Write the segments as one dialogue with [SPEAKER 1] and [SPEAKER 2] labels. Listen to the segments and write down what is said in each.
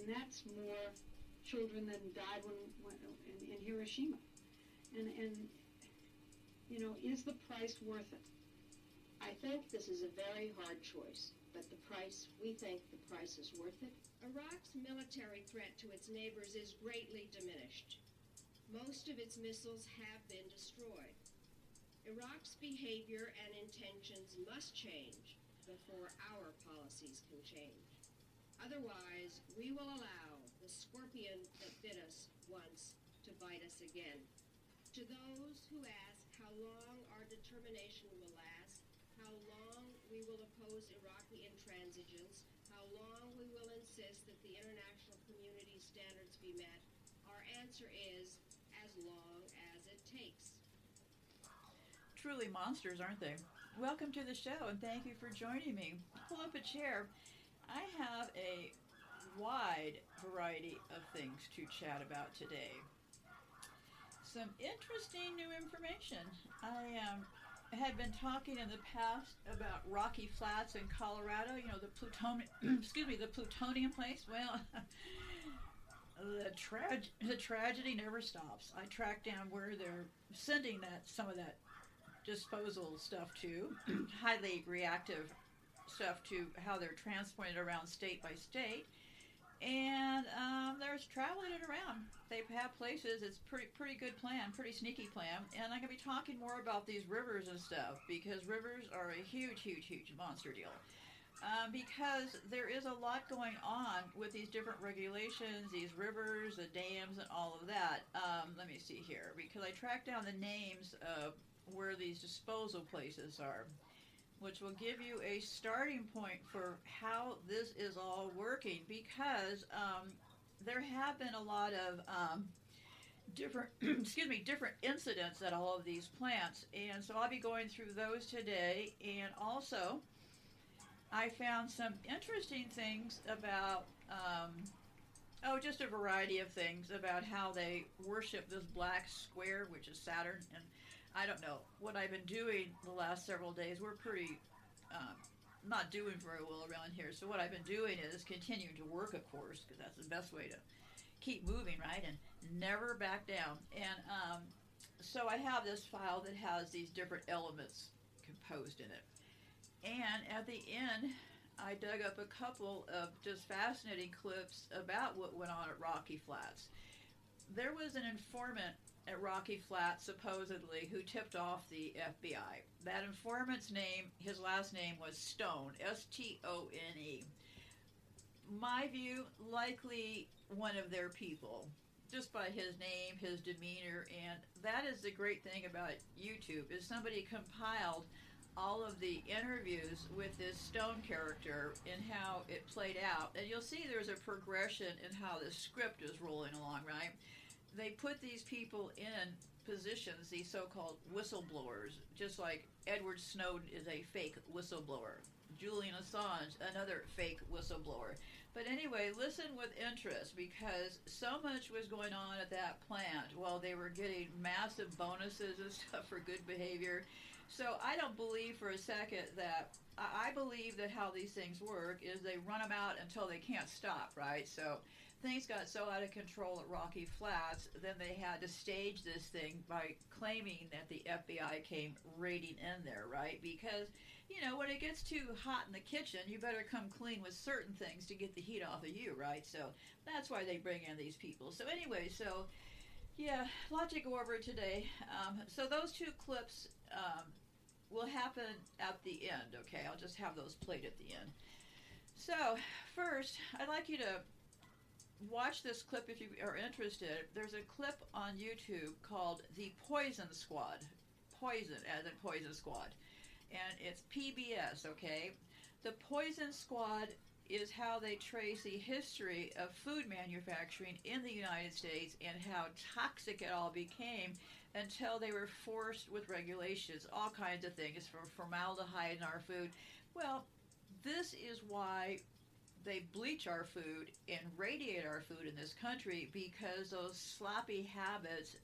[SPEAKER 1] and that's more children than died in Hiroshima. And you know, is the price worth it?
[SPEAKER 2] I think this is a very hard choice, but we think the price is worth it. Iraq's military threat to its neighbors is greatly diminished. Most of its missiles have been destroyed. Iraq's behavior and intentions must change before our policies can change. Otherwise, we will allow the scorpion that bit us once to bite us again. To those who ask how long our determination will last, how long we will oppose Iraqi intransigence, how long we will insist that the international community's standards be met, our answer is as long as it takes.
[SPEAKER 3] Truly monsters, aren't they? Welcome to the show, and thank you for joining me. Pull up a chair. I have a wide variety of things to chat about today. Some interesting new information. I had been talking in the past about Rocky Flats in Colorado. You know, the plutonium, the plutonium place. Well, the tragedy never stops. I tracked down where they're sending some of that disposal stuff to, highly reactive stuff, to how they're transporting it around state by state. And there's traveling it around. They have places. It's pretty good plan, pretty sneaky plan. And I'm going to be talking more about these rivers and stuff, because rivers are a huge, huge, huge monster deal. Because there is a lot going on with these different regulations, these rivers, the dams, and all of that. Let me see here, because I tracked down the names of where these disposal places are, which will give you a starting point for how this is all working, because there have been a lot of different different incidents at all of these plants, and so I'll be going through those today. And also I found some interesting things about just a variety of things about how they worship this black square, which is Saturn. And I don't know what I've been doing the last several days. We're pretty not doing very well around here. So what I've been doing is continuing to work, of course, because that's the best way to keep moving, right? And never back down. And so I have this file that has these different elements composed in it. And at the end, I dug up a couple of just fascinating clips about what went on at Rocky Flats. There was an informant at Rocky Flats, supposedly, who tipped off the FBI. That informant's name, his last name was Stone, S-T-O-N-E. My view, likely one of their people, just by his name, his demeanor. And that is the great thing about YouTube, is somebody compiled all of the interviews with this Stone character and how it played out. And you'll see there's a progression in how the script is rolling along, right? They put these people in positions, these so-called whistleblowers, just like Edward Snowden is a fake whistleblower. Julian Assange, another fake whistleblower. But anyway, listen with interest, because so much was going on at that plant while they were getting massive bonuses and stuff for good behavior. So I don't believe for a second that, I believe that how these things work is they run them out until they can't stop, right? So things got so out of control at Rocky Flats, then they had to stage this thing by claiming that the FBI came raiding in there, right? Because, you know, when it gets too hot in the kitchen, you better come clean with certain things to get the heat off of you, right? So that's why they bring in these people. So anyway, yeah, a lot to go over today. So those two clips will happen at the end, okay? I'll just have those played at the end. So first, I'd like you to watch this clip if you are interested. There's a clip on YouTube called The Poison Squad. Poison, as in Poison Squad. And it's PBS, okay? The Poison Squad is how they trace the history of food manufacturing in the United States and how toxic it all became until they were forced with regulations, all kinds of things, from formaldehyde in our food. Well, this is why they bleach our food and radiate our food in this country, because those sloppy habits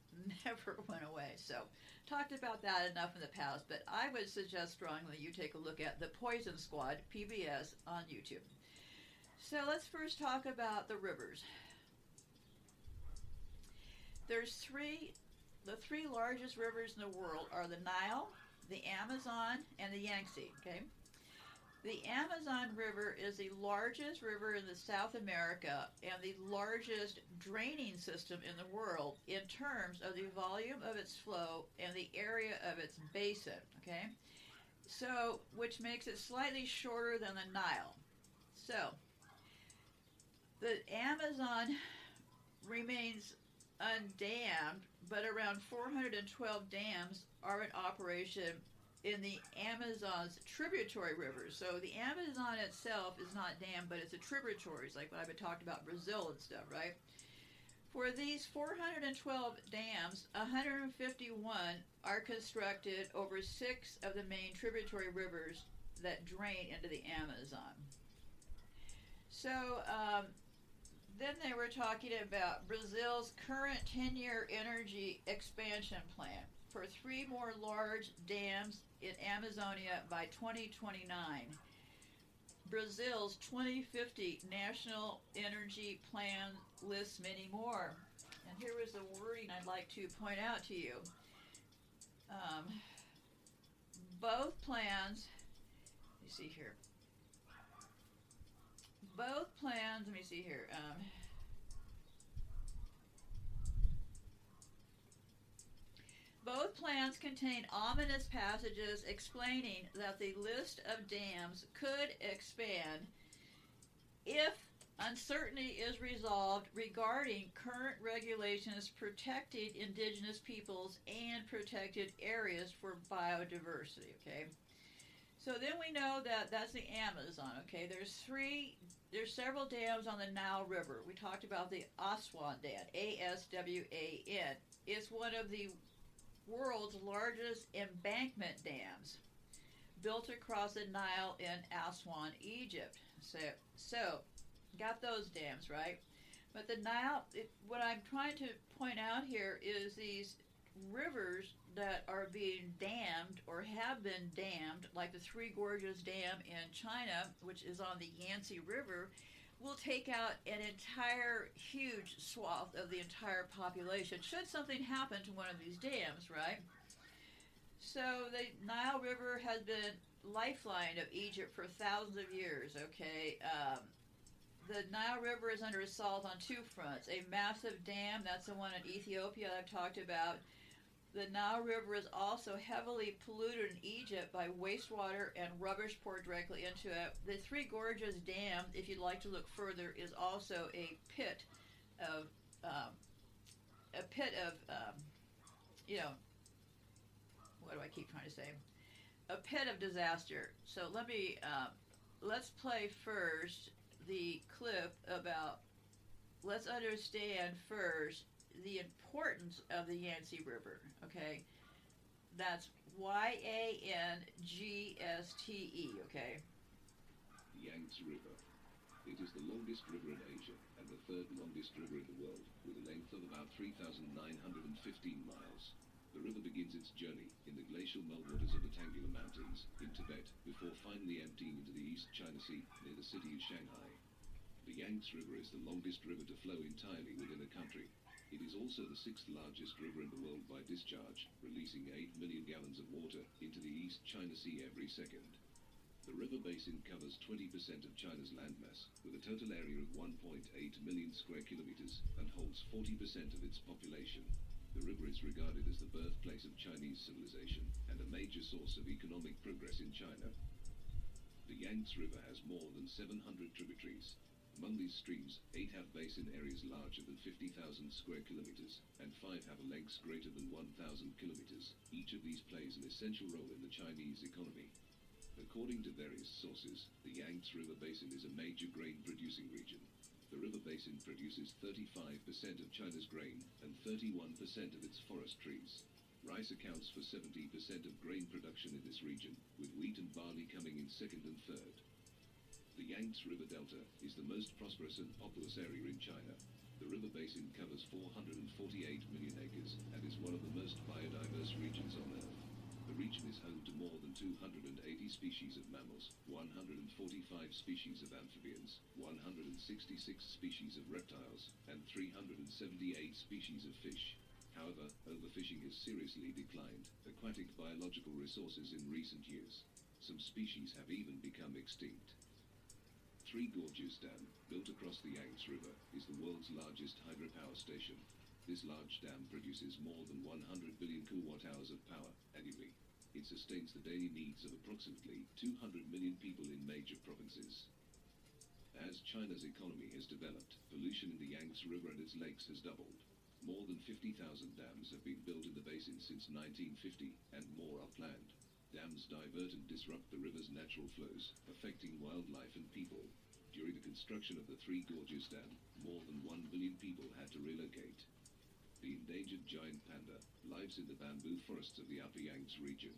[SPEAKER 3] never went away. So, talked about that enough in the past, but I would suggest strongly you take a look at The Poison Squad, PBS, on YouTube. So let's first talk about the rivers. The three largest rivers in the world are the Nile, the Amazon, and the Yangtze, okay? The Amazon River is the largest river in the South America and the largest draining system in the world in terms of the volume of its flow and the area of its basin, okay? So, which makes it slightly shorter than the Nile. So, the Amazon remains undammed, but around 412 dams are in operation in the Amazon's tributary rivers. So the Amazon itself is not dammed, but it's the tributaries, like what I've been talking about, Brazil and stuff, right? For these 412 dams, 151 are constructed over 6 of the main tributary rivers that drain into the Amazon. So then they were talking about Brazil's current 10-year energy expansion plan for 3 more large dams in Amazonia by 2029. Brazil's 2050 National Energy Plan lists many more. And here is the wording I'd like to point out to you. Both plans, let me see here. Both plans, let me see here. Both plans contain ominous passages explaining that the list of dams could expand if uncertainty is resolved regarding current regulations protecting indigenous peoples and protected areas for biodiversity, okay? So then we know that that's the Amazon, okay? There's several dams on the Nile River. We talked about the Aswan Dam, ASWAN. It's one of the world's largest embankment dams built across the Nile in Aswan, Egypt. So got those dams, right? But the Nile, what I'm trying to point out here is these rivers that are being dammed or have been dammed, like the Three Gorges Dam in China, which is on the Yangtze River, will take out an entire huge swath of the entire population should something happen to one of these dams, right? So the Nile River has been lifeline of Egypt for thousands of years, okay? The Nile River is under assault on 2 fronts. A massive dam, that's the one in Ethiopia I've talked about. The Nile River is also heavily polluted in Egypt by wastewater and rubbish poured directly into it. The Three Gorges Dam, if you'd like to look further, is also a pit of, what do I keep trying to say? A pit of disaster. So let's play first the clip about, let's understand first the importance of the Yangtze River, okay? That's Y-A-N-G-S-T-E, okay?
[SPEAKER 4] Yangtze River. It is the longest river in Asia and the 3rd longest river in the world, with a length of about 3,915 miles. The river begins its journey in the glacial meltwaters of the Tangular Mountains in Tibet before finally emptying into the East China Sea near the city of Shanghai. The Yangtze River is the longest river to flow entirely within a country. It is also the 6th largest river in the world by discharge, releasing 8 million gallons of water into the East China Sea every second. The river basin covers 20% of China's landmass, with a total area of 1.8 million square kilometers, and holds 40% of its population. The river is regarded as the birthplace of Chinese civilization and a major source of economic progress in China. The Yangtze River has more than 700 tributaries. Among these streams, 8 have basin areas larger than 50,000 square kilometers, and 5 have a length greater than 1,000 kilometers. Each of these plays an essential role in the Chinese economy. According to various sources, the Yangtze River Basin is a major grain-producing region. The river basin produces 35% of China's grain and 31% of its forest trees. Rice accounts for 70% of grain production in this region, with wheat and barley coming in 2nd and 3rd. The Yangtze River Delta is the most prosperous and populous area in China. The river basin covers 448 million acres and is one of the most biodiverse regions on Earth. The region is home to more than 280 species of mammals, 145 species of amphibians, 166 species of reptiles, and 378 species of fish. However, overfishing has seriously declined aquatic biological resources in recent years. Some species have even become extinct. Three Gorges Dam, built across the Yangtze River, is the world's largest hydropower station. This large dam produces more than 100 billion kilowatt-hours of power annually. It sustains the daily needs of approximately 200 million people in major provinces. As China's economy has developed, pollution in the Yangtze River and its lakes has doubled. More than 50,000 dams have been built in the basin since 1950, and more are planned. Dams divert and disrupt the river's natural flows, affecting wildlife and people. During the construction of the Three Gorges Dam, more than 1 billion people had to relocate. The endangered giant panda lives in the bamboo forests of the Upper Yangtze region.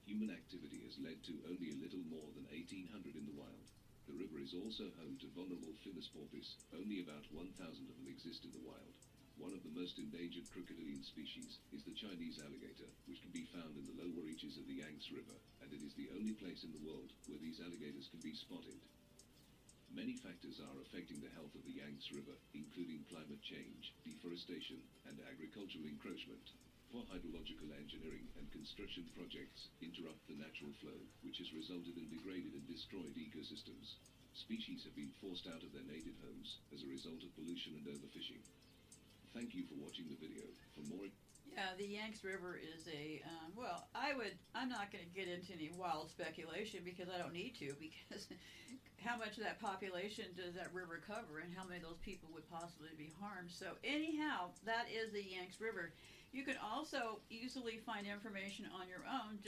[SPEAKER 4] Human activity has led to only a little more than 1,800 in the wild. The river is also home to vulnerable Finis porpoise. Only about 1,000 of them exist in the wild. One of the most endangered crocodilian species is the Chinese alligator, which can be found in the lower reaches of the Yangtze River, and it is the only place in the world where these alligators can be spotted. Many factors are affecting the health of the Yangtze River, including climate change, deforestation, and agricultural encroachment. Poor hydrological engineering and construction projects interrupt the natural flow, which has resulted in degraded and destroyed ecosystems. Species have been forced out of their native homes as a result of pollution and overfishing. Thank you for watching the video. For more...
[SPEAKER 3] Yeah, the Yangtze River is I'm not going to get into any wild speculation because I don't need to, because how much of that population does that river cover and how many of those people would possibly be harmed? So anyhow, that is the Yangtze River. You can also easily find information on your own.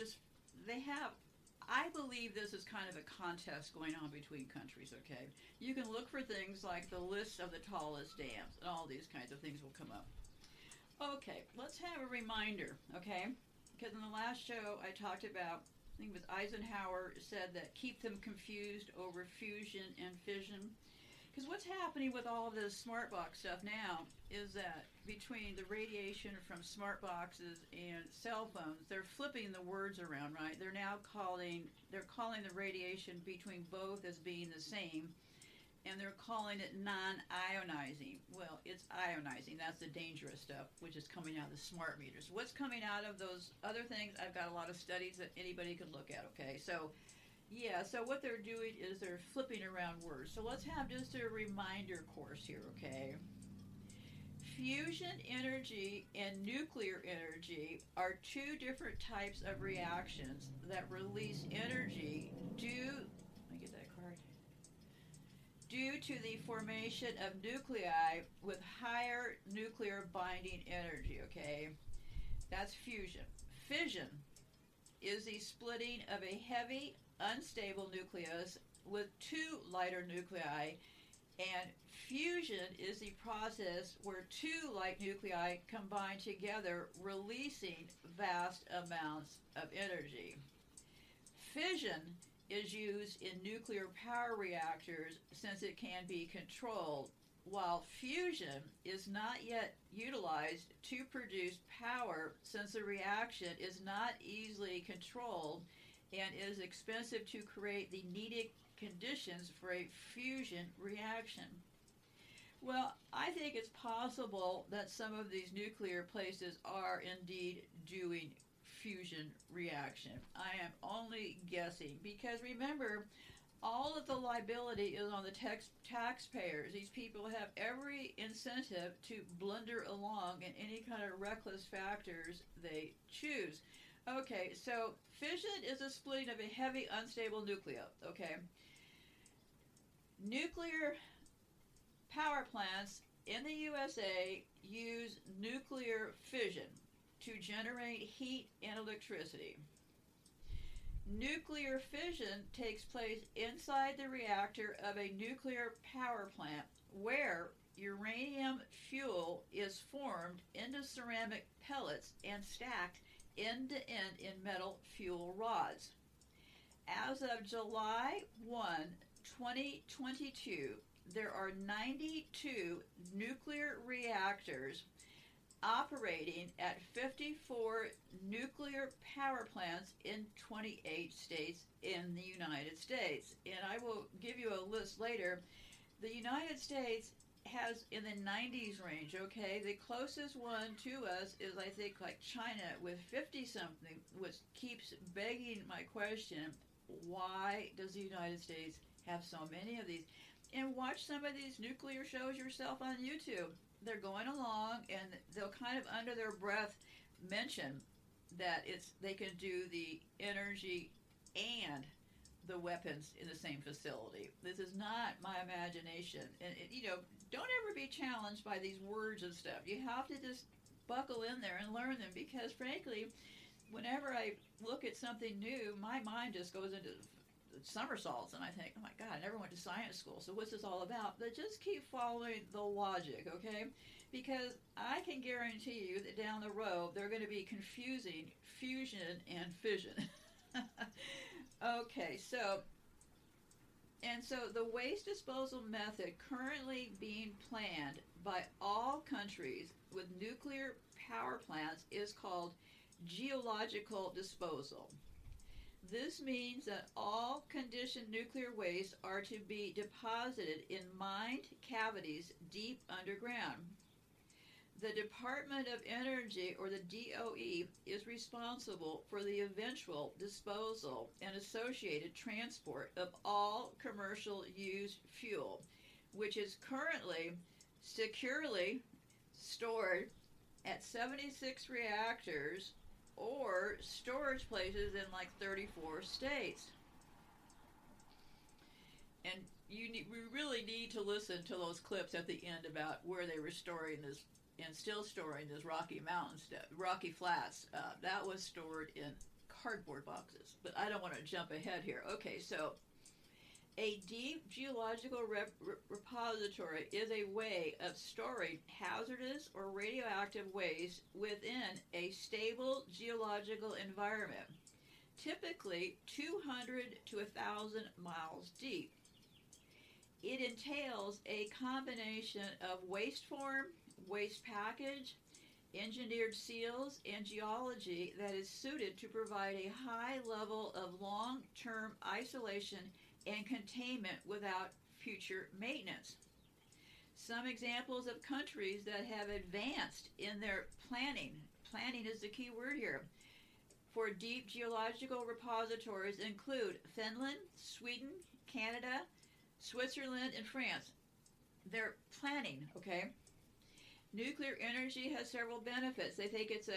[SPEAKER 3] I believe this is kind of a contest going on between countries, okay? You can look for things like the list of the tallest dams, and all these kinds of things will come up. Okay, let's have a reminder, okay? Because in the last show I talked about, I think it was Eisenhower said that keep them confused over fusion and fission. Because what's happening with all of this smart box stuff now is that between the radiation from smart boxes and cell phones, they're flipping the words around, right? They're calling the radiation between both as being the same, and they're calling it non-ionizing. Well, it's ionizing. That's the dangerous stuff, which is coming out of the smart meters. What's coming out of those other things, I've got a lot of studies that anybody could look at, okay? So what they're doing is they're flipping around words. So let's have just a reminder course here, okay? Fusion energy and nuclear energy are two different types of reactions that release energy due to the formation of nuclei with higher nuclear binding energy, okay? That's fusion. Fission is the splitting of a heavy, unstable nucleus with two lighter nuclei, and fusion is the process where two light nuclei combine together, releasing vast amounts of energy. Fission is used in nuclear power reactors since it can be controlled, while fusion is not yet utilized to produce power since the reaction is not easily controlled and is expensive to create the needed conditions for a fusion reaction. Well, I think it's possible that some of these nuclear places are indeed doing fusion reaction. I am only guessing because remember, all of the liability is on the taxpayers. These people have every incentive to blunder along in any kind of reckless factors they choose. Okay, so fission is a splitting of a heavy, unstable nuclei, okay? Nuclear power plants in the USA use nuclear fission to generate heat and electricity. Nuclear fission takes place inside the reactor of a nuclear power plant where uranium fuel is formed into ceramic pellets and stacked end to end in metal fuel rods. As of July 1, 2022, there are 92 nuclear reactors operating at 54 nuclear power plants in 28 states in the United States. And I will give you a list later. The United States has in the 90s range, okay? The closest one to us is, I think, like China with 50-something, which keeps begging my question, why does the United States have so many of these? And watch some of these nuclear shows yourself on YouTube. They're going along, and they'll kind of under their breath mention that they can do the energy and the weapons in the same facility. This is not my imagination. And, don't ever be challenged by these words and stuff. You have to just buckle in there and learn them, because frankly, whenever I look at something new, my mind just goes into somersaults, and I think, oh my God, I never went to science school, so what's this all about? But just keep following the logic, okay? Because I can guarantee you that down the road, they're going to be confusing fusion and fission. Okay, so the waste disposal method currently being planned by all countries with nuclear power plants is called geological disposal. This means that all conditioned nuclear waste are to be deposited in mined cavities deep underground. The Department of Energy, or the DOE, is responsible for the eventual disposal and associated transport of all commercial used fuel, which is currently securely stored at 76 reactors or storage places in like 34 states. And we really need to listen to those clips at the end about where they were storing this and still storing this Rocky Mountain stuff, Rocky Flats. That was stored in cardboard boxes. But I don't want to jump ahead here. Okay, so a deep geological repository is a way of storing hazardous or radioactive waste within a stable geological environment, typically 200 to 1,000 miles deep. It entails a combination of waste form, waste package, engineered seals, and geology that is suited to provide a high level of long-term isolation and containment without future maintenance. Some examples of countries that have advanced in their planning is the key word here, for deep geological repositories include Finland, Sweden, Canada, Switzerland, and France. They're planning, okay? Nuclear energy has several benefits. They think it's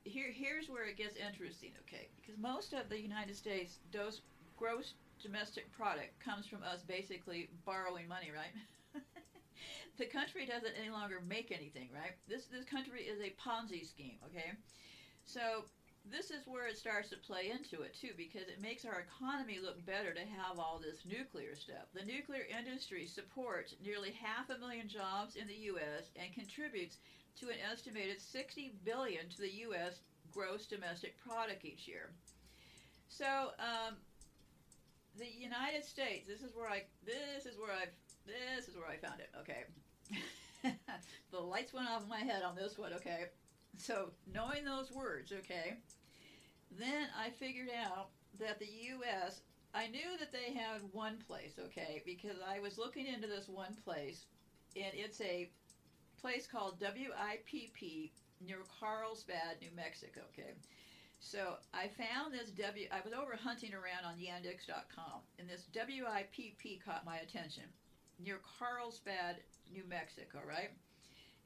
[SPEAKER 3] here's where it gets interesting, okay? Because most of the United States gross domestic product comes from us basically borrowing money, right? The country doesn't any longer make anything, right? This country is a Ponzi scheme, okay? So this is where it starts to play into it too, because it makes our economy look better to have all this nuclear stuff. The nuclear industry supports nearly 500,000 jobs in the U.S. and contributes to an estimated $60 billion to the U.S. gross domestic product each year. So the United States, this is where I found it. Okay, the lights went off in my head on this one. Okay. So, knowing those words, okay, then I figured out that the U.S., I knew that they had one place, okay, because I was looking into this one place, and it's a place called WIPP near Carlsbad, New Mexico, okay. So, I found this I was over hunting around on Yandex.com, and this WIPP caught my attention, near Carlsbad, New Mexico, right?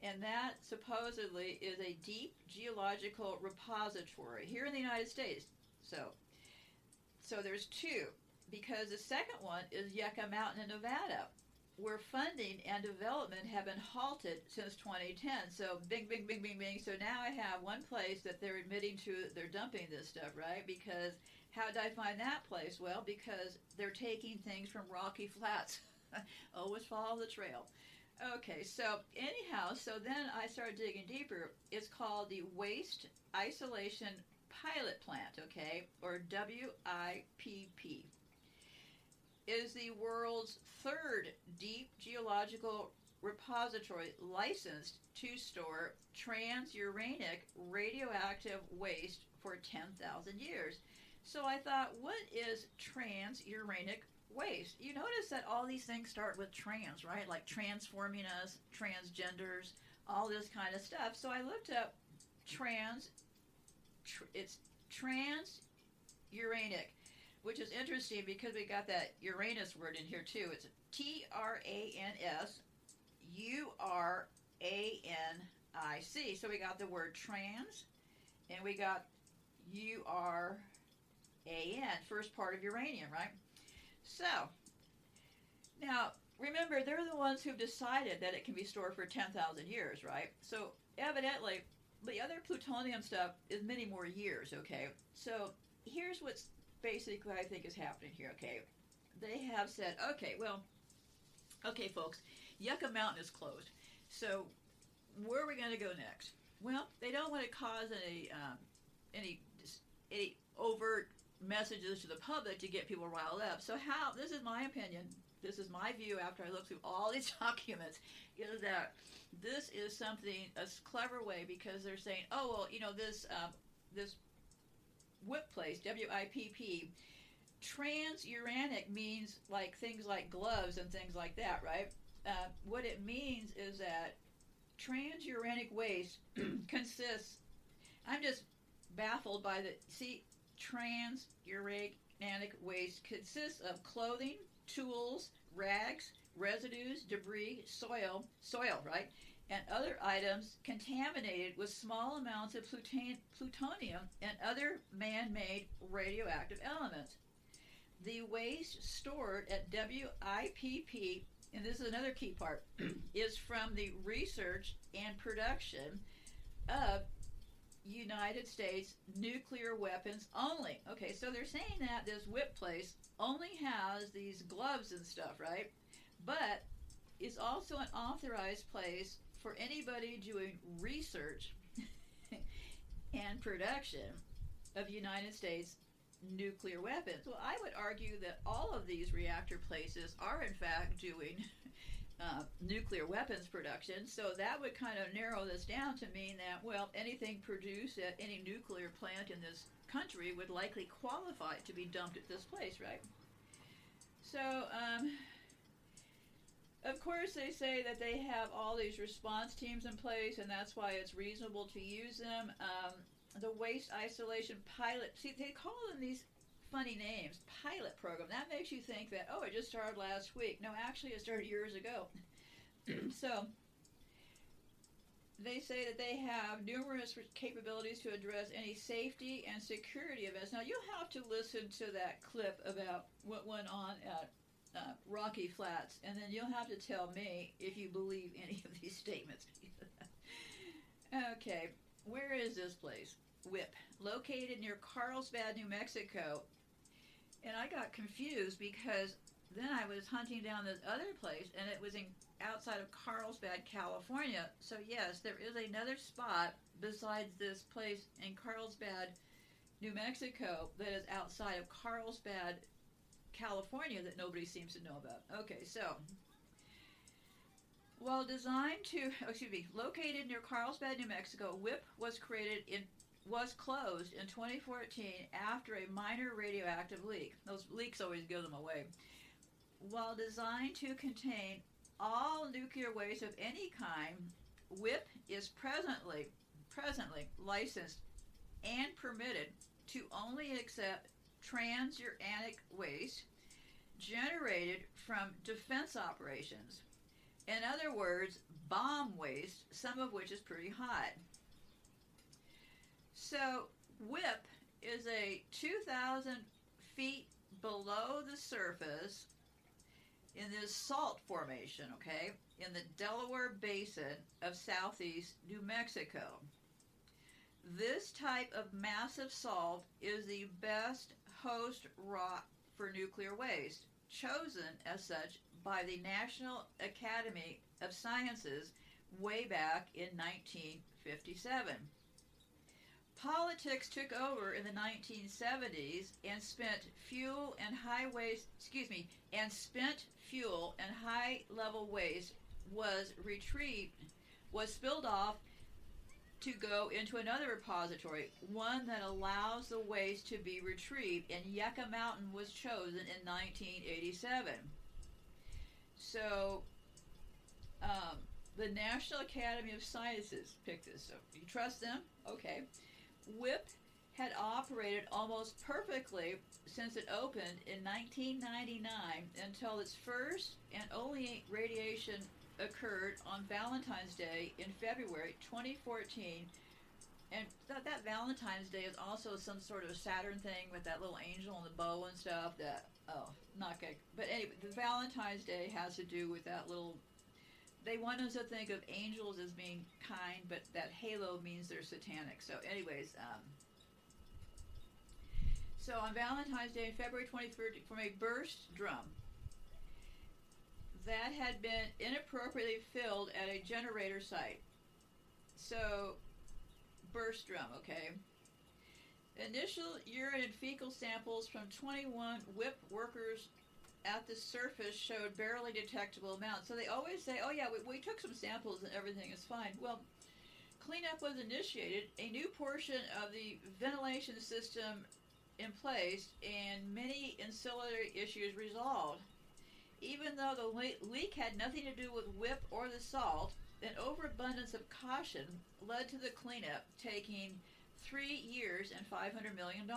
[SPEAKER 3] And that supposedly is a deep geological repository here in the United States. So there's two, because the second one is Yucca Mountain in Nevada, where funding and development have been halted since 2010. So bing, bing, bing, bing, bing. So now I have one place that they're admitting to they're dumping this stuff, right? Because how did I find that place? Well, because they're taking things from Rocky Flats. Always follow the trail. Okay, so anyhow, so then I started digging deeper. It's called the Waste Isolation Pilot Plant, okay, or WIPP. It is the world's third deep geological repository licensed to store transuranic radioactive waste for 10,000 years. So I thought, what is transuranic waste? You notice that all these things start with trans, right? Like transforming us, transgenders, all this kind of stuff. So I looked up it's transuranic, which is interesting because we got that Uranus word in here too. It's TRANSURANIC. So we got the word trans, and we got URAN, first part of uranium, right? So, now, remember, they're the ones who've decided that it can be stored for 10,000 years, right? So, evidently, the other plutonium stuff is many more years, okay? So, here's what's basically I think is happening here, okay? They have said, okay, folks, Yucca Mountain is closed. So, where are we going to go next? Well, they don't want to cause any overt messages to the public to get people riled up. So this is my opinion, this is my view after I look through all these documents, is that this is something, a clever way, because they're saying, oh, well, this WIPP place, WIPP, transuranic means like things like gloves and things like that, right? What it means is that transuranic waste consists, I'm just baffled by transuranic waste consists of clothing, tools, rags, residues, debris, soil, right? And other items contaminated with small amounts of plutonium and other man-made radioactive elements. The waste stored at WIPP, and this is another key part, is from the research and production of United States nuclear weapons only. Okay, so they're saying that this WIPP place only has these gloves and stuff, right? But it's also an authorized place for anybody doing research and production of United States nuclear weapons. Well, I would argue that all of these reactor places are in fact doing nuclear weapons production, so that would kind of narrow this down to mean that, well, anything produced at any nuclear plant in this country would likely qualify to be dumped at this place, right? So, of course, they say that they have all these response teams in place, and that's why it's reasonable to use them. The waste isolation pilot, see, they call them these funny names, pilot program. That makes you think that, oh, it just started last week. No, actually, it started years ago. So, they say that they have numerous capabilities to address any safety and security events. Now, you'll have to listen to that clip about what went on at Rocky Flats, and then you'll have to tell me if you believe any of these statements. Okay, where is this place? WIPP, located near Carlsbad, New Mexico. And I got confused because then I was hunting down this other place, and it was outside of Carlsbad, California. So yes, there is another spot besides this place in Carlsbad, New Mexico, that is outside of Carlsbad, California, that nobody seems to know about. Okay, so located near Carlsbad, New Mexico, WIPP was closed in 2014 after a minor radioactive leak. Those leaks always give them away. While designed to contain all nuclear waste of any kind, WIPP is presently licensed and permitted to only accept transuranic waste generated from defense operations. In other words, bomb waste, some of which is pretty hot. So, WIPP is a 2,000 feet below the surface in this salt formation, okay, in the Delaware Basin of southeast New Mexico. This type of massive salt is the best host rock for nuclear waste, chosen as such by the National Academy of Sciences way back in 1957. Politics took over in the 1970s and spent spent fuel and high-level waste was spilled off to go into another repository, one that allows the waste to be retrieved, and Yucca Mountain was chosen in 1987. So, the National Academy of Sciences picked this. So, you trust them? Okay. WIPP had operated almost perfectly since it opened in 1999 until its first and only radiation occurred on Valentine's Day in February 2014. And that Valentine's Day is also some sort of Saturn thing with that little angel and the bow and stuff. Not good. But anyway, the Valentine's Day has to do with that little. They want us to think of angels as being kind, but that halo means they're satanic. So, anyways, so on Valentine's Day, February 23rd, from a burst drum that had been inappropriately filled at a generator site. So, burst drum, okay. Initial urine and fecal samples from 21 WIPP workers at the surface showed barely detectable amounts. So they always say, oh yeah, we took some samples and everything is fine. Well, cleanup was initiated, a new portion of the ventilation system in place, and many ancillary issues resolved. Even though the leak had nothing to do with WIPP or the salt, an overabundance of caution led to the cleanup taking 3 years and $500 million.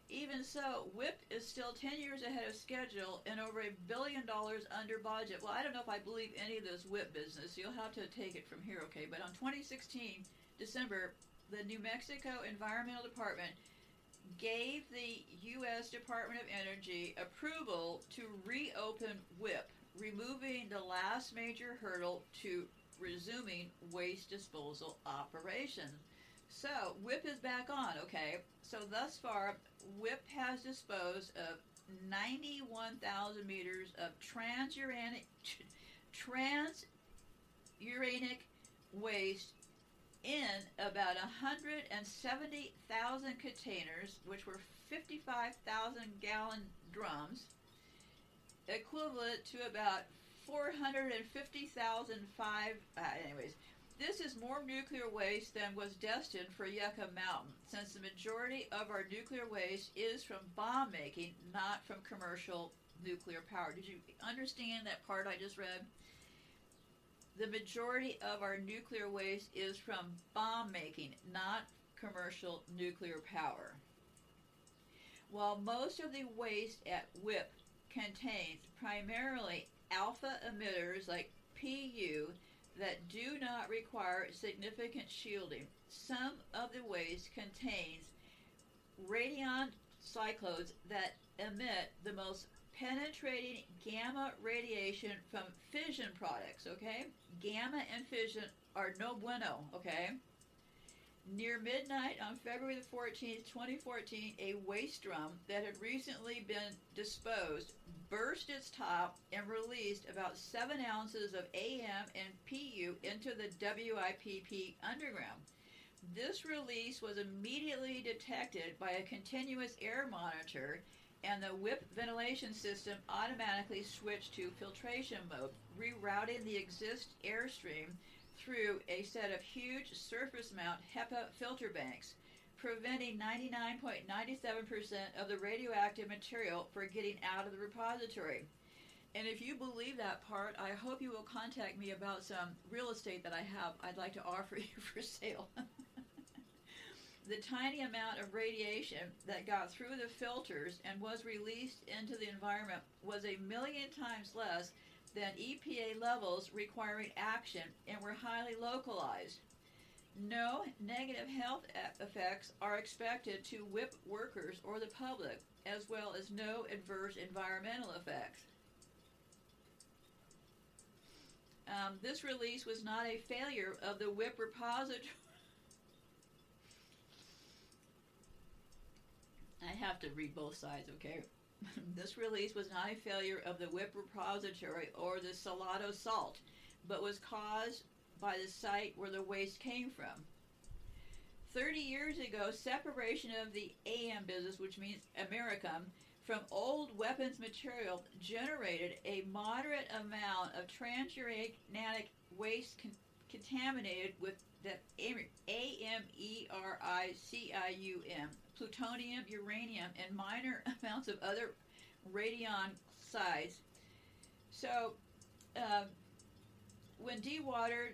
[SPEAKER 3] Even so, WIPP is still 10 years ahead of schedule and over $1 billion under budget. Well, I don't know if I believe any of this WIPP business. You'll have to take it from here, okay? But on 2016, December, the New Mexico Environmental Department gave the U.S. Department of Energy approval to reopen WIPP, removing the last major hurdle to resuming waste disposal operations. So, WIPP is back on, okay? So, thus far, WIPP has disposed of 91,000 meters of transuranic waste in about 170,000 containers, which were 55,000 gallon drums, equivalent to about 450,000 anyways. This is more nuclear waste than was destined for Yucca Mountain, since the majority of our nuclear waste is from bomb making, not from commercial nuclear power. Did you understand that part I just read? The majority of our nuclear waste is from bomb making, not commercial nuclear power. While most of the waste at WIPP contains primarily alpha emitters like PU that do not require significant shielding, some of the waste contains radion cyclones that emit the most penetrating gamma radiation from fission products, okay? Gamma and fission are no bueno, okay? Near midnight on February the 14th, 2014, a waste drum that had recently been disposed burst its top and released about 7 ounces of AM and PU into the WIPP underground. This release was immediately detected by a continuous air monitor, and the WIPP ventilation system automatically switched to filtration mode, rerouting the exist airstream through a set of huge surface mount HEPA filter banks, preventing 99.97% of the radioactive material from getting out of the repository. And if you believe that part, I hope you will contact me about some real estate that I have I'd like to offer you for sale. The tiny amount of radiation that got through the filters and was released into the environment was 1,000,000 times less than EPA levels requiring action and were highly localized. No negative health effects are expected to WIPP workers or the public, as well as no adverse environmental effects. This release was not a failure of the WIPP repository. I have to read both sides, okay? This release was not a failure of the WIPP repository or the Salado salt, but was caused by the site where the waste came from. 30 years ago, separation of the AM business, which means Americum, from old weapons material generated a moderate amount of transuranic waste contaminated with the americium, plutonium, uranium, and minor amounts of other radionuclides. So, when dewatered,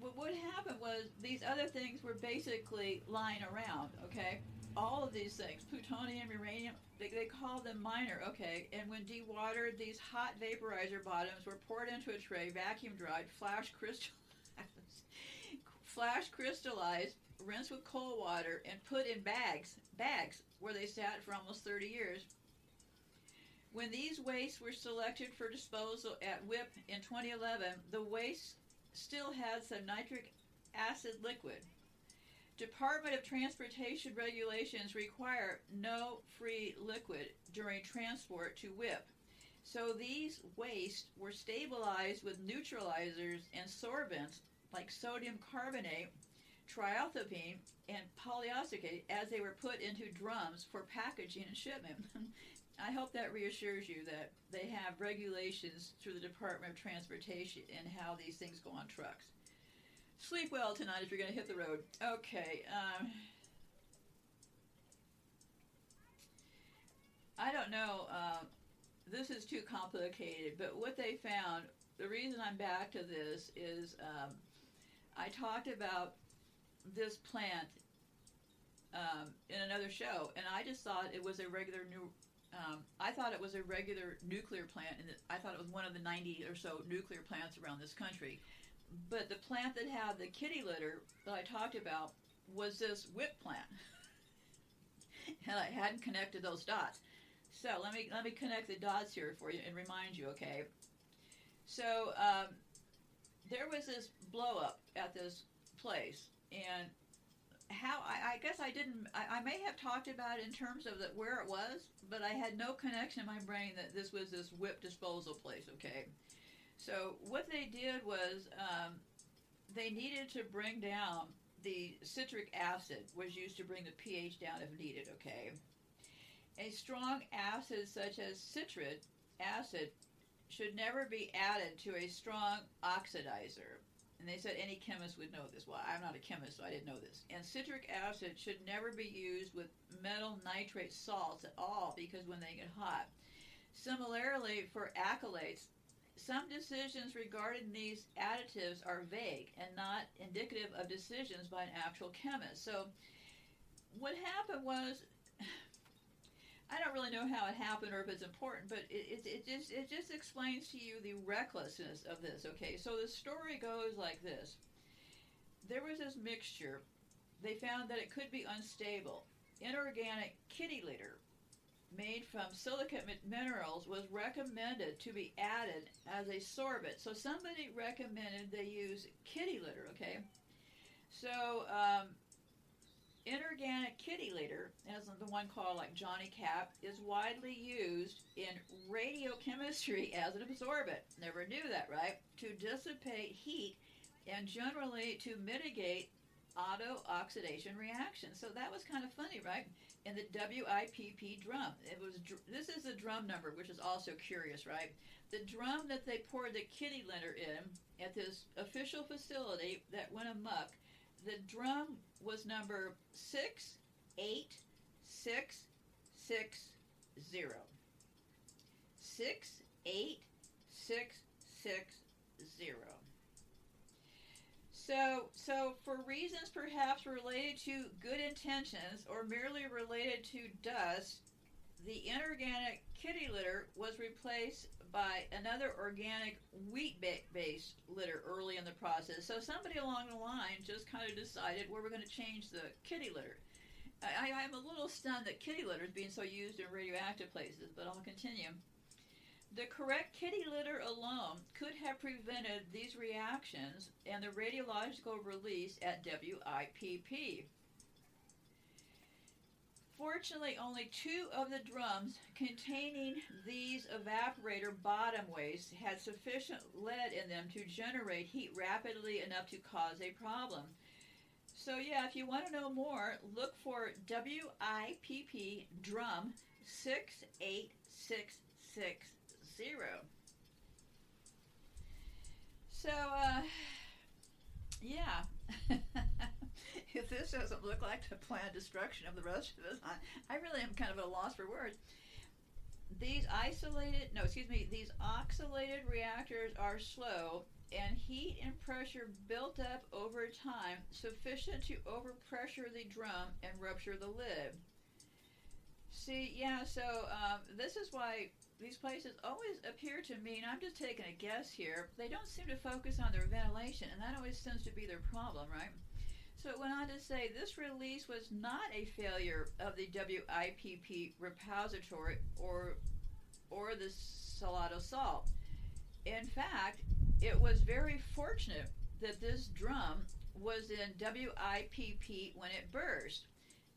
[SPEAKER 3] what happened was these other things were basically lying around, okay? All of these things, plutonium, uranium, they call them minor, okay? And when dewatered, these hot vaporizer bottoms were poured into a tray, vacuum dried, flash crystallized, rinsed with cold water, and put in bags where they sat for almost 30 years. When these wastes were selected for disposal at WIPP in 2011, the waste still had some nitric acid liquid. Department of Transportation regulations require no free liquid during transport to WIPP. So these wastes were stabilized with neutralizers and sorbents like sodium carbonate, trialthopine, and polyacetate as they were put into drums for packaging and shipment. I hope that reassures you that they have regulations through the Department of Transportation and how these things go on trucks. Sleep well tonight if you're going to hit the road. Okay. I don't know. This is too complicated, but what they found, the reason I'm back to this is I talked about this plant in another show, and I just thought it was a regular nuclear plant, and I thought it was one of the 90 or so nuclear plants around this country. But the plant that had the kitty litter that I talked about was this WIPP plant, and I hadn't connected those dots. So let me connect the dots here for you and remind you. Okay. So there was this blow up at this place, and how I guess I may have talked about it in terms of where it was, but I had no connection in my brain that this was this WIPP disposal place. Okay. So what they did was they needed to bring down the citric acid, was used to bring the pH down if needed, okay? A strong acid such as citric acid should never be added to a strong oxidizer. And they said any chemist would know this. Well, I'm not a chemist, so I didn't know this. And citric acid should never be used with metal nitrate salts at all because when they get hot. Similarly, for acrylates, some decisions regarding these additives are vague and not indicative of decisions by an actual chemist. So what happened was, I don't really know how it happened or if it's important, but it just explains to you the recklessness of this, okay? So the story goes like this. There was this mixture. They found that it could be unstable. Inorganic kitty litter made from silicate minerals was recommended to be added as a sorbent. So somebody recommended they use kitty litter, okay? So inorganic kitty litter, as the one called like Johnny Cap, is widely used in radiochemistry as an absorbent. Never knew that, right? To dissipate heat and generally to mitigate auto-oxidation reactions. So that was kind of funny, right? In the WIPP drum. This is the drum number, which is also curious, right? The drum that they poured the kitty litter in at this official facility that went amok, the drum was number 68660. 68660. So for reasons perhaps related to good intentions or merely related to dust, the inorganic kitty litter was replaced by another organic wheat-based litter early in the process. So somebody along the line just kind of decided, well, we're going to change the kitty litter. I'm a little stunned that kitty litter is being so used in radioactive places, but I'll continue. The correct kitty litter alone could have prevented these reactions and the radiological release at WIPP. Fortunately, only 2 of the drums containing these evaporator bottom wastes had sufficient lead in them to generate heat rapidly enough to cause a problem. So yeah, if you want to know more, look for WIPP drum 68660. So, yeah. If this doesn't look like the planned destruction of the rest of us, I really am kind of at a loss for words. These oxalated reactors are slow, and heat and pressure built up over time sufficient to overpressure the drum and rupture the lid. See, yeah, so this is why these places always appear to me, and I'm just taking a guess here, they don't seem to focus on their ventilation, and that always tends to be their problem, right? So it went on to say this release was not a failure of the WIPP repository or the Salado salt. In fact, it was very fortunate that this drum was in WIPP when it burst,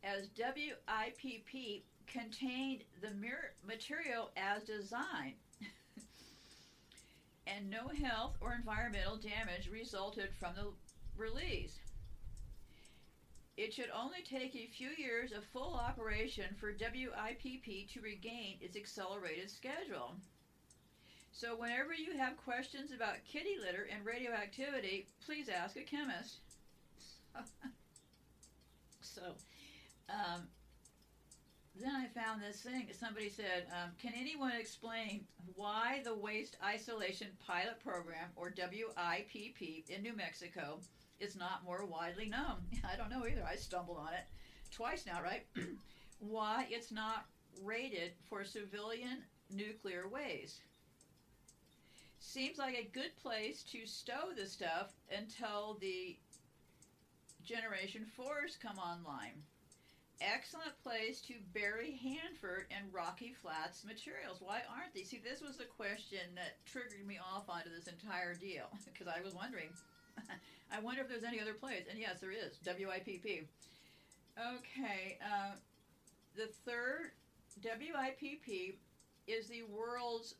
[SPEAKER 3] as WIPP contained the material as designed, and no health or environmental damage resulted from the release. It should only take a few years of full operation for WIPP to regain its accelerated schedule. So whenever you have questions about kitty litter and radioactivity, please ask a chemist. So, then I found this thing. Somebody said, can anyone explain why the Waste Isolation Pilot Program, or WIPP, in New Mexico is not more widely known? I don't know either. I stumbled on it twice now, right? Why it's not rated for civilian nuclear waste. Seems like a good place to stow the stuff until the Generation 4s come online. Excellent place to bury Hanford and Rocky Flats materials. Why aren't they? See, this was the question that triggered me off onto this entire deal, because I was wondering, I wonder if there's any other place. And yes, there is. WIPP. Okay. The third, WIPP is the world's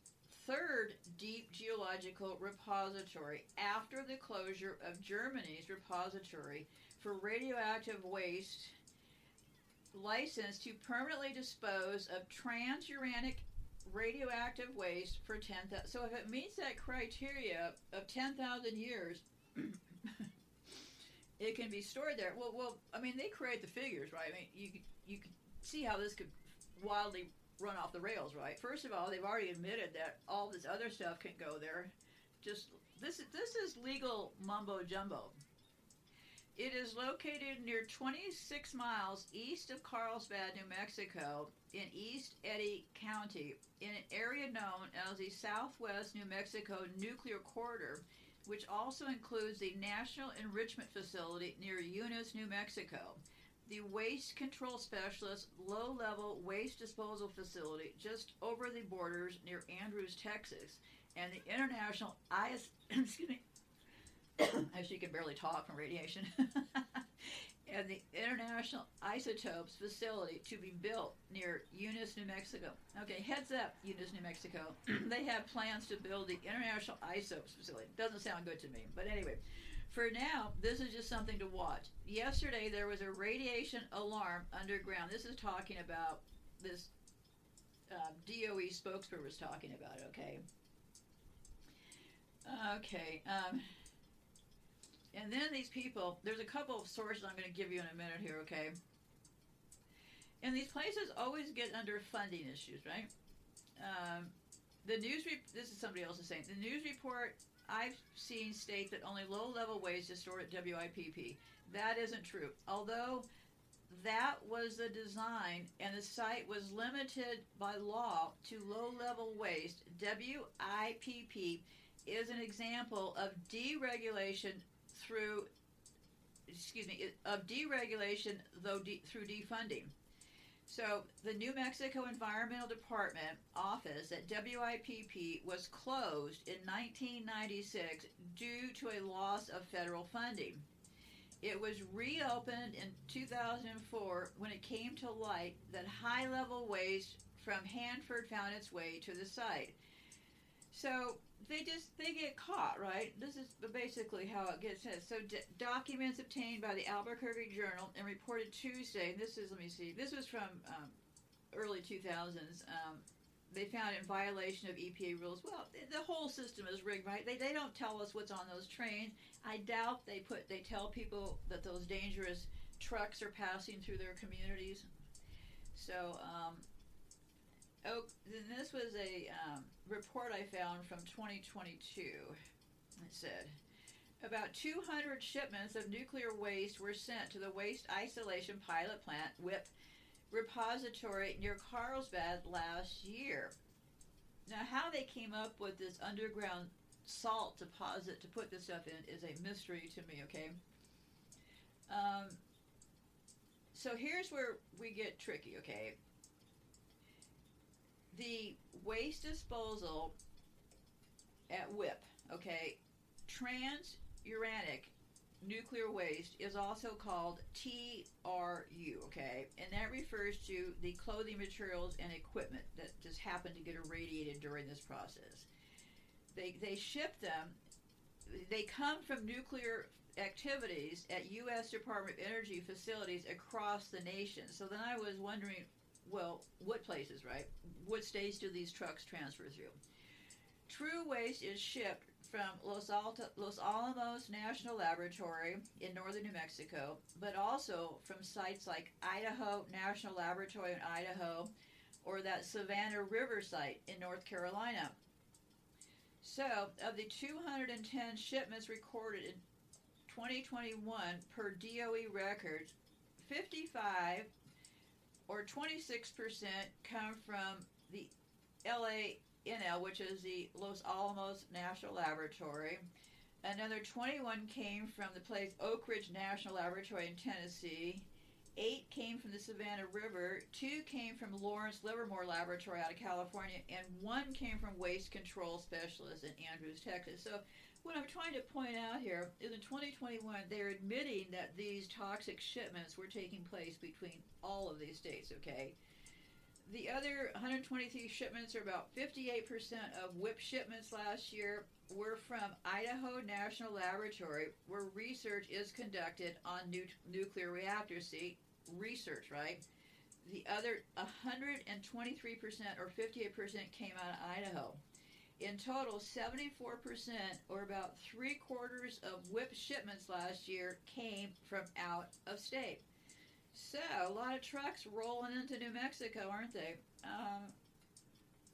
[SPEAKER 3] third deep geological repository after the closure of Germany's repository for radioactive waste, licensed to permanently dispose of transuranic radioactive waste for 10,000. So if it meets that criteria of 10,000 years, it can be stored there. Well, I mean, they create the figures, right? I mean, you could see how this could wildly run off the rails, right? First of all, they've already admitted that all this other stuff can go there. Just this is legal mumbo jumbo. It is located near 26 miles east of Carlsbad, New Mexico, in East Eddy County, in an area known as the Southwest New Mexico Nuclear Corridor, which also includes the National Enrichment Facility near Eunice, New Mexico, the Waste Control Specialist Low-Level Waste Disposal Facility just over the borders near Andrews, Texas, and the International excuse me, as she can barely talk from radiation, and the International Isotopes Facility to be built near Eunice, New Mexico. Okay, heads up, Eunice, New Mexico. They have plans to build the International Isotopes Facility. Doesn't sound good to me, but anyway. For now, this is just something to watch. Yesterday, there was a radiation alarm underground. This is talking about this DOE spokesperson was talking about, okay? Okay, and then these people, there's a couple of sources I'm going to give you in a minute here, okay? And these places always get under funding issues, right? This is somebody else is saying, the news report I've seen state that only low-level waste is stored at WIPP. That isn't true. Although that was the design and the site was limited by law to low-level waste, WIPP is an example of deregulation through defunding. So the New Mexico Environmental Department office at WIPP was closed in 1996 due to a loss of federal funding. It was reopened in 2004 when it came to light that high-level waste from Hanford found its way to the site. So they get caught, right? This is basically how it gets said. So documents obtained by the Albuquerque Journal and reported Tuesday. And this is, let me see. This was from early 2000s, they found it in violation of EPA rules. Well, the whole system is rigged, right? They don't tell us what's on those trains. I doubt they tell people that those dangerous trucks are passing through their communities. So, then this was a report I found from 2022. It said, about 200 shipments of nuclear waste were sent to the Waste Isolation Pilot Plant, WIPP, repository near Carlsbad last year. Now, how they came up with this underground salt deposit to put this stuff in is a mystery to me, okay? So here's where we get tricky, okay? The waste disposal at WIPP, okay, transuranic nuclear waste is also called TRU, okay, and that refers to the clothing materials and equipment that just happen to get irradiated during this process. They ship them. They come from nuclear activities at U.S. Department of Energy facilities across the nation. So then I was wondering, well, what places, right? What states do these trucks transfer through? True waste is shipped from Los Alamos National Laboratory in northern New Mexico, but also from sites like Idaho National Laboratory in Idaho, or that Savannah River site in North Carolina. So, of the 210 shipments recorded in 2021 per DOE records, 55 or 26% come from the LANL, which is the Los Alamos National Laboratory. Another 21 came from the place Oak Ridge National Laboratory in Tennessee. 8 came from the Savannah River. 2 came from Lawrence Livermore Laboratory out of California, and 1 came from Waste Control Specialists in Andrews, Texas. So what I'm trying to point out here is in 2021, they're admitting that these toxic shipments were taking place between all of these states, okay? The other 123 shipments, or about 58% of WIPP shipments last year, were from Idaho National Laboratory, where research is conducted on nuclear reactors. See, research, right? The other 123% or 58% came out of Idaho. In total, 74%, or about 3/4 of WIPP shipments last year, came from out of state. So, a lot of trucks rolling into New Mexico, aren't they?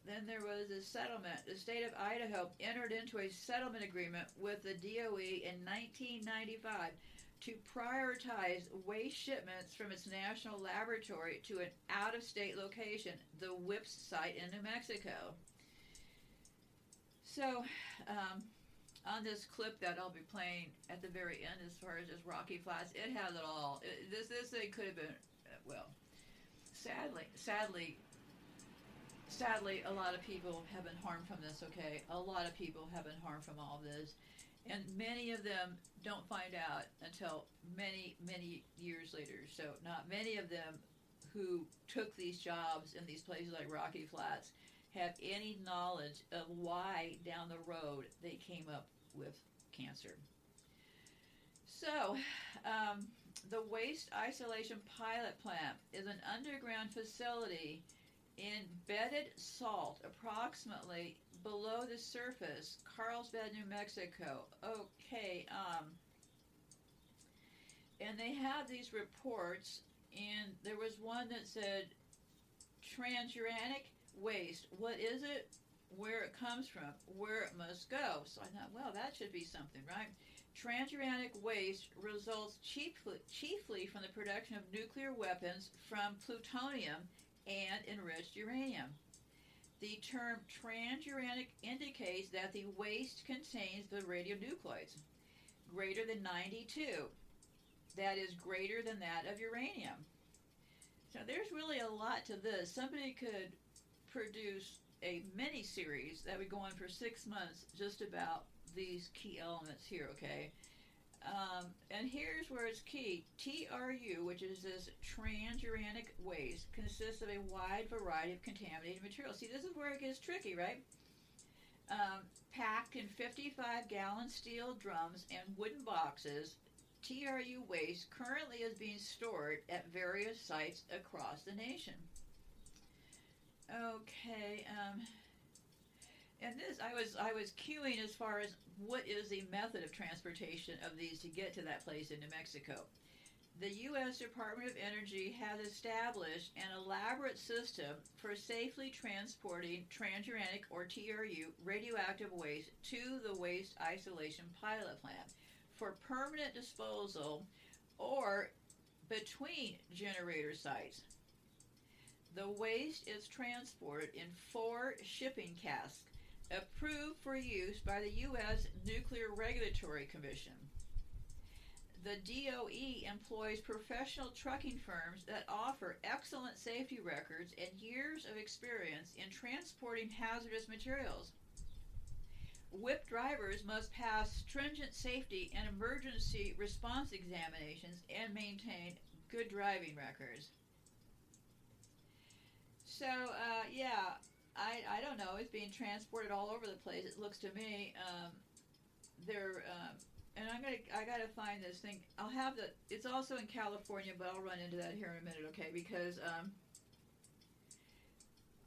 [SPEAKER 3] Then there was a settlement. The state of Idaho entered into a settlement agreement with the DOE in 1995 to prioritize waste shipments from its national laboratory to an out-of-state location, the WIPP site in New Mexico. So, on this clip that I'll be playing at the very end, as far as this Rocky Flats, it has it all. This thing could have been, well, sadly, a lot of people have been harmed from this, okay? A lot of people have been harmed from all this. And many of them don't find out until many, many years later. So not many of them who took these jobs in these places like Rocky Flats have any knowledge of why down the road they came up with cancer. So, the Waste Isolation Pilot Plant is an underground facility embedded salt approximately below the surface, Carlsbad, New Mexico. Okay, and they have these reports, and there was one that said transuranic waste. What is it? Where it comes from? Where it must go? So I thought, well, that should be something, right? Transuranic waste results chiefly from the production of nuclear weapons from plutonium and enriched uranium. The term transuranic indicates that the waste contains the radionuclides greater than 92. That is greater than that of uranium. So there's really a lot to this. Somebody could produce a mini-series that would go on for 6 months just about these key elements here, okay? And here's where it's key. TRU, which is this transuranic waste, consists of a wide variety of contaminated materials. See, this is where it gets tricky, right? Packed in 55-gallon steel drums and wooden boxes, TRU waste currently is being stored at various sites across the nation. Okay. And this, I was queuing as far as what is the method of transportation of these to get to that place in New Mexico. The U.S. Department of Energy has established an elaborate system for safely transporting transuranic, or TRU, radioactive waste to the Waste Isolation Pilot Plant for permanent disposal or between generator sites. The waste is transported in 4 shipping casks approved for use by the U.S. Nuclear Regulatory Commission. The DOE employs professional trucking firms that offer excellent safety records and years of experience in transporting hazardous materials. WIPP drivers must pass stringent safety and emergency response examinations and maintain good driving records. So, I don't know. It's being transported all over the place. It looks to me. And I gotta find this thing. It's also in California, but I'll run into that here in a minute, okay? Because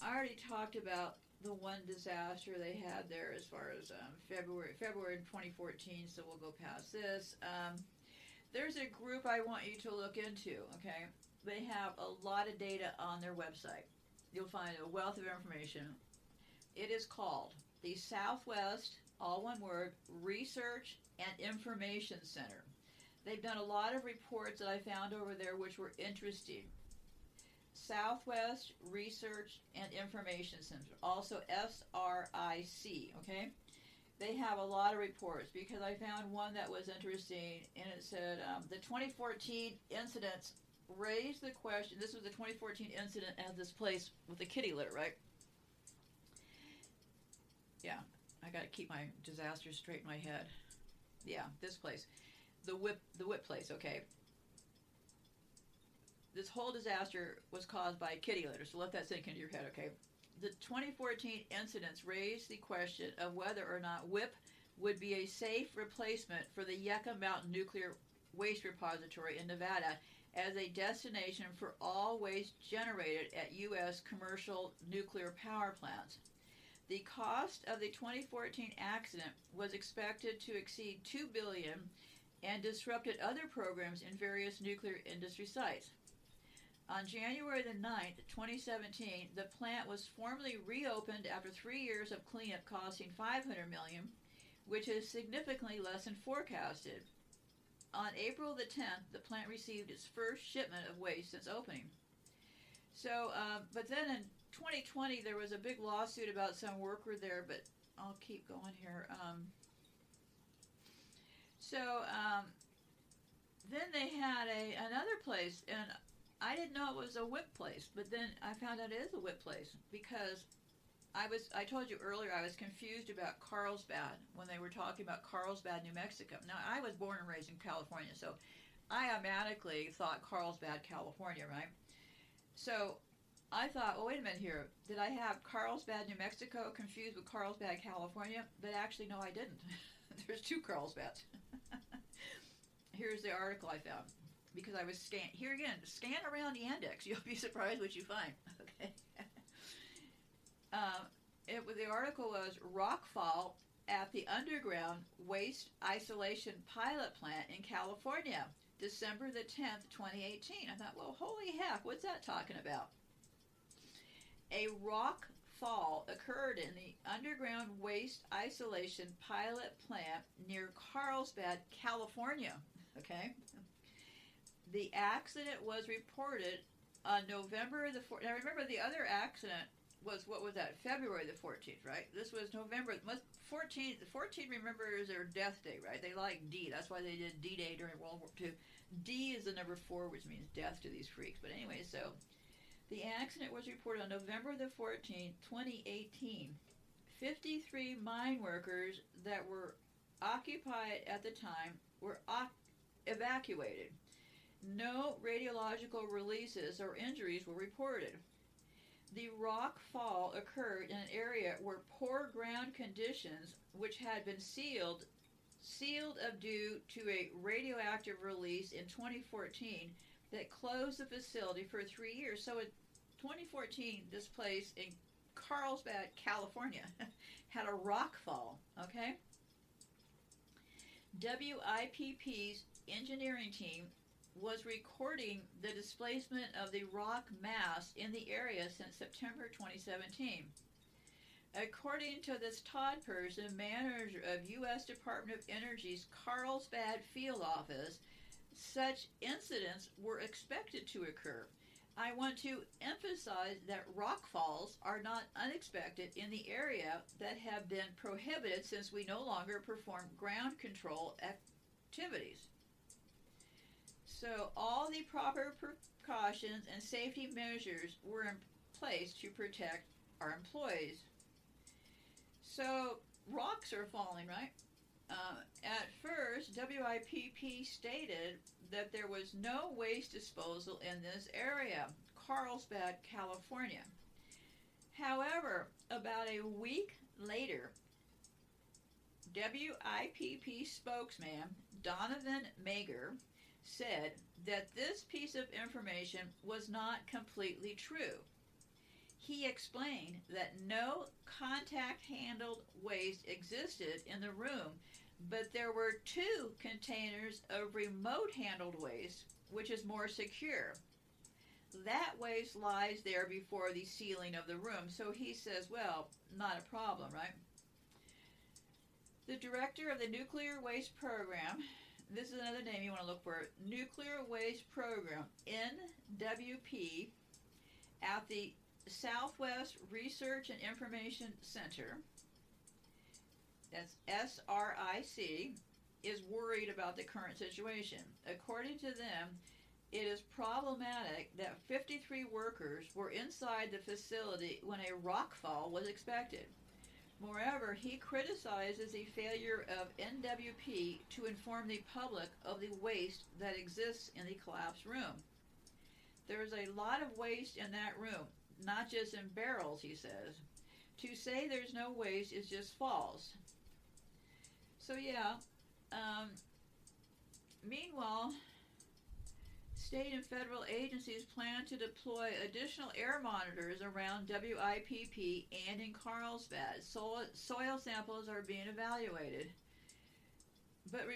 [SPEAKER 3] I already talked about the one disaster they had there as far as February of 2014. So we'll go past this. There's a group I want you to look into, okay? They have a lot of data on their website. You'll find a wealth of information. It is called the Southwest, all one word, Research and Information Center. They've done a lot of reports that I found over there which were interesting. Southwest Research and Information Center, also SRIC, okay? They have a lot of reports because I found one that was interesting, and it said the 2014 incidents raised the question. This was the 2014 incident at this place with the kitty litter, right? Yeah, I got to keep my disasters straight in my head. Yeah, this place, the WIPP place. Okay, this whole disaster was caused by kitty litter. So let that sink into your head. Okay, the 2014 incidents raised the question of whether or not WIPP would be a safe replacement for the Yucca Mountain Nuclear Waste Repository in Nevada as a destination for all waste generated at U.S. commercial nuclear power plants. The cost of the 2014 accident was expected to exceed $2 billion and disrupted other programs in various nuclear industry sites. On January the 9th, 2017, the plant was formally reopened after 3 years of cleanup costing $500 million, which is significantly less than forecasted. On April the 10th, the plant received its first shipment of waste since opening. So, but then in 2020, there was a big lawsuit about some worker there, but I'll keep going here. Then they had another place, and I didn't know it was a WIPP place, but then I found out it is a WIPP place because I told you earlier I was confused about Carlsbad when they were talking about Carlsbad, New Mexico. Now, I was born and raised in California, so I automatically thought Carlsbad, California, right? So I thought, well, wait a minute here. Did I have Carlsbad, New Mexico confused with Carlsbad, California? But actually, no, I didn't. There's 2 Carlsbads. Here's the article I found. Because I was here again, scan around the index. You'll be surprised what you find. Okay. The article was rockfall at the underground waste isolation pilot plant in California, December the 10th, 2018. I thought, well, holy heck, what's that talking about? A rock fall occurred in the underground waste isolation pilot plant near Carlsbad, California. Okay. The accident was reported on November the 4th. Now remember, the other accident was, what was that, February the 14th, right? This was November 14th. The 14th, remember, is their death day, right? They like D. That's why they did D-Day during World War II. D is the number 4, which means death to these freaks. But anyway, so the accident was reported on November the 14th, 2018. 53 mine workers that were occupied at the time were evacuated. No radiological releases or injuries were reported. The rock fall occurred in an area where poor ground conditions, which had been sealed due to a radioactive release in 2014 that closed the facility for 3 years. So 2014, this place in Carlsbad, California, had a rock fall, okay? WIPP's engineering team was recording the displacement of the rock mass in the area since September 2017. According to this Todd person, manager of U.S. Department of Energy's Carlsbad field office, such incidents were expected to occur. I want to emphasize that rock falls are not unexpected in the area that have been prohibited since we no longer perform ground control activities. So all the proper precautions and safety measures were in place to protect our employees. So rocks are falling, right? At first, WIPP stated that there was no waste disposal in this area, Carlsbad, California. However, about a week later, WIPP spokesman Donovan Mager said that this piece of information was not completely true. He explained that no contact-handled waste existed in the room, but there were 2 containers of remote-handled waste, which is more secure. That waste lies there before the ceiling of the room, so he says, well, not a problem, right? The director of the Nuclear Waste Program, this is another name you want to look for, Nuclear Waste Program, NWP, at the Southwest Research and Information Center, that's SRIC, is worried about the current situation. According to them, it is problematic that 53 workers were inside the facility when a rock fall was expected. Moreover, he criticizes the failure of NWP to inform the public of the waste that exists in the collapsed room. There is a lot of waste in that room, not just in barrels, he says. To say there's no waste is just false. So yeah, meanwhile, state and federal agencies plan to deploy additional air monitors around WIPP and in Carlsbad. Soil samples are being evaluated. But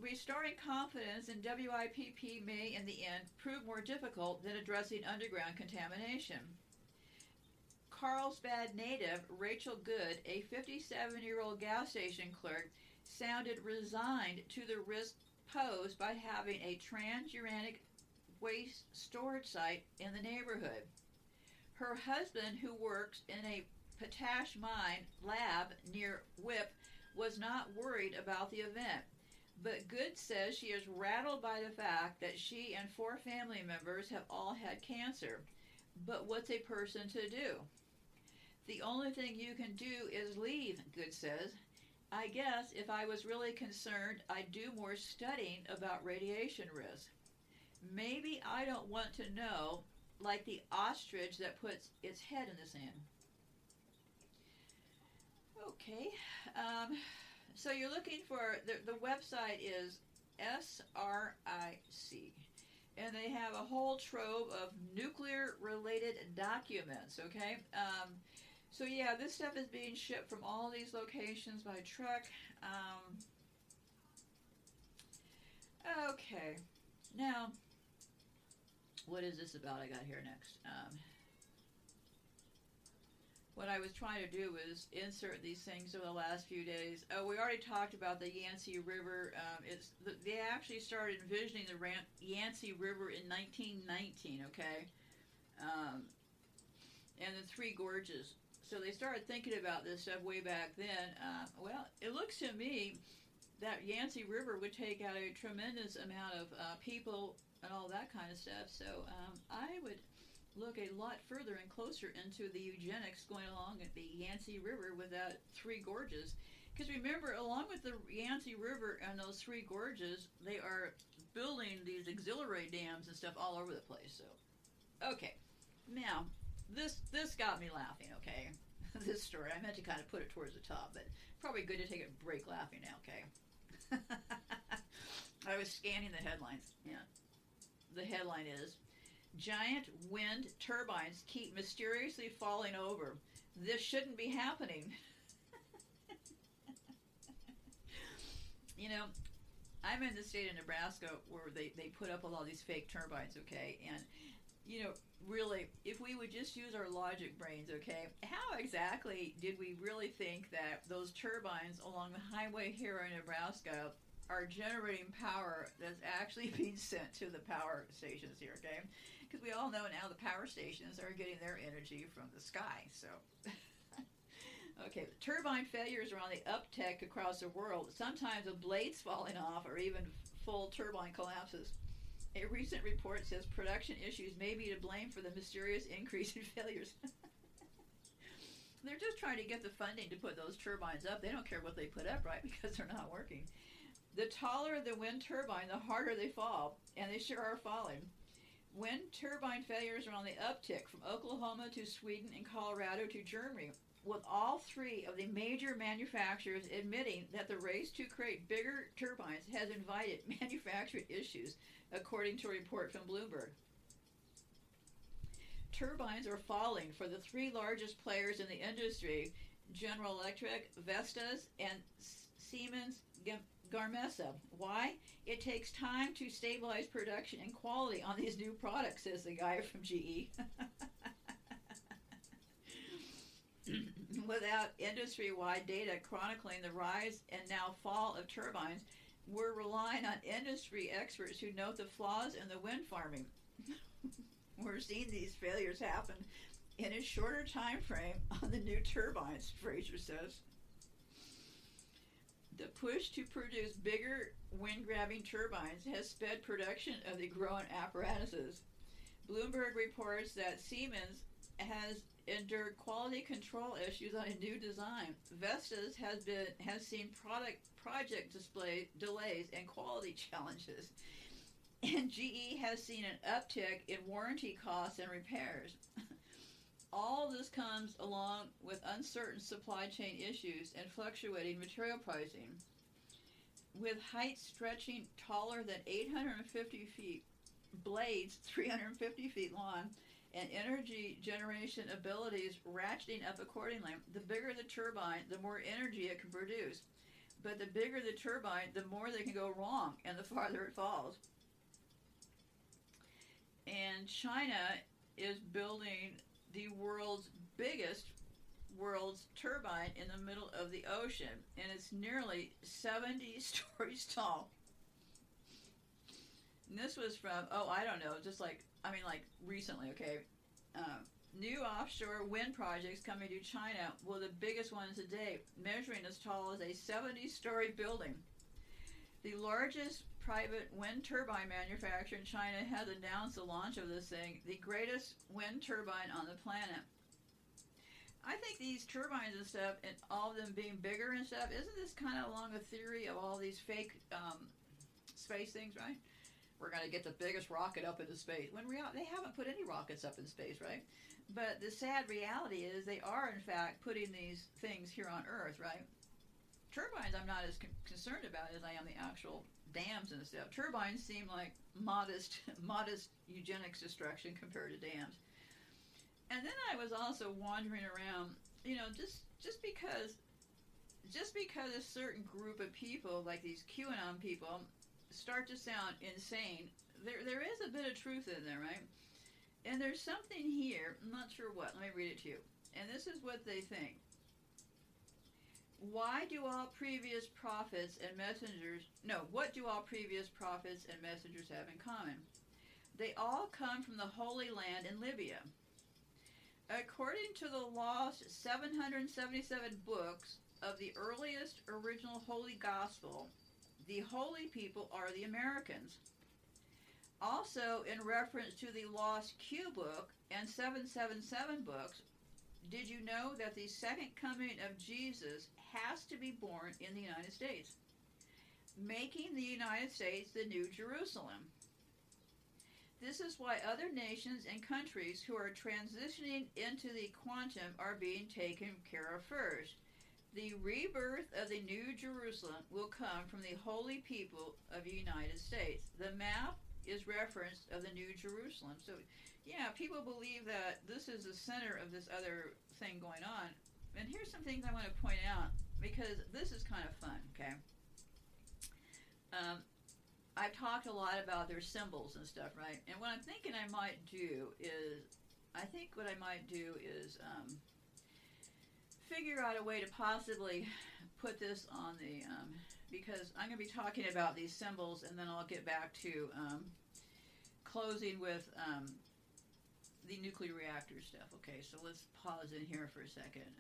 [SPEAKER 3] restoring confidence in WIPP may, in the end, prove more difficult than addressing underground contamination. Carlsbad native Rachel Good, a 57-year-old gas station clerk, sounded resigned to the risk posed by having a transuranic waste storage site in the neighborhood. Her husband, who works in a potash mine lab near WIPP, was not worried about the event. But Good says she is rattled by the fact that she and 4 family members have all had cancer. But what's a person to do? The only thing you can do is leave, Good says. I guess if I was really concerned, I'd do more studying about radiation risk. Maybe I don't want to know, like the ostrich that puts its head in the sand. Okay, so you're looking for, the website is SRIC, and they have a whole trove of nuclear-related documents, okay? So yeah, this stuff is being shipped from all these locations by truck. Okay, now, what is this about I got here next? What I was trying to do was insert these things over the last few days. Oh, we already talked about the Yangtze River. They actually started envisioning the Yangtze River in 1919, okay? And the Three Gorges. So they started thinking about this stuff way back then. Well, it looks to me that Yangtze River would take out a tremendous amount of people and all that kind of stuff. So I would look a lot further and closer into the eugenics going along at the Yangtze River with that Three Gorges. Because remember, along with the Yangtze River and those Three Gorges, they are building these auxiliary dams and stuff all over the place. So, okay, now this got me laughing. Okay, this story. I meant to kind of put it towards the top, but probably good to take a break laughing now. Okay. I was scanning the headlines. Yeah, the headline is Giant wind turbines keep mysteriously falling over. This shouldn't be happening. You know, I'm in the state of Nebraska where they put up a lot of these fake turbines, okay? And, you know, really, if we would just use our logic brains, okay, how exactly did we really think that those turbines along the highway here in Nebraska are generating power that's actually being sent to the power stations here, okay? Because we all know now the power stations are getting their energy from the sky, so... Okay, turbine failures are on the uptick across the world, sometimes with blades falling off or even full turbine collapses. A recent report says production issues may be to blame for the mysterious increase in failures. They're just trying to get the funding to put those turbines up. They don't care what they put up, right, because they're not working. The taller the wind turbine, the harder they fall, and they sure are falling. Wind turbine failures are on the uptick from Oklahoma to Sweden and Colorado to Germany, with all three of the major manufacturers admitting that the race to create bigger turbines has invited manufacturing issues, according to a report from Bloomberg. Turbines are falling for the three largest players in the industry, General Electric, Vestas, and Siemens Gamesa. Why? It takes time to stabilize production and quality on these new products, says the guy from GE. Without industry-wide data chronicling the rise and now fall of turbines, we're relying on industry experts who note the flaws in the wind farming. We're seeing these failures happen in a shorter time frame on the new turbines, Fraser says. The push to produce bigger wind-grabbing turbines has sped production of the growing apparatuses. Bloomberg reports that Siemens has endured quality control issues on a new design. Vestas has seen project delays and quality challenges. And GE has seen an uptick in warranty costs and repairs. All this comes along with uncertain supply chain issues and fluctuating material pricing. With heights stretching taller than 850 feet, blades 350 feet long, and energy generation abilities ratcheting up accordingly, the bigger the turbine, the more energy it can produce. But the bigger the turbine, the more they can go wrong and the farther it falls. And China is building the world's turbine in the middle of the ocean, and it's nearly 70 stories tall. And this was from, recently, okay. New offshore wind projects coming to China were the biggest ones to date, measuring as tall as a 70-story building. The largest private wind turbine manufacturer in China has announced the launch of this thing, the greatest wind turbine on the planet. I think these turbines and stuff, and all of them being bigger and stuff, isn't this kind of along the theory of all these fake space things, right? We're going to get the biggest rocket up into space. When they haven't put any rockets up in space, right? But the sad reality is they are, in fact, putting these things here on Earth, right? Turbines I'm not as concerned about as I am the actual dams and stuff. Turbines seem like modest eugenics destruction compared to dams. And then I was also wandering around, just because a certain group of people, like these QAnon people, start to sound insane, there is a bit of truth in there, right? And there's something here, I'm not sure what, let me read it to you. And this is what they think. What do all previous prophets and messengers have in common? They all come from the Holy Land in Libya. According to the lost 777 books of the earliest original Holy Gospel, the holy people are the Americans. Also, in reference to the lost Q book and 777 books, did you know that the second coming of Jesus has to be born in the United States, making the United States the New Jerusalem? This is why other nations and countries who are transitioning into the quantum are being taken care of first. The rebirth of the New Jerusalem will come from the holy people of the United States. The map is reference of the New Jerusalem. So, yeah, people believe that this is the center of this other thing going on. And here's some things I want to point out, because this is kind of fun, okay? I've talked a lot about their symbols and stuff, right? And what I'm thinking I might do is, figure out a way to possibly put this on the, because I'm going to be talking about these symbols, and then I'll get back to closing with the nuclear reactor stuff. Okay, so let's pause in here for a second.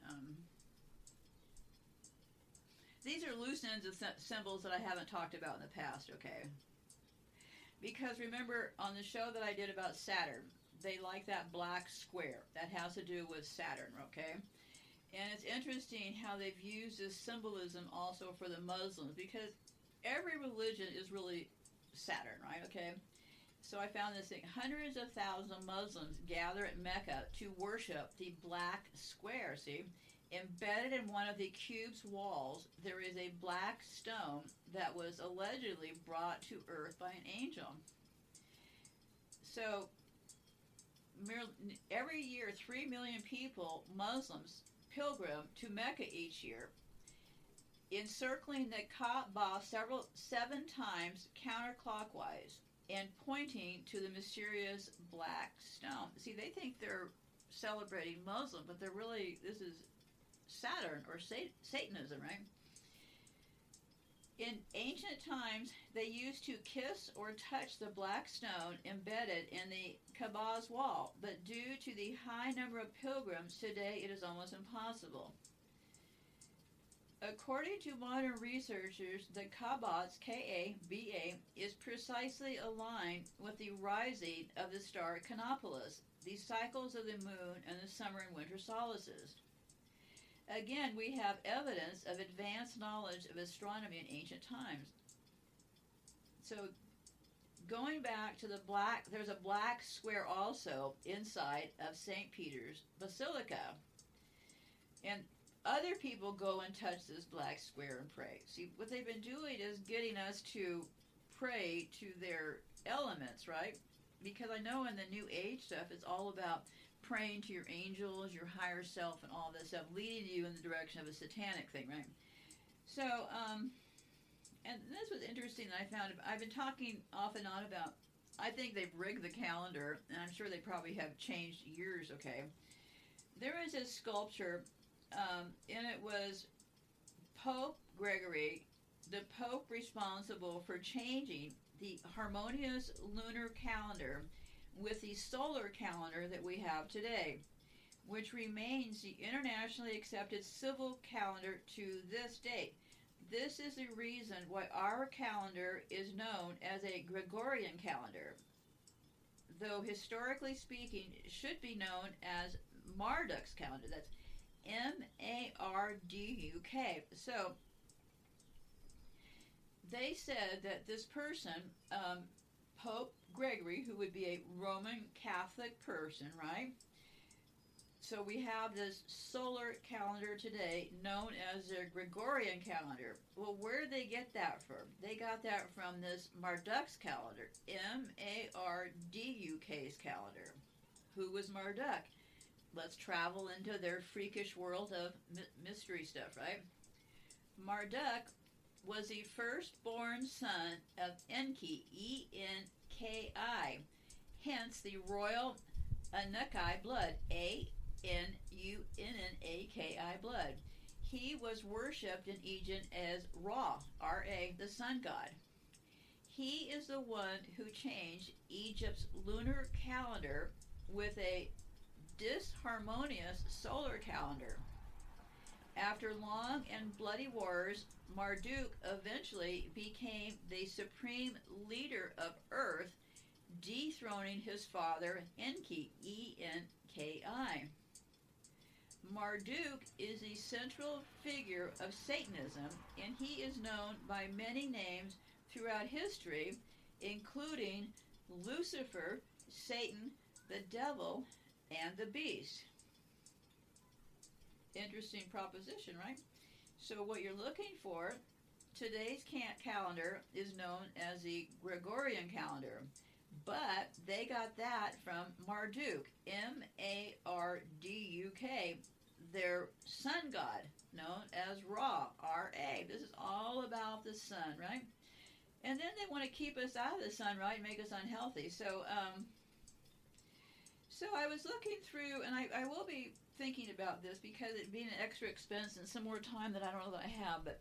[SPEAKER 3] These are loose ends of symbols that I haven't talked about in the past, okay? Because remember, on the show that I did about Saturn, they like that black square. That has to do with Saturn, okay? And it's interesting how they've used this symbolism also for the Muslims, because every religion is really Saturn, right? Okay? So I found this thing. Hundreds of thousands of Muslims gather at Mecca to worship the black square, see? Embedded in one of the cube's walls, there is a black stone that was allegedly brought to Earth by an angel. So every year, 3 million people, Muslims, pilgrim to Mecca each year, encircling the Kaaba 7 times counterclockwise and pointing to the mysterious black stone. See, they think they're celebrating Muslim, but they're really, this is Saturn or Satanism, right? In ancient times, they used to kiss or touch the black stone embedded in the Kaaba's wall, but due to the high number of pilgrims today, it is almost impossible. According to modern researchers, the Kaaba's K-A-B-A is precisely aligned with the rising of the star Canopus, the cycles of the moon, and the summer and winter solstices. Again, we have evidence of advanced knowledge of astronomy in ancient times. So, going back to the black, there's a black square also inside of St. Peter's Basilica. And other people go and touch this black square and pray. See, what they've been doing is getting us to pray to their elements, right? Because I know in the New Age stuff, it's all about praying to your angels, your higher self, and all this stuff, leading you in the direction of a satanic thing, right? So, and this was interesting that I found. I've been talking off and on about, I think they've rigged the calendar, and I'm sure they probably have changed years, okay? There is a sculpture, and it was Pope Gregory, the Pope responsible for changing the harmonious lunar calendar with the solar calendar that we have today, which remains the internationally accepted civil calendar to this date. This is the reason why our calendar is known as a Gregorian calendar, though historically speaking it should be known as Marduk's calendar. That's M-A-R-D-U-K. So they said that this person, Pope Gregory, who would be a Roman Catholic person, right? So we have this solar calendar today known as the Gregorian calendar. Well, where did they get that from? They got that from this Marduk's calendar, M-A-R-D-U-K's calendar. Who was Marduk? Let's travel into their freakish world of mystery stuff, right? Marduk was the firstborn son of Enki, E-N-K-I, hence the royal Anunnaki blood, A-N-U-N-N-A-K-I blood. He was worshipped in Egypt as Ra, R-A, the sun god. He is the one who changed Egypt's lunar calendar with a disharmonious solar calendar. After long and bloody wars, Marduk eventually became the supreme leader of Earth, dethroning his father Enki, E-N-K-I. Marduk is the central figure of Satanism, and he is known by many names throughout history, including Lucifer, Satan, the devil, and the beast. Interesting proposition, right? So what you're looking for, today's calendar is known as the Gregorian calendar. But they got that from Marduk, Marduk, their sun god, known as Ra, Ra. This is all about the sun, right? And then they want to keep us out of the sun, right, and make us unhealthy. So I was looking through, and I will be thinking about this because it being an extra expense and some more time that I don't know that I have. But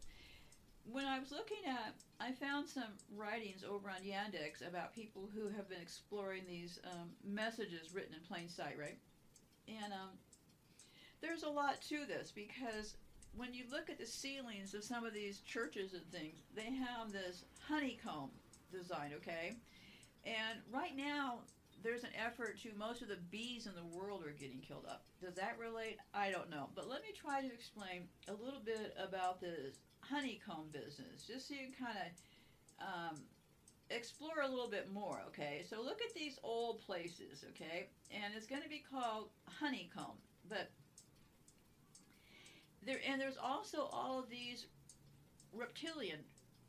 [SPEAKER 3] when I was looking at, I found some writings over on Yandex about people who have been exploring these messages written in plain sight, right? And there's a lot to this because when you look at the ceilings of some of these churches and things, they have this honeycomb design, okay? And right now, there's an effort to, most of the bees in the world are getting killed up. Does that relate? I don't know. But let me try to explain a little bit about this honeycomb business, just so you can kind of explore a little bit more, okay? So look at these old places, okay? And it's going to be called honeycomb. But there's also all of these reptilian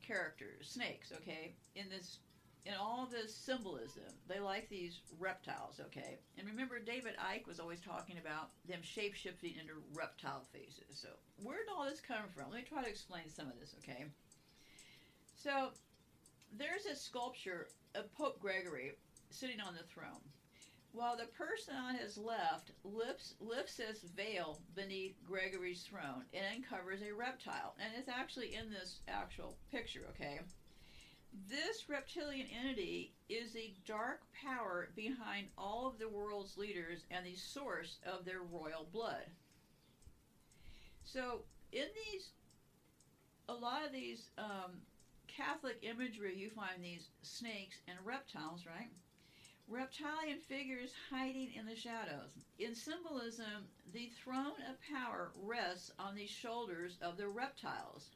[SPEAKER 3] characters, snakes, okay, in all this symbolism. They like these reptiles, okay? And remember, David Icke was always talking about them shape-shifting into reptile faces. So where did all this come from? Let me try to explain some of this, okay? So there's a sculpture of Pope Gregory sitting on the throne, while the person on his left lifts this veil beneath Gregory's throne and uncovers a reptile. And it's actually in this actual picture, okay? This reptilian entity is the dark power behind all of the world's leaders and the source of their royal blood. So in a lot of these Catholic imagery, you find these snakes and reptiles, right? Reptilian figures hiding in the shadows. In symbolism, the throne of power rests on the shoulders of the reptiles.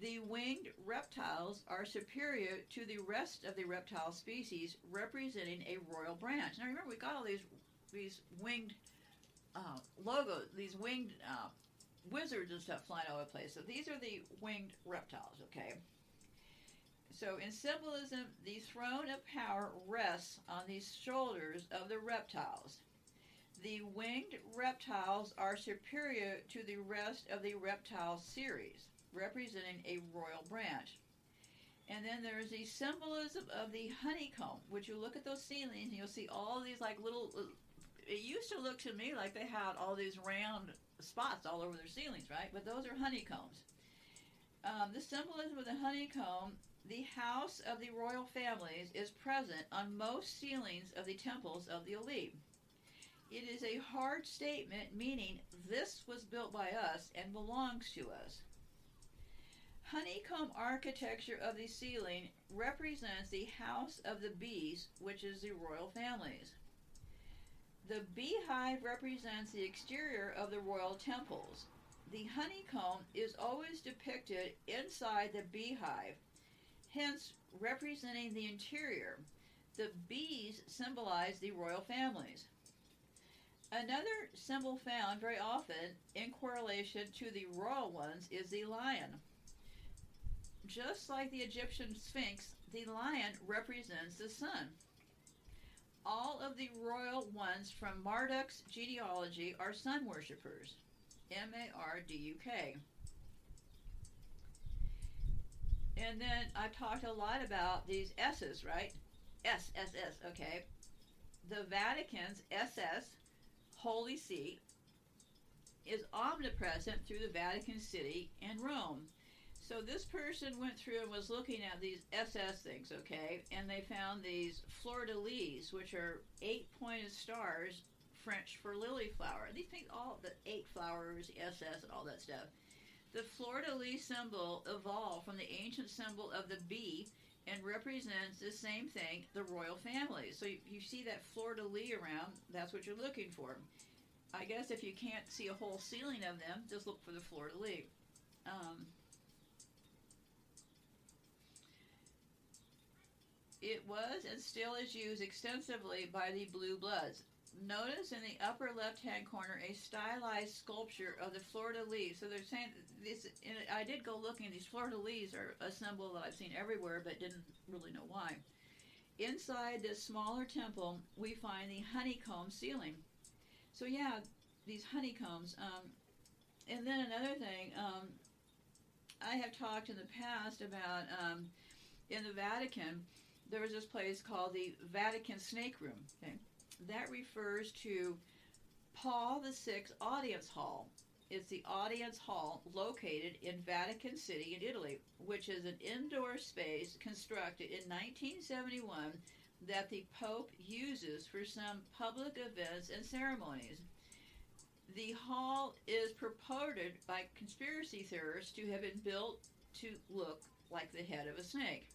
[SPEAKER 3] The winged reptiles are superior to the rest of the reptile species, representing a royal branch. Now remember, we got all these winged logos, these winged wizards and stuff flying all over the place. So these are the winged reptiles, okay? So in symbolism, the throne of power rests on the shoulders of the reptiles. The winged reptiles are superior to the rest of the reptile series, representing a royal branch. And then there's the symbolism of the honeycomb, which you look at those ceilings and you'll see all these like little, it used to look to me like they had all these round spots all over their ceilings, right? But those are honeycombs. The symbolism of the honeycomb, the house of the royal families, is present on most ceilings of the temples of the elite. It is a hard statement, meaning this was built by us and belongs to us. Honeycomb architecture of the ceiling represents the house of the bees, which is the royal families. The beehive represents the exterior of the royal temples. The honeycomb is always depicted inside the beehive, hence representing the interior. The bees symbolize the royal families. Another symbol found very often in correlation to the royal ones is the lion. Just like the Egyptian Sphinx, the lion represents the sun. All of the royal ones from Marduk's genealogy are sun worshippers. Marduk. And then I've talked a lot about these S's, right? SSS, okay. The Vatican's SS, Holy See, is omnipresent through the Vatican City and Rome. So this person went through and was looking at these SS things, okay, and they found these fleur-de-lis, which are 8-pointed stars, French for lily flower. These things, all the 8 flowers, SS, and all that stuff. The fleur-de-lis symbol evolved from the ancient symbol of the bee and represents the same thing, the royal family. So you see that fleur-de-lis around, that's what you're looking for. I guess if you can't see a whole ceiling of them, just look for the fleur-de-lis. It was and still is used extensively by the blue bloods. Notice in the upper left-hand corner a stylized sculpture of the fleur-de-lis. So they're saying this. And I did go looking. These fleur-de-lis are a symbol that I've seen everywhere, but didn't really know why. inside this smaller temple, we find the honeycomb ceiling. So yeah, these honeycombs. And then another thing, I have talked in the past about in the Vatican, there was this place called the Vatican Snake Room. Okay, that refers to Paul VI's audience hall. It's the audience hall located in Vatican City in Italy, which is an indoor space constructed in 1971 that the Pope uses for some public events and ceremonies. The hall is purported by conspiracy theorists to have been built to look like the head of a snake.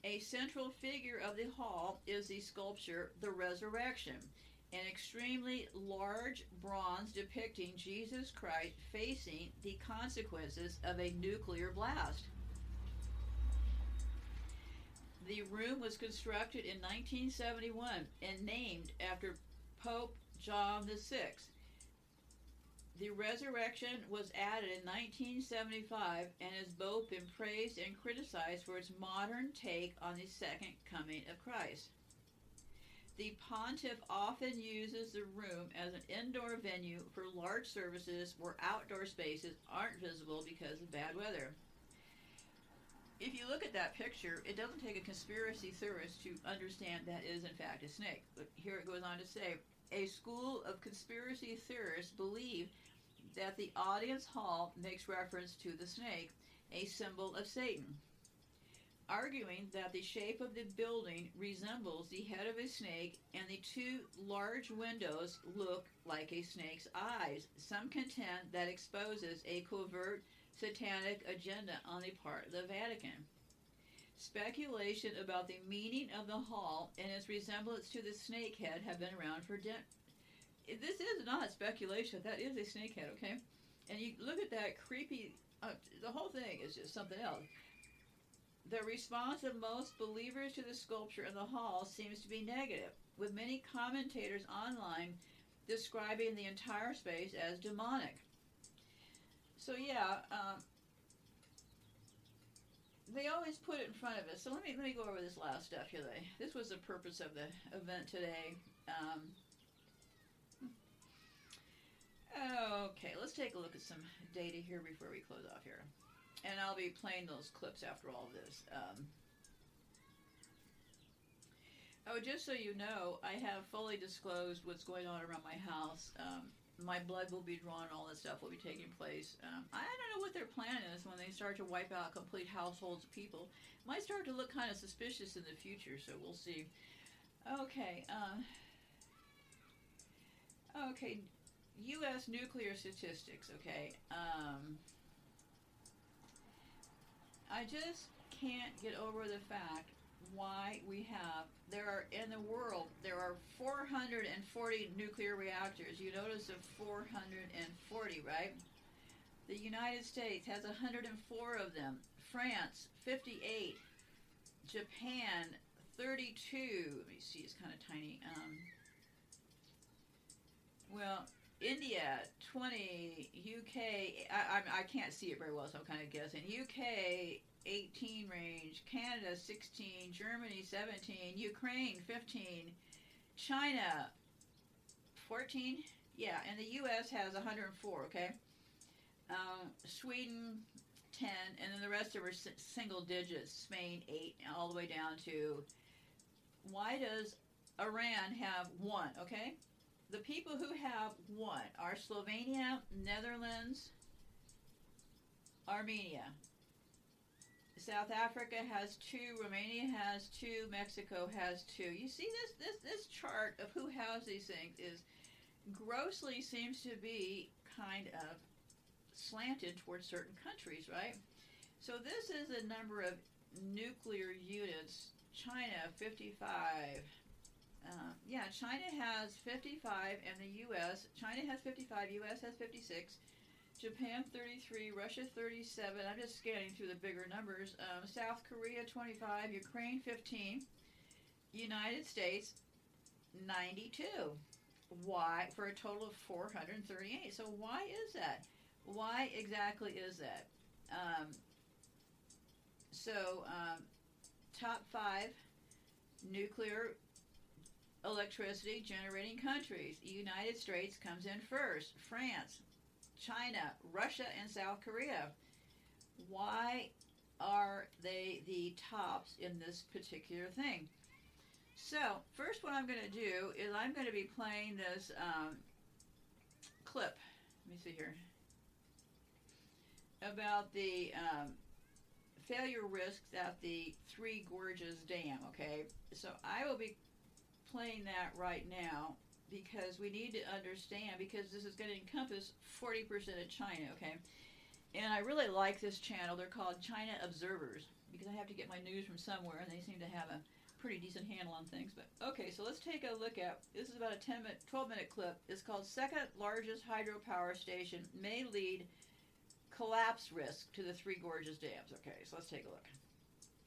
[SPEAKER 3] A central figure of the hall is the sculpture The Resurrection, an extremely large bronze depicting Jesus Christ facing the consequences of a nuclear blast. The room was constructed in 1971 and named after Pope John VI. The Resurrection was added in 1975 and has both been praised and criticized for its modern take on the second coming of Christ. The pontiff often uses the room as an indoor venue for large services where outdoor spaces aren't visible because of bad weather. If you look at that picture, it doesn't take a conspiracy theorist to understand that is in fact a snake. But here it goes on to say, a school of conspiracy theorists believe that the audience hall makes reference to the snake, a symbol of Satan, arguing that the shape of the building resembles the head of a snake and the two large windows look like a snake's eyes. Some contend that exposes a covert satanic agenda on the part of the Vatican. Speculation about the meaning of the hall and its resemblance to the snake head have been around for this is not speculation. That is a snake head, okay? And you look at that creepy, the whole thing is just something else. The response of most believers to the sculpture in the hall seems to be negative, with many commentators online describing the entire space as demonic. So yeah, they always put it in front of us. So let me go over this last stuff here. This was the purpose of the event today. Okay, let's take a look at some data here before we close off here. And I'll be playing those clips after all of this. Just so you know, I have fully disclosed what's going on around my house. My blood will be drawn, all this stuff will be taking place. I don't know what their plan is when they start to wipe out complete households of people. It might start to look kind of suspicious in the future, so we'll see. Okay, okay, U.S. nuclear statistics, okay. I just can't get over the fact why in the world, there are 440 nuclear reactors. You notice the 440, right? The United States has 104 of them. France, 58. Japan, 32. Let me see, it's kind of tiny. India, 20. UK, I can't see it very well, so I'm kind of guessing. UK, 18 range. Canada, 16. Germany, 17. Ukraine, 15. China, 14. Yeah, and the U.S. has 104, okay? Sweden, 10. And then the rest of them are single digits. Spain, 8, all the way down to... Why does Iran have 1, okay? The people who have 1 are Slovenia, Netherlands, Armenia. South Africa has 2, Romania has 2, Mexico has 2. You see this chart of who has these things is grossly seems to be kind of slanted towards certain countries, right? So this is the number of nuclear units. China, 55. China has 55, and the U.S. China has 55, U.S. has 56. Japan 33, Russia 37. I'm just scanning through the bigger numbers. South Korea 25, Ukraine 15, United States 92. Why? For a total of 438. So why is that? Why exactly is that? Top 5 nuclear electricity generating countries. The United States comes in first, France, China, Russia, and South Korea. Why are they the tops in this particular thing? So, first what I'm going to do is I'm going to be playing this clip. Let me see here. About the failure risks at the Three Gorges Dam, okay? So I will be playing that right now because we need to understand, because this is going to encompass 40% of China, okay? And I really like this channel. They're called China Observers because I have to get my news from somewhere, and they seem to have a pretty decent handle on things. But okay, so let's take a look at, this is about a 12-minute clip. It's called Second Largest Hydropower Station May Lead Collapse Risk to the Three Gorges Dams. Okay, so let's take a look.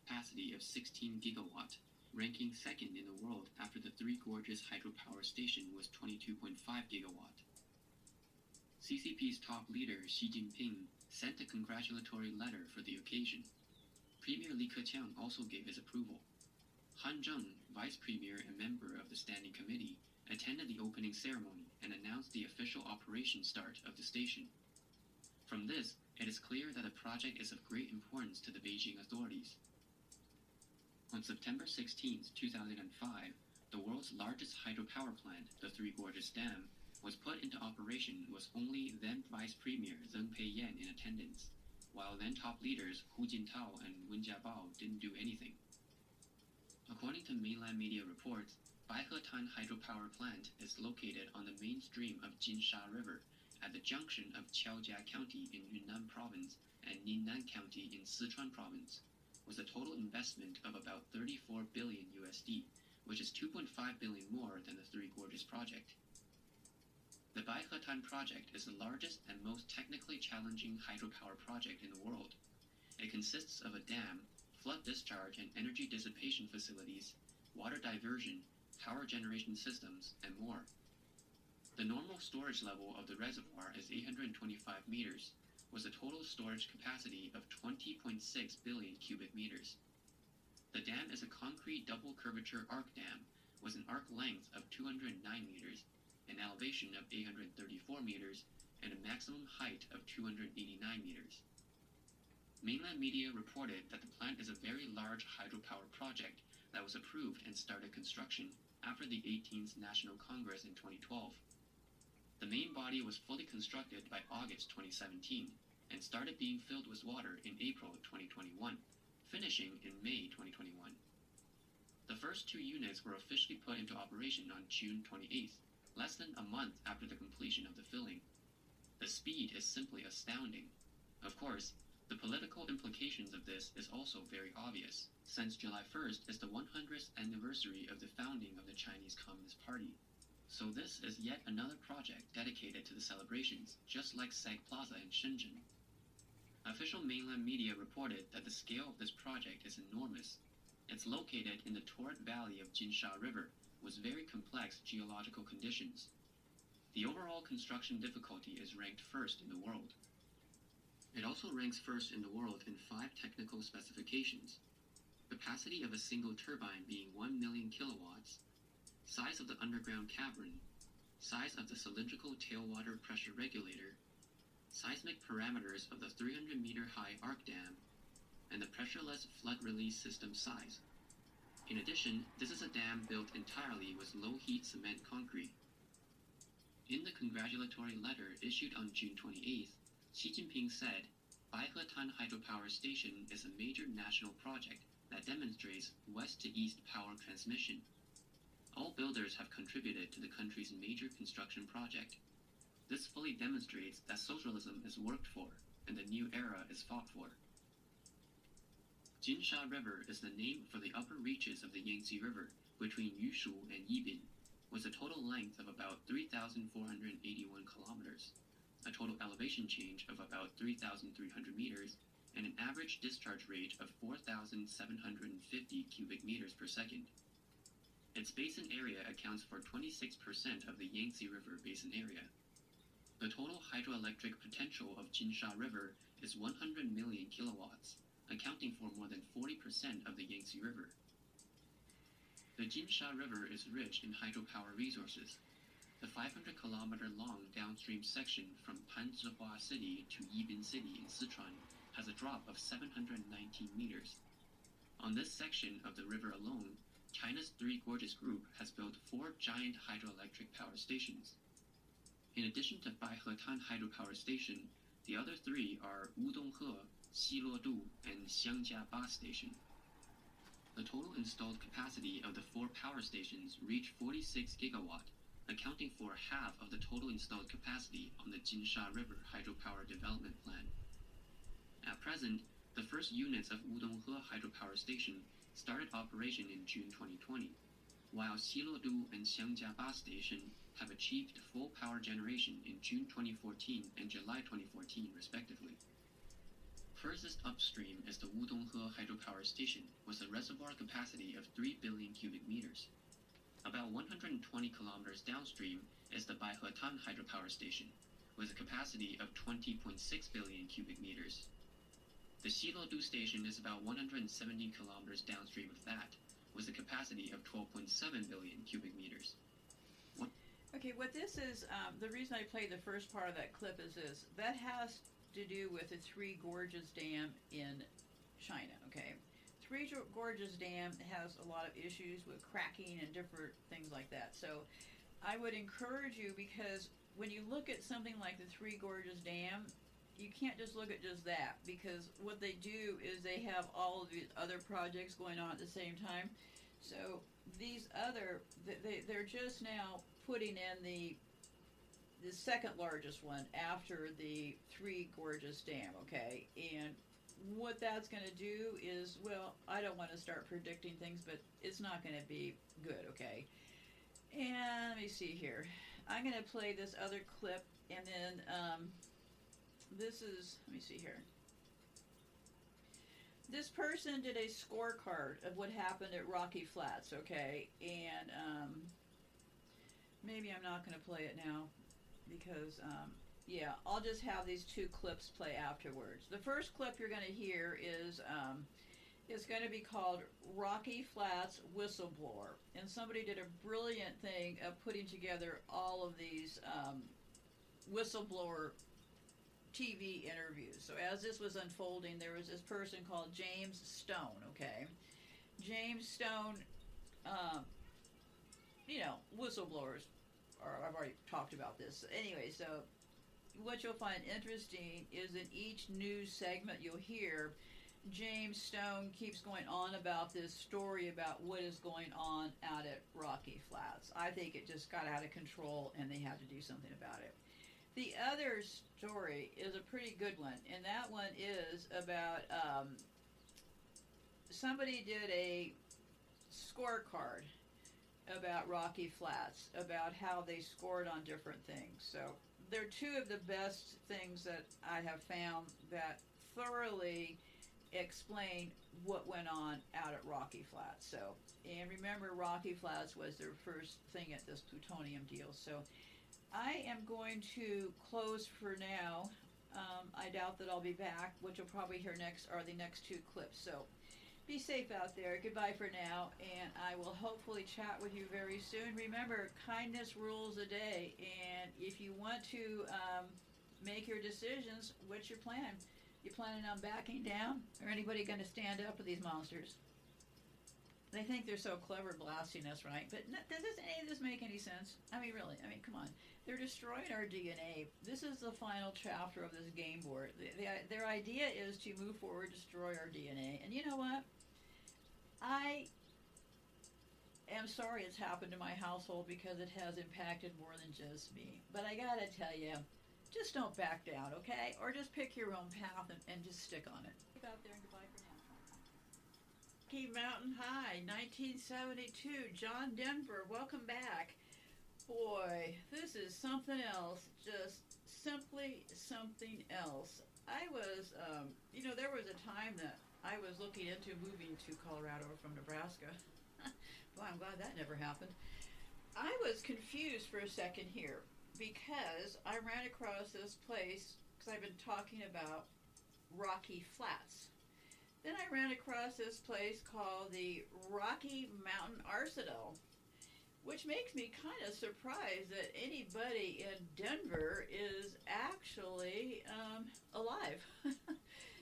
[SPEAKER 5] Capacity of 16 gigawatt, ranking second in the world after the Three Gorges hydropower station was 22.5 gigawatt. CCP's top leader Xi Jinping sent a congratulatory letter for the occasion. Premier Li Keqiang also gave his approval. Han Zheng, vice premier and member of the standing committee, attended the opening ceremony and announced the official operation start of the station. From this, it is clear that the project is of great importance to the Beijing authorities. On September 16, 2005, the world's largest hydropower plant, the Three Gorges Dam, was put into operation with only then Vice Premier Deng Peiyan in attendance, while then top leaders Hu Jintao and Wen Jiabao didn't do anything. According to mainland media reports, Baihetan hydropower plant is located on the mainstream of Jinsha River at the junction of Qiaojia County in Yunnan Province and Ninnan County in Sichuan Province, with a total investment of about 34 billion USD, which is 2.5 billion more than the Three Gorges project. The Baihetan project is the largest and most technically challenging hydropower project in the world. It consists of a dam, flood discharge and energy dissipation facilities, water diversion, power generation systems, and more. The normal storage level of the reservoir is 825 meters, with a total storage capacity of 20.6 billion cubic meters. The dam is a concrete double curvature arc dam with an arc length of 209 meters, an elevation of 834 meters, and a maximum height of 289 meters. Mainland media reported that the plant is a very large hydropower project that was approved and started construction after the 18th National Congress in 2012. The main body was fully constructed by August 2017 and started being filled with water in April 2021, finishing in May 2021. The first two units were officially put into operation on June 28th, less than a month after the completion of the filling. The speed is simply astounding. Of course, the political implications of this is also very obvious, since July 1st is the 100th anniversary of the founding of the Chinese Communist Party. So this is yet another project dedicated to the celebrations, just like Sag Plaza in Shenzhen. Official mainland media reported that the scale of this project is enormous. It's located in the torrent valley of Jinsha River, with very complex geological conditions. The overall construction difficulty is ranked first in the world. It also ranks first in the world in 5 technical specifications. Capacity of a single turbine being 1 million kilowatts, size of the underground cavern, size of the cylindrical tailwater pressure regulator, seismic parameters of the 300-meter-high arc dam, and the pressureless flood release system size. In addition, this is a dam built entirely with low-heat cement concrete. In the congratulatory letter issued on June 28th, Xi Jinping said, Baihetan Hydropower Station is a major national project that demonstrates west-to-east power transmission. All builders have contributed to the country's major construction project. This fully demonstrates that socialism is worked for and the new era is fought for. Jinsha River is the name for the upper reaches of the Yangtze River between Yushu and Yibin, with a total length of about 3,481 kilometers, a total elevation change of about 3,300 meters, and an average discharge rate of 4,750 cubic meters per second. Its basin area accounts for 26% of the Yangtze River basin area. The total hydroelectric potential of Jinsha River is 100 million kilowatts, accounting for more than 40% of the Yangtze River. The Jinsha River is rich in hydropower resources. The 500-kilometer-long downstream section from Panzhihua City to Yibin City in Sichuan has a drop of 719 meters. On this section of the river alone, China's Three Gorges Group has built 4 giant hydroelectric power stations. In addition to Baihetan Hydropower Station, the other 3 are Wudonghe, Xiluodu, and Xiangjia-Ba Station. The total installed capacity of the 4 power stations reached 46 gigawatt, accounting for half of the total installed capacity on the Jinsha River Hydropower Development Plan. At present, the first units of Wudonghe Hydropower Station started operation in June 2020, while Xiluodu and Xiangjia-Ba Station have achieved full power generation in June 2014 and July 2014, respectively. Furthest upstream is the Wudonghe Hydropower Station, with a reservoir capacity of 3 billion cubic meters. About 120 kilometers downstream is the Baihetan Hydropower Station, with a capacity of 20.6 billion cubic meters. The Xiluodu Station is about 170 kilometers downstream of that, with a capacity of 12.7 billion cubic meters.
[SPEAKER 3] Okay, what this is, the reason I played the first part of that clip is this. That has to do with the Three Gorges Dam in China, okay? Three Gorges Dam has a lot of issues with cracking and different things like that. So I would encourage you, because when you look at something like the Three Gorges Dam, you can't just look at just that, because what they do is they have all of these other projects going on at the same time. So these other, they're just now putting in the second largest one after the Three Gorges Dam, okay? And what that's going to do is, well, I don't want to start predicting things, but it's not going to be good, okay? And let me see here. I'm going to play this other clip, and then this is, let me see here. This person did a scorecard of what happened at Rocky Flats, okay? And maybe I'm not going to play it now because, yeah, I'll just have these 2 clips play afterwards. The first clip you're going to hear is going to be called Rocky Flats Whistleblower. And somebody did a brilliant thing of putting together all of these whistleblower TV interviews. So as this was unfolding, there was this person called James Stone, okay? James Stone, you know, whistleblowers, I've already talked about this. Anyway, so what you'll find interesting is in each news segment you'll hear, James Stone keeps going on about this story about what is going on out at Rocky Flats. I think it just got out of control and they had to do something about it. The other story is a pretty good one, and that one is about somebody did a scorecard about Rocky Flats, about how they scored on different things. So they're 2 of the best things that I have found that thoroughly explain what went on out at Rocky Flats. So, and remember, Rocky Flats was their first thing at this plutonium deal. So I am going to close for now. I doubt that I'll be back. What you'll probably hear next are the next 2 clips. So be safe out there. Goodbye for now, and I will hopefully chat with you very soon. Remember, kindness rules the day, and if you want to make your decisions, what's your plan? You planning on backing down, or anybody going to stand up to these monsters? They think they're so clever blasting us, right? But does any of this make any sense? I mean, really, come on. They're destroying our DNA. This is the final chapter of this game board. Their idea is to move forward, destroy our DNA. And you know what? I am sorry it's happened to my household because it has impacted more than just me. But I gotta tell you, just don't back down, okay? Or just pick your own path and just stick on it. Get out there and goodbye for now. Rocky Mountain High, 1972, John Denver, welcome back. Boy, this is something else, just simply something else. I was, there was a time that I was looking into moving to Colorado from Nebraska. Boy, I'm glad that never happened. I was confused for a second here because I ran across this place because I've been talking about Rocky Flats. Then I ran across this place called the Rocky Mountain Arsenal, which makes me kind of surprised that anybody in Denver is actually alive.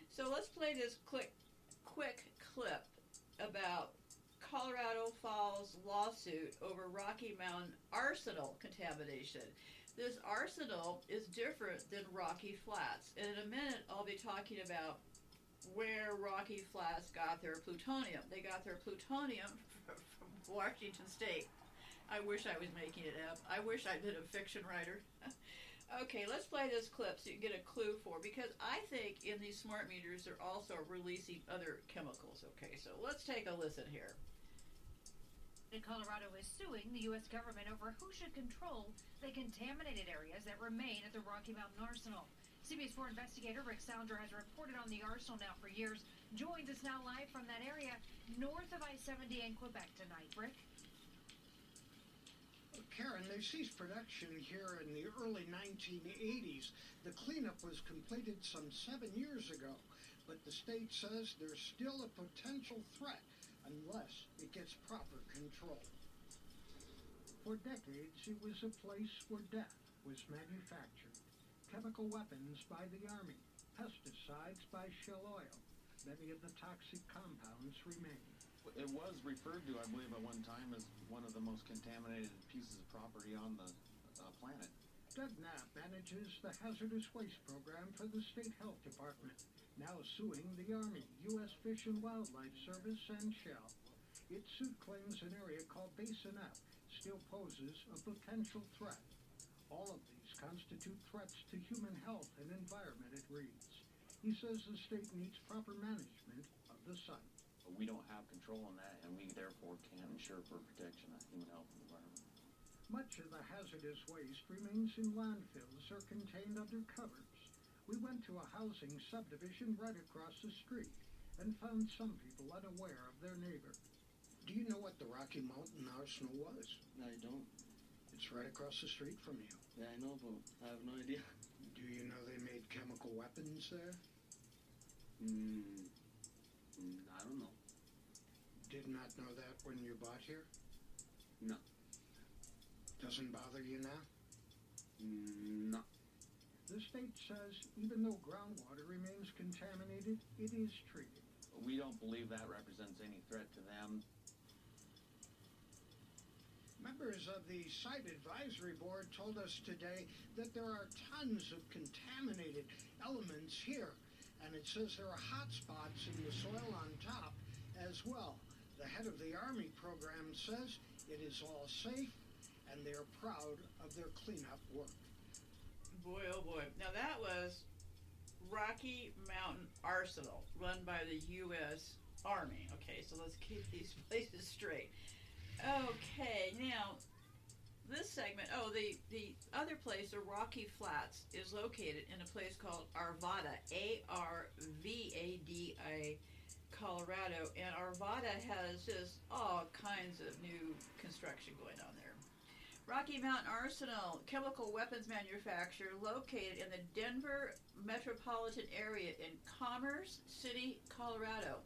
[SPEAKER 3] So let's play this quick clip about Colorado Falls lawsuit over Rocky Mountain Arsenal contamination. This arsenal is different than Rocky Flats, and in a minute I'll be talking about where Rocky Flats got their plutonium. They got their plutonium from Washington State. I wish I was making it up. I wish I'd been a fiction writer. Okay, let's play this clip so you can get a clue for, because I think in these smart meters they're also releasing other chemicals. Okay, so let's take a listen here.
[SPEAKER 6] Colorado is suing the U.S. government over who should control the contaminated areas that remain at the Rocky Mountain Arsenal. CBS 4 investigator Rick Sounder has reported on the arsenal now for years. Joins us now live from that area north of I-70 in Quebec tonight. Rick?
[SPEAKER 7] Karen, they ceased production here in the early 1980s. The cleanup was completed some 7 years ago, but the state says there's still a potential threat unless it gets proper control. For decades, it was a place where death was manufactured. Chemical weapons by the Army, pesticides by Shell Oil. Many of the toxic compounds remain.
[SPEAKER 8] It was referred to, I believe, at one time as one of the most contaminated pieces of property on the planet.
[SPEAKER 7] Doug Knapp manages the hazardous waste program for the State Health Department, now suing the Army, U.S. Fish and Wildlife Service, and Shell. Its suit claims an area called Basin F still poses a potential threat. All of these constitute threats to human health and environment, it reads. He says the state needs proper management of the site.
[SPEAKER 8] But we don't have control on that, and we therefore can't ensure for protection of human health and environment.
[SPEAKER 7] Much of the hazardous waste remains in landfills or contained under covers. We went to a housing subdivision right across the street and found some people unaware of their neighbor. Do you know what the Rocky Mountain Arsenal was?
[SPEAKER 9] I don't.
[SPEAKER 7] It's right across the street from you.
[SPEAKER 9] Yeah, I know, but I have no idea.
[SPEAKER 7] Do you know they made chemical weapons there?
[SPEAKER 9] I don't know.
[SPEAKER 7] Did not know that when you bought here?
[SPEAKER 9] No.
[SPEAKER 7] Doesn't bother you now?
[SPEAKER 9] No.
[SPEAKER 7] The state says even though groundwater remains contaminated, it is treated.
[SPEAKER 8] We don't believe that represents any threat to them.
[SPEAKER 7] Members of the Site Advisory Board told us today that there are tons of contaminated elements here, and it says there are hot spots in the soil on top as well. The head of the Army program says it is all safe, and they're proud of their cleanup work.
[SPEAKER 3] Boy, oh boy. Now that was Rocky Mountain Arsenal, run by the U.S. Army. Okay, so let's keep these places straight. Okay, now this segment, the other place, the Rocky Flats, is located in a place called Arvada, A-R-V-A-D-A, Colorado, and Arvada has just all kinds of new construction going on there. Rocky Mountain Arsenal, chemical weapons manufacturer located in the Denver metropolitan area in Commerce City, Colorado.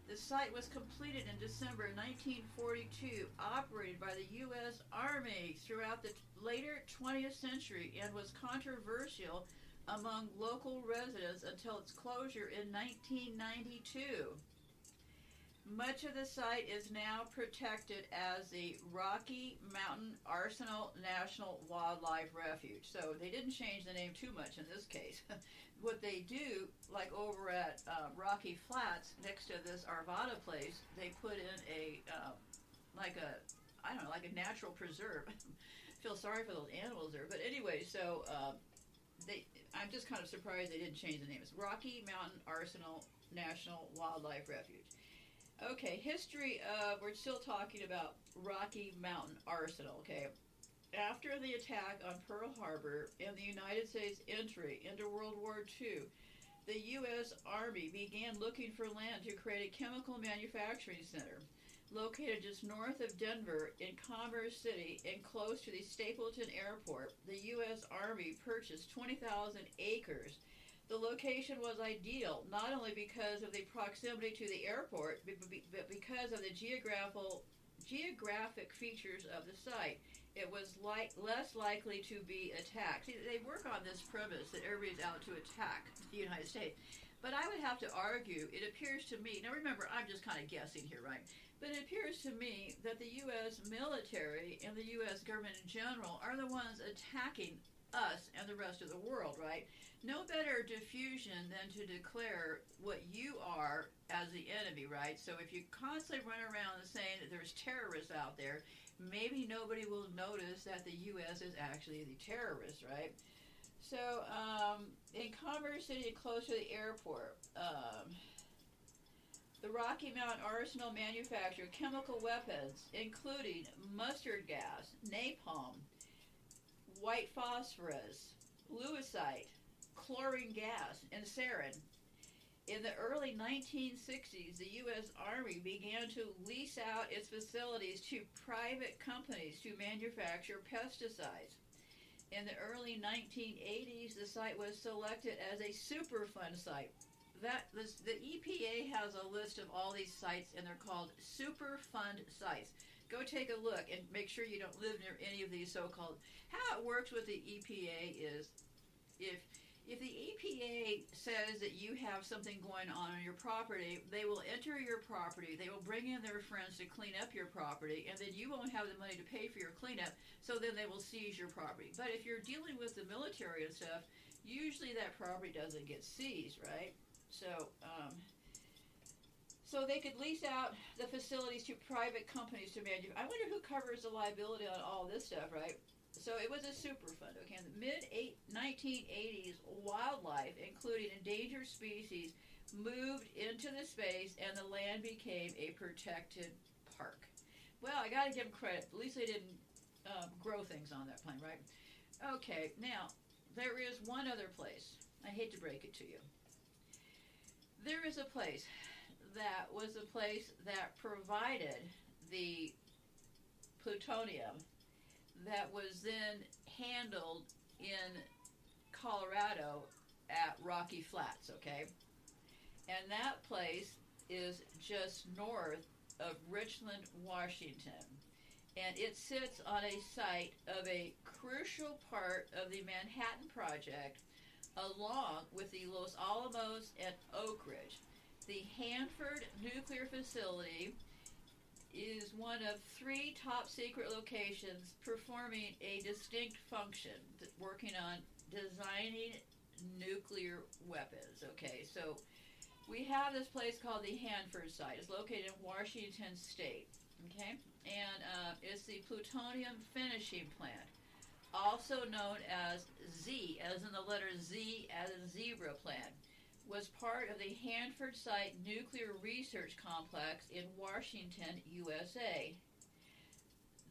[SPEAKER 3] The site was completed in December 1942, operated by the U.S. Army throughout the later 20th century, and was controversial among local residents until its closure in 1992. Much of the site is now protected as the Rocky Mountain Arsenal National Wildlife Refuge. So they didn't change the name too much in this case. What they do, like over at Rocky Flats, next to this Arvada place, they put in like a natural preserve. Feel sorry for those animals there, but anyway, so I'm just kind of surprised they didn't change the name. It's Rocky Mountain Arsenal National Wildlife Refuge. Okay, history of, we're still talking about Rocky Mountain Arsenal, okay? After the attack on Pearl Harbor and the United States entry into World War II, the U.S. Army began looking for land to create a chemical manufacturing center. Located just north of Denver in Commerce City and close to the Stapleton Airport, the U.S. Army purchased 20,000 acres The location was ideal, not only because of the proximity to the airport, but because of the geographic features of the site. It was less likely to be attacked. See, they work on this premise that everybody's out to attack the United States. But I would have to argue, it appears to me, now remember, I'm just kind of guessing here, right? But it appears to me that the U.S. military and the U.S. government in general are the ones attacking us and the rest of the world, right? No better diffusion than to declare what you are as the enemy, right? So if you constantly run around saying that there's terrorists out there, maybe nobody will notice that the U.S. is actually the terrorist, right? So, in Commerce City, close to the airport, the Rocky Mountain Arsenal manufactured chemical weapons, including mustard gas, napalm, white phosphorus, lewisite, chlorine gas, and sarin. In the early 1960s, the U.S. Army began to lease out its facilities to private companies to manufacture pesticides. In the early 1980s, the site was selected as a Superfund site. The EPA has a list of all these sites, and they're called Superfund sites. Go take a look and make sure you don't live near any of these so-called. How it works with the EPA is if the EPA says that you have something going on your property, they will enter your property, they will bring in their friends to clean up your property, and then you won't have the money to pay for your cleanup, so then they will seize your property. But if you're dealing with the military and stuff, usually that property doesn't get seized, right? So they could lease out the facilities to private companies to manage. I wonder who covers the liability on all this stuff, right? So it was a Superfund, okay? In the mid-1980s, wildlife, including endangered species, moved into the space and the land became a protected park. Well, I got to give them credit. At least they didn't grow things on that plane, right? Okay, now, there is one other place. I hate to break it to you. There is a place that was the place that provided the plutonium that was then handled in Colorado at Rocky Flats, okay? And that place is just north of Richland, Washington. And it sits on a site of a crucial part of the Manhattan Project, along with the Los Alamos and Oak Ridge. The Hanford Nuclear Facility is one of 3 top-secret locations performing a distinct function, working on designing nuclear weapons. Okay, so we have this place called the Hanford site. It's located in Washington State, okay? And it's the plutonium finishing plant, also known as Z, as in the letter Z, as in zebra plant, was part of the Hanford Site Nuclear Research Complex in Washington, USA.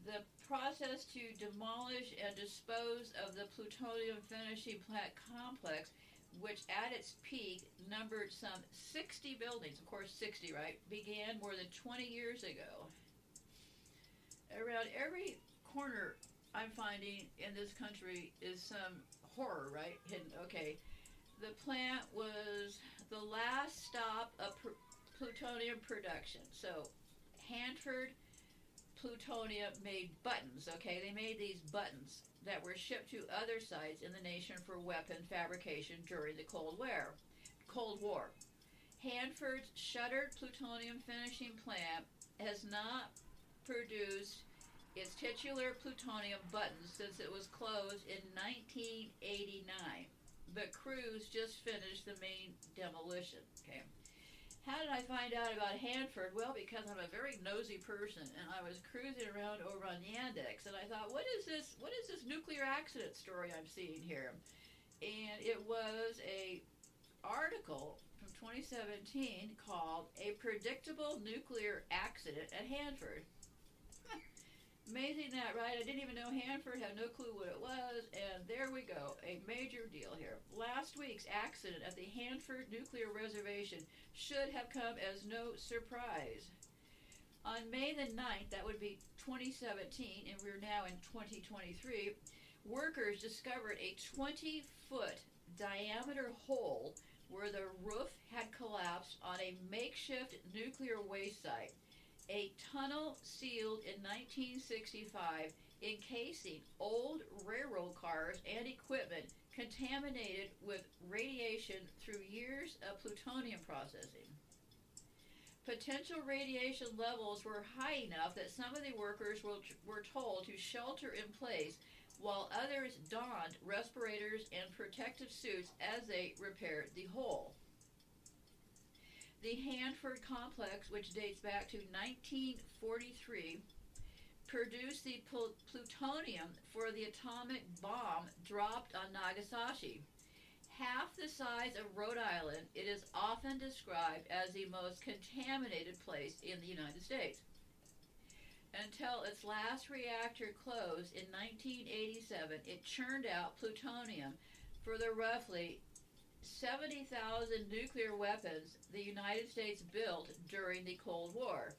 [SPEAKER 3] The process to demolish and dispose of the plutonium finishing plant complex, which at its peak numbered some 60 buildings, of course 60, right, began more than 20 years ago. Around every corner I'm finding in this country is some horror, right, hidden. Okay. The plant was the last stop of plutonium production. So, Hanford Plutonium made buttons, okay? They made these buttons that were shipped to other sites in the nation for weapon fabrication during the Cold War. Hanford's shuttered plutonium finishing plant has not produced its titular plutonium buttons since it was closed in 1989. But crews just finished the main demolition, okay? How did I find out about Hanford? Well, because I'm a very nosy person, and I was cruising around over on Yandex, and I thought, what is this nuclear accident story I'm seeing here? And it was a article from 2017 called A Predictable Nuclear Accident at Hanford. Amazing that, right? I didn't even know Hanford, had no clue what it was, and there we go, a major deal here. Last week's accident at the Hanford Nuclear Reservation should have come as no surprise. On May the 9th, that would be 2017, and we're now in 2023, workers discovered a 20-foot diameter hole where the roof had collapsed on a makeshift nuclear waste site. A tunnel sealed in 1965 encasing old railroad cars and equipment contaminated with radiation through years of plutonium processing. Potential radiation levels were high enough that some of the workers were told to shelter in place while others donned respirators and protective suits as they repaired the hole. The Hanford complex, which dates back to 1943, produced the plutonium for the atomic bomb dropped on Nagasaki. Half the size of Rhode Island, it is often described as the most contaminated place in the United States. Until its last reactor closed in 1987, it churned out plutonium for the roughly 70,000 nuclear weapons the United States built during the Cold War.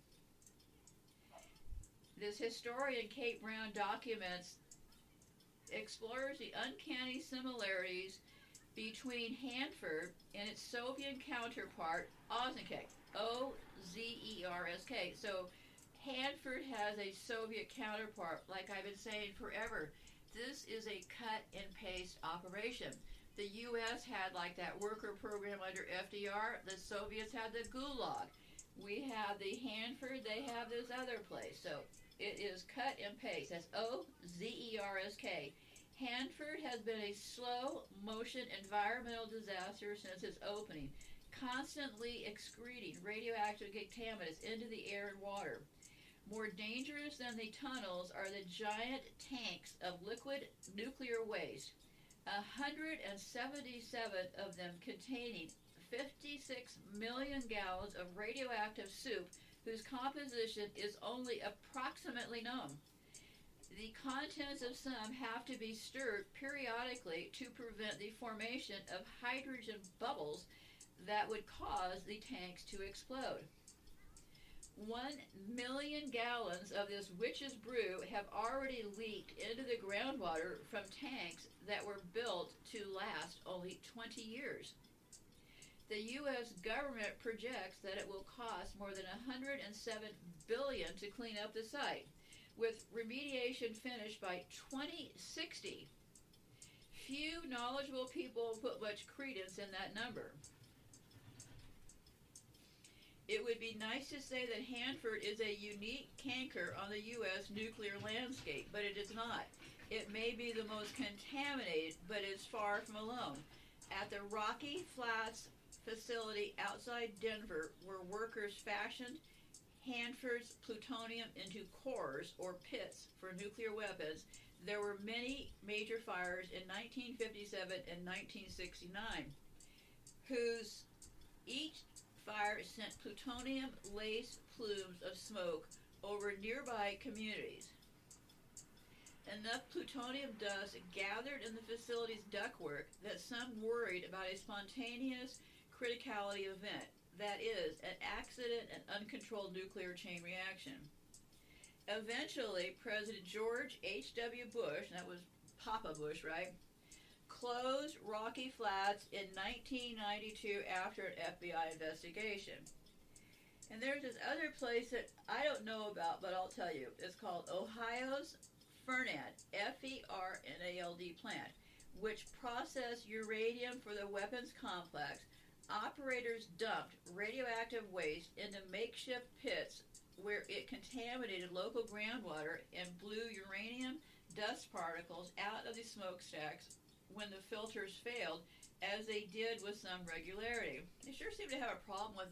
[SPEAKER 3] This historian, Kate Brown, explores the uncanny similarities between Hanford and its Soviet counterpart, Ozersk, O-Z-E-R-S-K. So Hanford has a Soviet counterpart, like I've been saying forever. This is a cut and paste operation. The U.S. had like that worker program under FDR. The Soviets had the Gulag. We have the Hanford. They have this other place. So it is cut and paste. That's O-Z-E-R-S-K. Hanford has been a slow-motion environmental disaster since its opening, constantly excreting radioactive contaminants into the air and water. More dangerous than the tunnels are the giant tanks of liquid nuclear waste, 177 of them containing 56 million gallons of radioactive soup whose composition is only approximately known. The contents of some have to be stirred periodically to prevent the formation of hydrogen bubbles that would cause the tanks to explode. 1 million gallons of this witch's brew have already leaked into the groundwater from tanks that were built to last only 20 years. The U.S. government projects that it will cost more than $107 billion to clean up the site, with remediation finished by 2060. Few knowledgeable people put much credence in that number. It would be nice to say that Hanford is a unique canker on the U.S. nuclear landscape, but it is not. It may be the most contaminated, but is far from alone. At the Rocky Flats facility outside Denver, where workers fashioned Hanford's plutonium into cores or pits for nuclear weapons, there were many major fires in 1957 and 1969, whose each fire sent plutonium-laced plumes of smoke over nearby communities. Enough plutonium dust gathered in the facility's ductwork that some worried about a spontaneous criticality event, that is, an accident and uncontrolled nuclear chain reaction. Eventually, President George H.W. Bush, that was Papa Bush, right, closed Rocky Flats in 1992 after an FBI investigation. And there's this other place that I don't know about, but I'll tell you. It's called Ohio's Fernald, F-E-R-N-A-L-D plant, which processed uranium for the weapons complex. Operators dumped radioactive waste into makeshift pits where it contaminated local groundwater and blew uranium dust particles out of the smokestacks when the filters failed, as they did with some regularity. They sure seem to have a problem with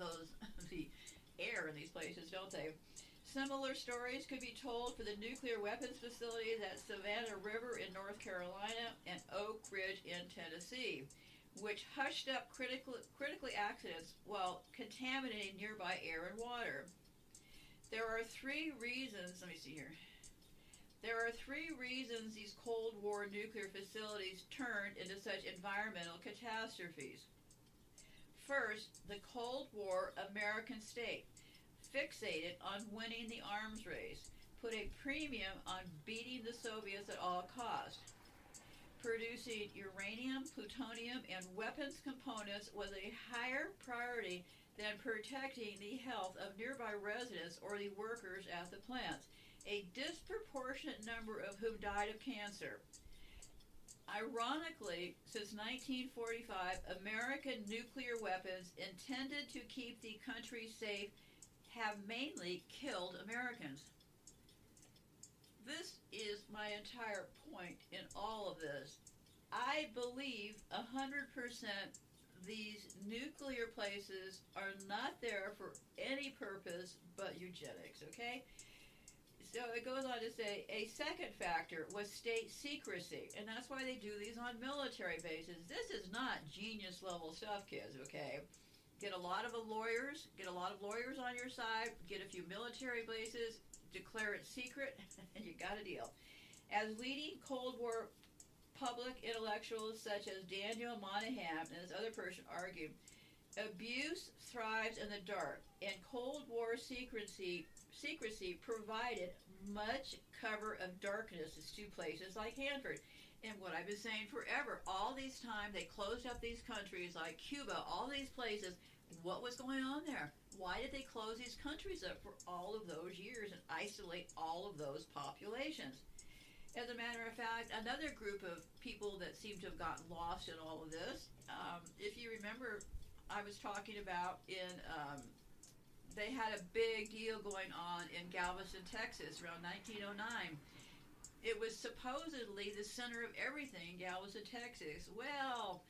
[SPEAKER 3] the air in these places, don't they? Similar stories could be told for the nuclear weapons facilities at Savannah River in North Carolina and Oak Ridge in Tennessee, which hushed up critically accidents while contaminating nearby air and water. There are three reasons these Cold War nuclear facilities turned into such environmental catastrophes. First, the Cold War American state, fixated on winning the arms race, put a premium on beating the Soviets at all costs. producing uranium, plutonium, and weapons components was a higher priority than protecting the health of nearby residents or the workers at the plants, a disproportionate number of whom died of cancer. Ironically, since 1945, American nuclear weapons intended to keep the country safe have mainly killed Americans. This is my entire point in all of this. I believe 100% these nuclear places are not there for any purpose but eugenics, okay? So it goes on to say a second factor was state secrecy, and that's why they do these on military bases. This is not genius level stuff, kids, okay? Get a lot of lawyers on your side, get a few military bases, declare it secret, and you got a deal. As leading Cold War public intellectuals such as Daniel Moynihan and this other person argue, abuse thrives in the dark, and Cold War secrecy provided much cover of darkness to places like Hanford. And what I've been saying forever, all these time they closed up these countries like Cuba, all these places. What was going on there? Why did they close these countries up for all of those years and isolate all of those populations? As a matter of fact, another group of people that seem to have gotten lost in all of this, if you remember, I was talking about they had a big deal going on in Galveston, Texas around 1909. It was supposedly the center of everything, Galveston, Texas. Well,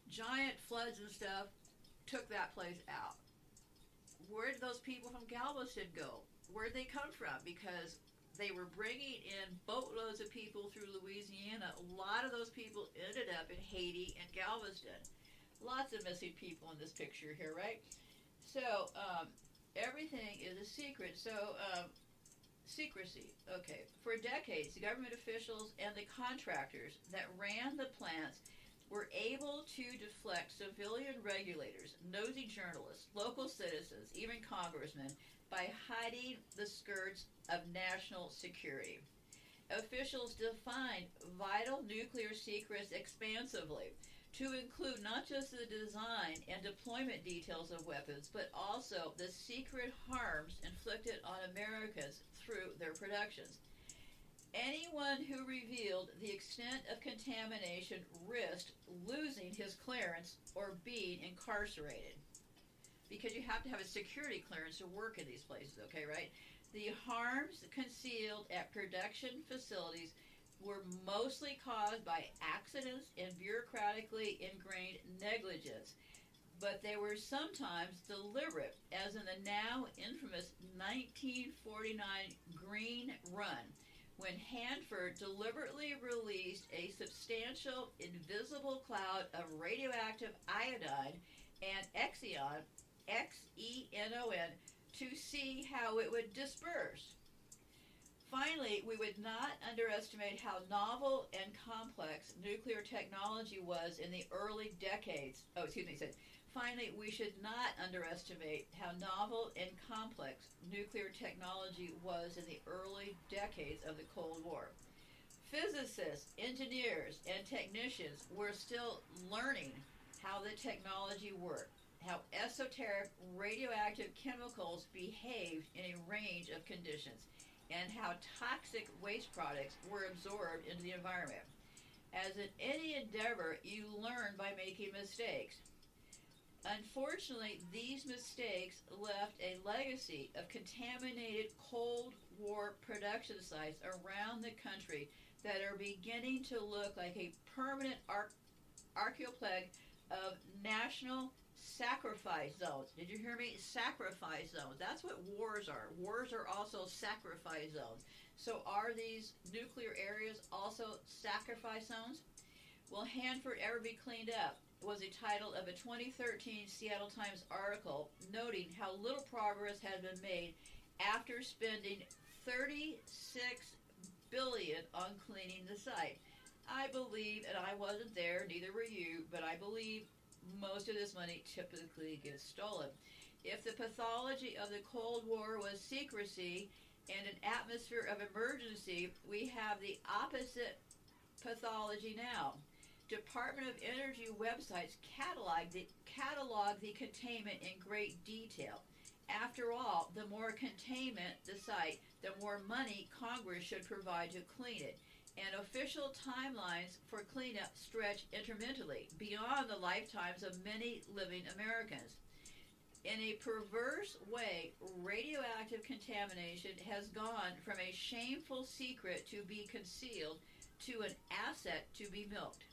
[SPEAKER 3] giant floods and stuff took that place out. Where did those people from Galveston go? Where did they come from? Because they were bringing in boatloads of people through Louisiana. A lot of those people ended up in Haiti and Galveston. Lots of missing people in this picture here, right? So, everything is a secret. So, secrecy. Okay. For decades, the government officials and the contractors that ran the plants were able to deflect civilian regulators, nosy journalists, local citizens, even congressmen, by hiding the skirts of national security. Officials defined vital nuclear secrets expansively to include not just the design and deployment details of weapons, but also the secret harms inflicted on Americans through their productions. Anyone who revealed the extent of contamination risked losing his clearance or being incarcerated. Because you have to have a security clearance to work in these places, okay, right? The harms concealed at production facilities were mostly caused by accidents and bureaucratically ingrained negligence, but they were sometimes deliberate, as in the now infamous 1949 Green Run, when Hanford deliberately released a substantial invisible cloud of radioactive iodine and xenon, Xenon, to see how it would disperse. Finally, we would not underestimate how novel and complex nuclear technology was in the early decades. Finally, we should not underestimate how novel and complex nuclear technology was in the early decades of the Cold War. Physicists, engineers, and technicians were still learning how the technology worked, how esoteric radioactive chemicals behaved in a range of conditions, and how toxic waste products were absorbed into the environment. As in any endeavor, you learn by making mistakes. Unfortunately, these mistakes left a legacy of contaminated Cold War production sites around the country that are beginning to look like a permanent archaeoplag of national sacrifice zones. Did you hear me? Sacrifice zones. That's what wars are. Wars are also sacrifice zones. So are these nuclear areas also sacrifice zones? Will Hanford ever be cleaned up? Was the title of a 2013 Seattle Times article noting how little progress had been made after spending $36 billion on cleaning the site. I believe, and I wasn't there, neither were you, but I believe most of this money typically gets stolen. If the pathology of the Cold War was secrecy and an atmosphere of emergency, we have the opposite pathology now. Department of Energy websites catalog the containment in great detail. After all, the more containment the site, the more money Congress should provide to clean it. And official timelines for cleanup stretch intermittently beyond the lifetimes of many living Americans. In a perverse way, radioactive contamination has gone from a shameful secret to be concealed to an asset to be milked.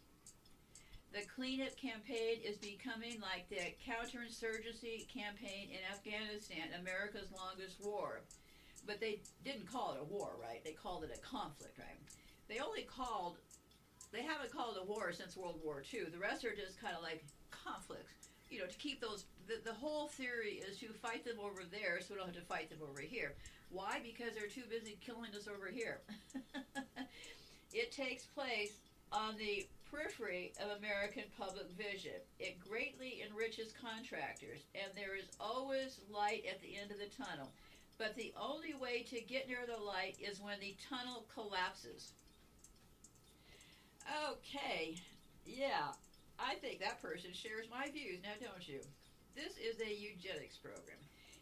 [SPEAKER 3] The cleanup campaign is becoming like the counterinsurgency campaign in Afghanistan, America's longest war. But they didn't call it a war, right? They called it a conflict, right? They haven't called it a war since World War II. The rest are just kind of like conflicts. You know, to keep those, the whole theory is to fight them over there so we don't have to fight them over here. Why? Because they're too busy killing us over here. It takes place on the periphery of American public vision. It greatly enriches contractors, and there is always light at the end of the tunnel. But the only way to get near the light is when the tunnel collapses. Okay, yeah, I think that person shares my views, now don't you? This is a eugenics program.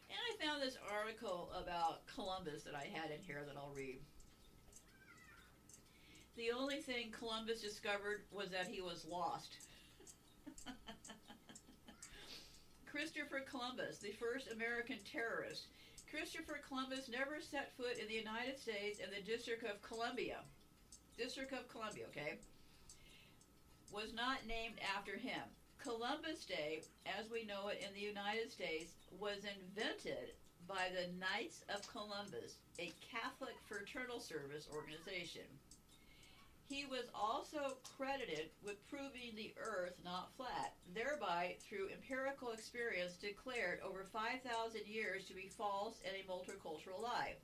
[SPEAKER 3] And I found this article about Columbus that I had in here that I'll read. The only thing Columbus discovered was that he was lost. Christopher Columbus, the first American terrorist. Christopher Columbus never set foot in the United States in the District of Columbia. District of Columbia, okay? Was not named after him. Columbus Day, as we know it in the United States, was invented by the Knights of Columbus, a Catholic fraternal service organization. He was also credited with proving the earth not flat, thereby, through empirical experience, declared over 5,000 years to be false and a multicultural lie.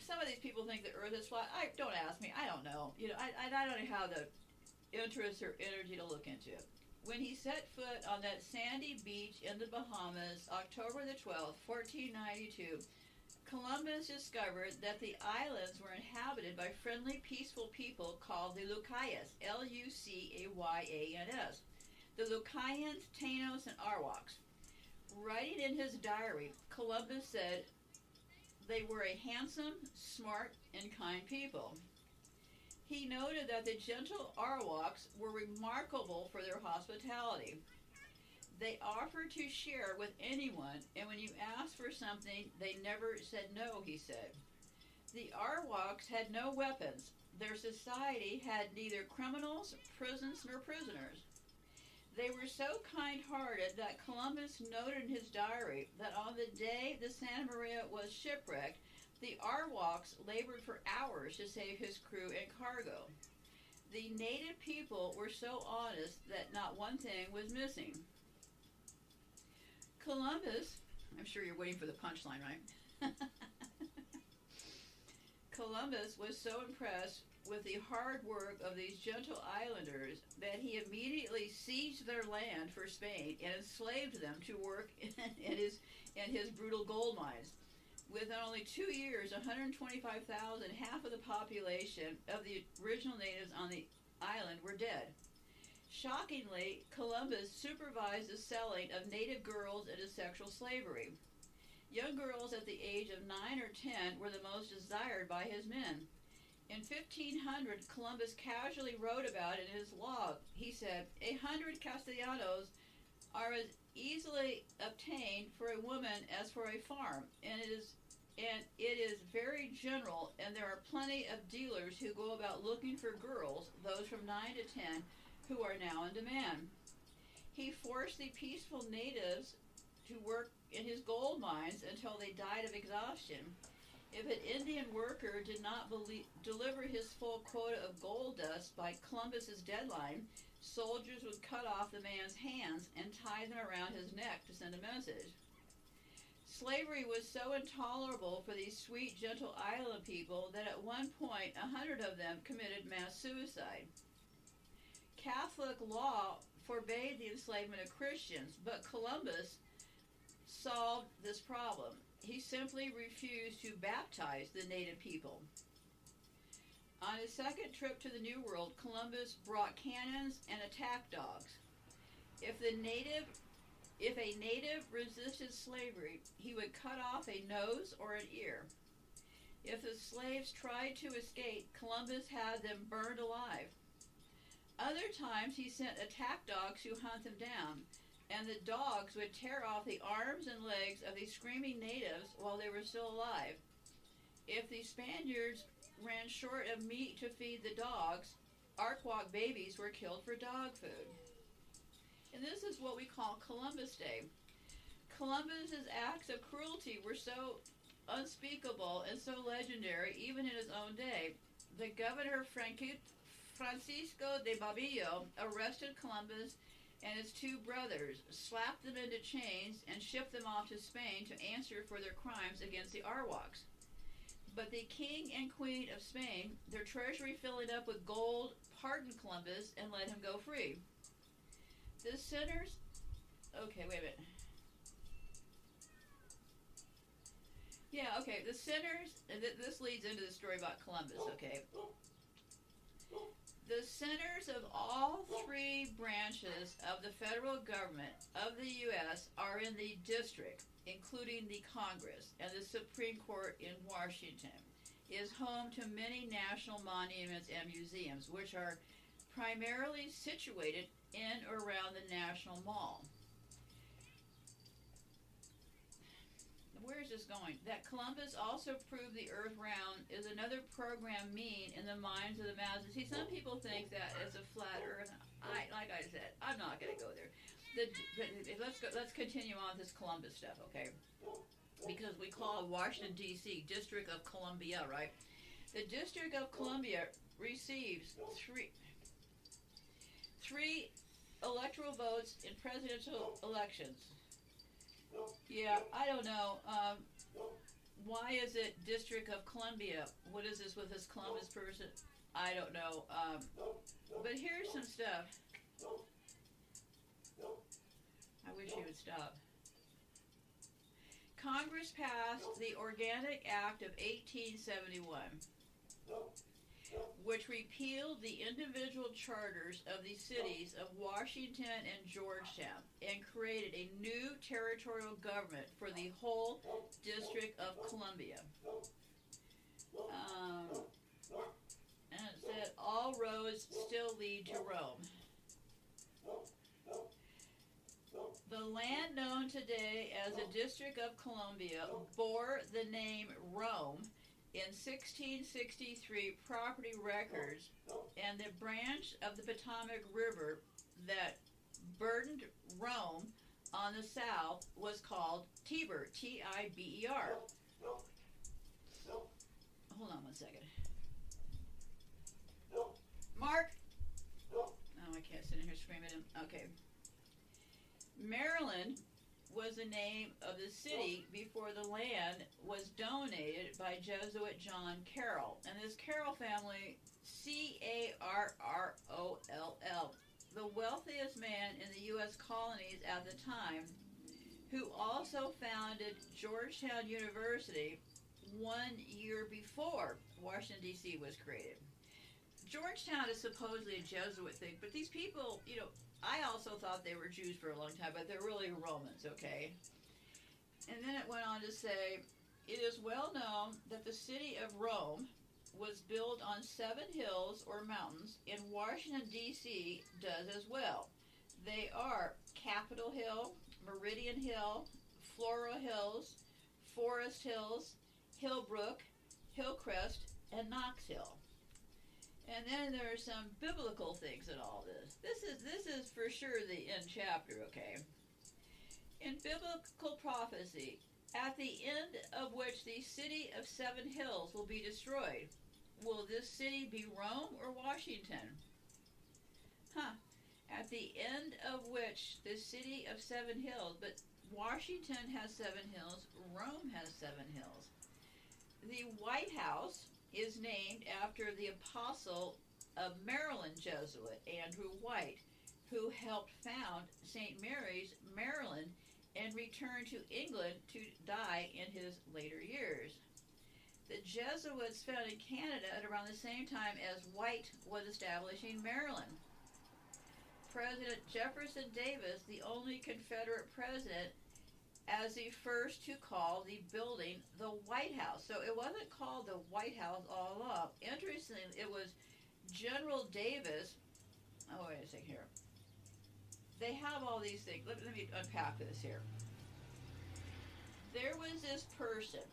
[SPEAKER 3] Some of these people think the earth is flat. Don't ask me. I don't know. You know, I don't have the interest or energy to look into it. When he set foot on that sandy beach in the Bahamas, October the 12th, 1492, Columbus discovered that the islands were inhabited by friendly, peaceful people called the Lucayas, Lucayaans. The Lucayans, Tainos, and Arawaks. Writing in his diary, Columbus said they were a handsome, smart, and kind people. He noted that the gentle Arawaks were remarkable for their hospitality. They offered to share with anyone, and when you asked for something, they never said no, he said. The Arawaks had no weapons. Their society had neither criminals, prisons, nor prisoners. They were so kind-hearted that Columbus noted in his diary that on the day the Santa Maria was shipwrecked, the Arawaks labored for hours to save his crew and cargo. The native people were so honest that not one thing was missing. Columbus, I'm sure you're waiting for the punchline, right? Columbus was so impressed with the hard work of these gentle islanders that he immediately seized their land for Spain and enslaved them to work in his brutal gold mines. Within only 2 years, 125,000, half of the population of the original natives on the island, were dead. Shockingly, Columbus supervised the selling of native girls into sexual slavery. Young girls at the age of 9 or 10 were the most desired by his men. In 1500, Columbus casually wrote about it in his log. He said, 100 castellanos are as easily obtained for a woman as for a farm, and it is very general, and there are plenty of dealers who go about looking for girls, those from 9 to 10, who are now in demand. He forced the peaceful natives to work in his gold mines until they died of exhaustion. If an Indian worker did not deliver his full quota of gold dust by Columbus's deadline, soldiers would cut off the man's hands and tie them around his neck to send a message. Slavery was so intolerable for these sweet, gentle island people that at one point 100 of them committed mass suicide. Catholic law forbade the enslavement of Christians, but Columbus solved this problem. He simply refused to baptize the native people. On his second trip to the New World, Columbus brought cannons and attack dogs. If a native resisted slavery, he would cut off a nose or an ear. If the slaves tried to escape, Columbus had them burned alive. Other times he sent attack dogs to hunt them down, and the dogs would tear off the arms and legs of the screaming natives while they were still alive. If the Spaniards ran short of meat to feed the dogs, Arkwalk babies were killed for dog food. And this is what we call Columbus Day. Columbus's acts of cruelty were so unspeakable and so legendary even in his own day. The governor Francisco de Babillo arrested Columbus and his two brothers, slapped them into chains, and shipped them off to Spain to answer for their crimes against the Arwaks. But the king and queen of Spain, their treasury filling up with gold, pardoned Columbus and let him go free. The sinners... Okay, wait a minute. Yeah, okay, the sinners... This leads into the story about Columbus, okay? The centers of all three branches of the federal government of the U.S. are in the district, including the Congress, and the Supreme Court in Washington is home to many national monuments and museums, which are primarily situated in or around the National Mall. Where is this going? That Columbus also proved the earth round is another program mean in the minds of the masses. See, some people think that it's a flat earth. Like I said, I'm not going to go there. Let's continue on with this Columbus stuff, okay? Because we call Washington, D.C. District of Columbia, right? The District of Columbia receives three electoral votes in presidential elections. Yeah, I don't know. Why is it District of Columbia? What is this with this Columbus person? I don't know. But here's some stuff. I wish he would stop. Congress passed the Organic Act of 1871, which repealed the individual charters of the cities of Washington and Georgetown and created a new territorial government for the whole District of Columbia. And it said all roads still lead to Rome. The land known today as the District of Columbia bore the name Rome in 1663 property records, and the branch of the Potomac River that burdened Rome on the south was called Tiber, T-I-B-E-R. Hold on one second. Mark? Oh, I can't sit in here screaming at him. Okay. Maryland was the name of the city before the land was donated by Jesuit John Carroll. And this Carroll family, C-A-R-R-O-L-L, the wealthiest man in the U.S. colonies at the time, who also founded Georgetown University 1 year before Washington, D.C. was created. Georgetown is supposedly a Jesuit thing, but these people, you know, I also thought they were Jews for a long time, but they're really Romans, okay? And then it went on to say, it is well known that the city of Rome was built on 7 hills or mountains, and Washington, D.C. does as well. They are Capitol Hill, Meridian Hill, Floral Hills, Forest Hills, Hillbrook, Hillcrest, and Knox Hill. And then there are some biblical things in all this. This is for sure the end chapter, okay? In biblical prophecy, at the end of which the city of 7 hills will be destroyed, will this city be Rome or Washington? At the end of which the city of 7 hills, but Washington has 7 hills, Rome has 7 hills. The White House is named after the apostle of Maryland Jesuit, Andrew White, who helped found St. Mary's, Maryland, and returned to England to die in his later years. The Jesuits founded Canada at around the same time as White was establishing Maryland. President Jefferson Davis, the only Confederate president, as the first to call the building the White House. So it wasn't called the White House all along. Interestingly, it was General Davis. Oh, wait a second here. They have all these things. Let me unpack this here. There was this person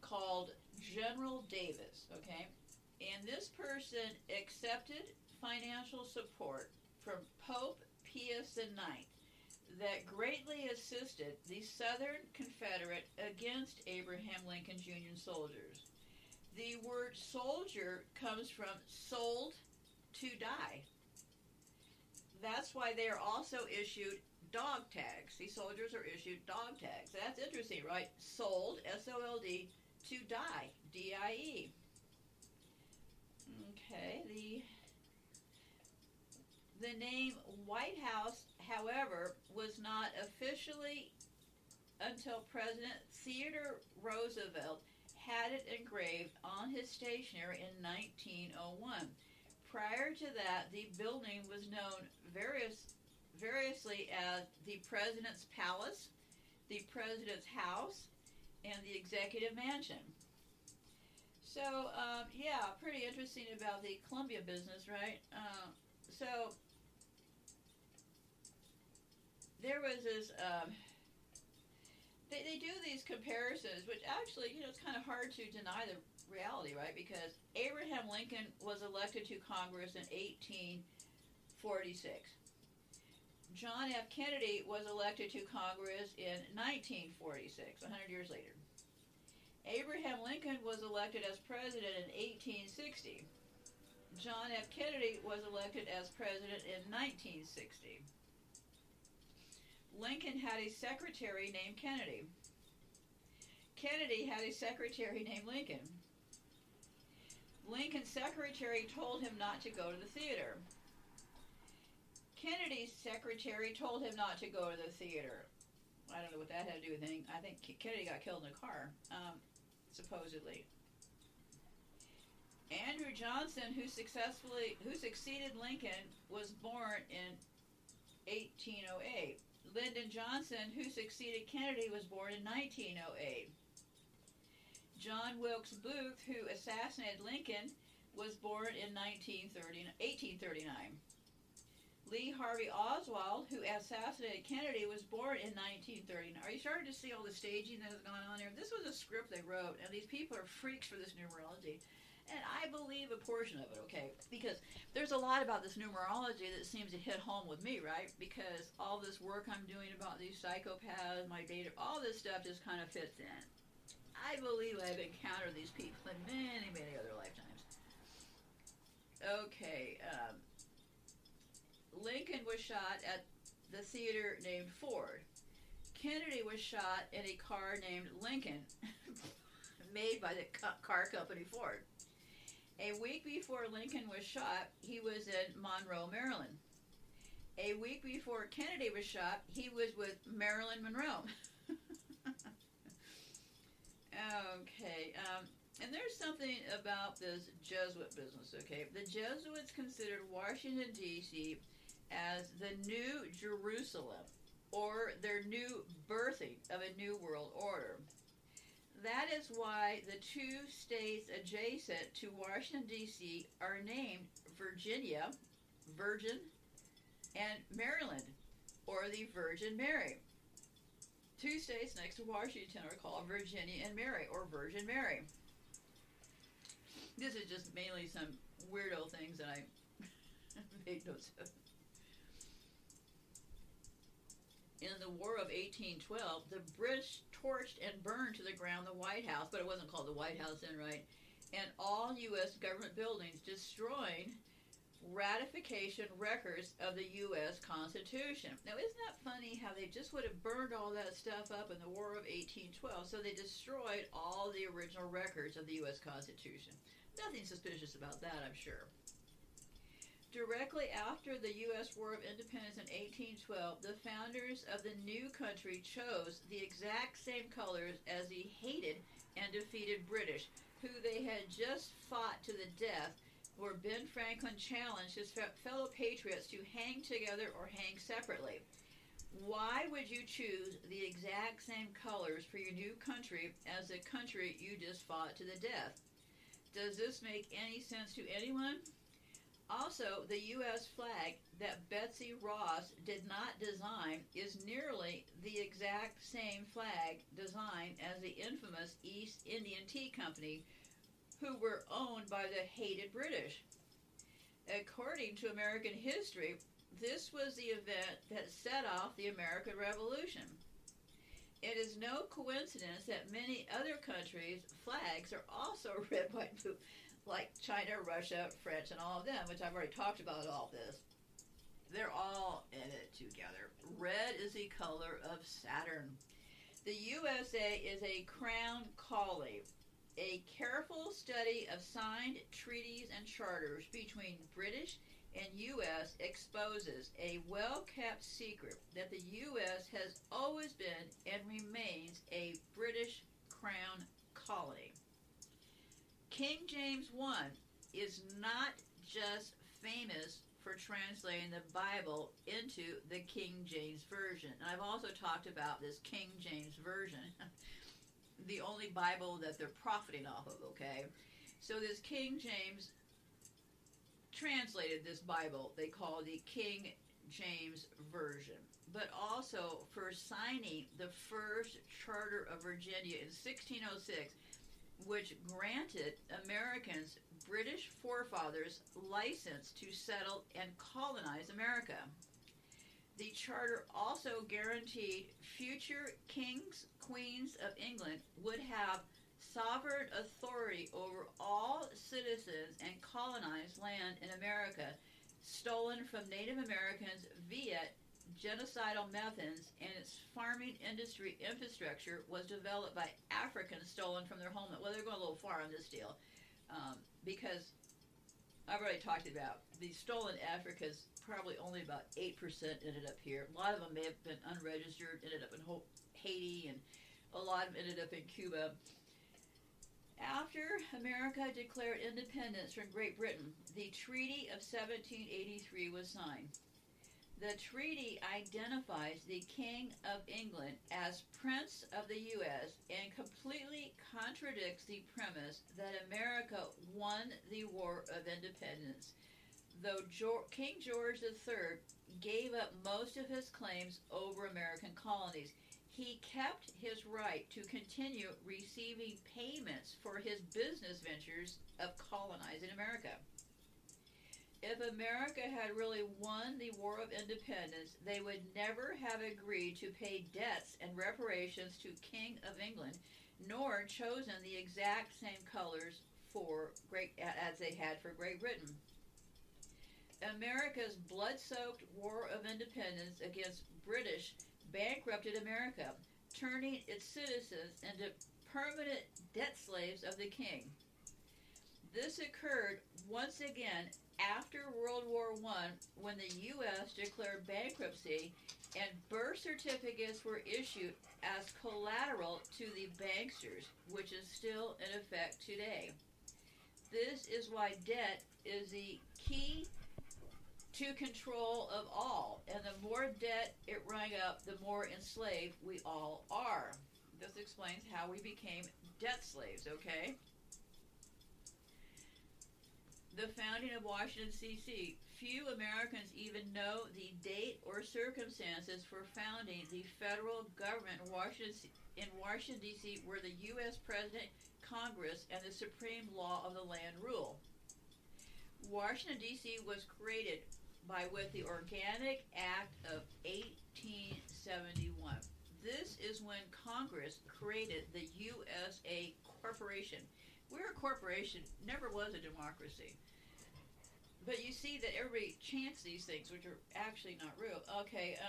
[SPEAKER 3] called General Davis, okay? And this person accepted financial support from Pope Pius IX that greatly assisted the Southern Confederate against Abraham Lincoln's Union soldiers. The word soldier comes from sold to die. That's why they are also issued dog tags. These soldiers are issued dog tags. That's interesting, right? Sold, S-O-L-D, to die, D-I-E. Okay, the name White House, however, was not officially until President Theodore Roosevelt had it engraved on his stationery in 1901. Prior to that, the building was known variously as the President's Palace, the President's House, and the Executive Mansion. So, yeah, pretty interesting about the Columbia business, right? So, there was this, they do these comparisons, which actually, it's kind of hard to deny the reality, right? Because Abraham Lincoln was elected to Congress in 1846. John F. Kennedy was elected to Congress in 1946, 100 years later. Abraham Lincoln was elected as president in 1860. John F. Kennedy was elected as president in 1960. Lincoln had a secretary named Kennedy. Kennedy had a secretary named Lincoln. Lincoln's secretary told him not to go to the theater. Kennedy's secretary told him not to go to the theater. I don't know what that had to do with anything. I think Kennedy got killed in a car, supposedly. Andrew Johnson, who succeeded Lincoln, was born in 1808. Lyndon Johnson, who succeeded Kennedy, was born in 1908. John Wilkes Booth, who assassinated Lincoln, was born in 1839. Lee Harvey Oswald, who assassinated Kennedy, was born in 1939. Are you starting to see all the staging that has gone on there? This was a script they wrote, and these people are freaks for this numerology. And I believe a portion of it, okay? Because there's a lot about this numerology that seems to hit home with me, right? Because all this work I'm doing about these psychopaths, my data, all this stuff just kind of fits in. I believe I've encountered these people in many, many other lifetimes. Okay, Lincoln was shot at the theater named Ford. Kennedy was shot in a car named Lincoln, made by the car company Ford. A week before Lincoln was shot, he was in Monroe, Maryland. A week before Kennedy was shot, he was with Marilyn Monroe. Okay, and there's something about this Jesuit business, okay? The Jesuits considered Washington, D.C. as the new Jerusalem, or their new birthing of a new world order. That is why the two states adjacent to Washington, D.C. are named Virginia, Virgin, and Maryland, or the Virgin Mary. Two states next to Washington are called Virginia and Mary, or Virgin Mary. This is just mainly some weirdo things that I made notes of. In the War of 1812, the British torched and burned to the ground the White House, but it wasn't called the White House then, right? And all U.S. government buildings, destroying ratification records of the U.S. Constitution. Now, isn't that funny how they just would have burned all that stuff up in the War of 1812, so they destroyed all the original records of the U.S. Constitution. Nothing suspicious about that, I'm sure. Directly after the U.S. War of Independence in 1812, the founders of the new country chose the exact same colors as the hated and defeated British, who they had just fought to the death, where Ben Franklin challenged his fellow patriots to hang together or hang separately. Why would you choose the exact same colors for your new country as the country you just fought to the death? Does this make any sense to anyone? Also, the U.S. flag that Betsy Ross did not design is nearly the exact same flag design as the infamous East Indian Tea Company, who were owned by the hated British. According to American history, this was the event that set off the American Revolution. It is no coincidence that many other countries' flags are also red, white, and blue, like China, Russia, French, and all of them, which I've already talked about all this. They're all in it together. Red is the color of Saturn. The USA is a crown colony. A careful study of signed treaties and charters between British and U.S. exposes a well-kept secret that the U.S. has always been and remains a British crown colony. King James I is not just famous for translating the Bible into the King James Version. And I've also talked about this King James Version, the only Bible that they're profiting off of, okay? So this King James translated this Bible they call the King James Version, but also for signing the first Charter of Virginia in 1606, which granted Americans, British forefathers, license to settle and colonize America. The charter also guaranteed future kings, queens of England would have sovereign authority over all citizens and colonized land in America, stolen from Native Americans via genocidal methods, and its farming industry infrastructure was developed by Africans stolen from their homeland. Well, they're going a little far on this deal, because I've already talked about the stolen Africans. Probably only about 8% ended up here. A lot of them may have been unregistered, ended up in Haiti, and a lot of them ended up in Cuba. After America declared independence from Great Britain, the Treaty of 1783 was signed. The treaty identifies the King of England as Prince of the U.S. and completely contradicts the premise that America won the War of Independence. Though King George III gave up most of his claims over American colonies, he kept his right to continue receiving payments for his business ventures of colonizing America. If America had really won the War of Independence, they would never have agreed to pay debts and reparations to King of England, nor chosen the exact same colors as they had for Great Britain. America's blood-soaked War of Independence against British bankrupted America, turning its citizens into permanent debt slaves of the king. This occurred once again after World War I, when the U.S. declared bankruptcy and birth certificates were issued as collateral to the banksters, which is still in effect today. This is why debt is the key to control of all, and the more debt it rang up, the more enslaved we all are. This explains how we became debt slaves, okay? The founding of Washington, D.C. Few Americans even know the date or circumstances for founding the federal government in Washington, D.C., where the U.S. President, Congress, and the supreme law of the land rule. Washington, D.C. was created with the Organic Act of 1871. This is when Congress created the USA Corporation. We're a corporation, never was a democracy. But you see that everybody chants these things, which are actually not real. Okay,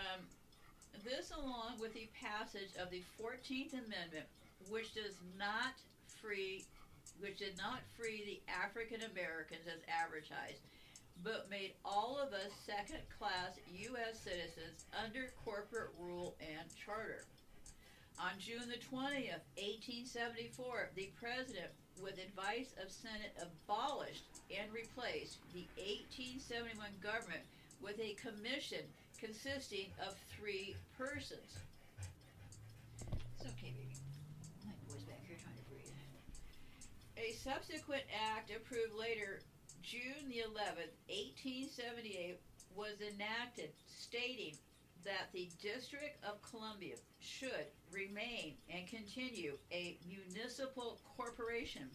[SPEAKER 3] this along with the passage of the 14th Amendment, which did not free the African Americans as advertised, but made all of us second-class U.S. citizens under corporate rule and charter. On June the 20th, 1874, the President, with advice of Senate, abolished and replaced the 1871 government with a commission consisting of 3 persons. It's okay, baby. My boy's back here trying to breathe. A subsequent act approved later, June the 11th, 1878, was enacted stating that the District of Columbia should remain and continue a municipal corporation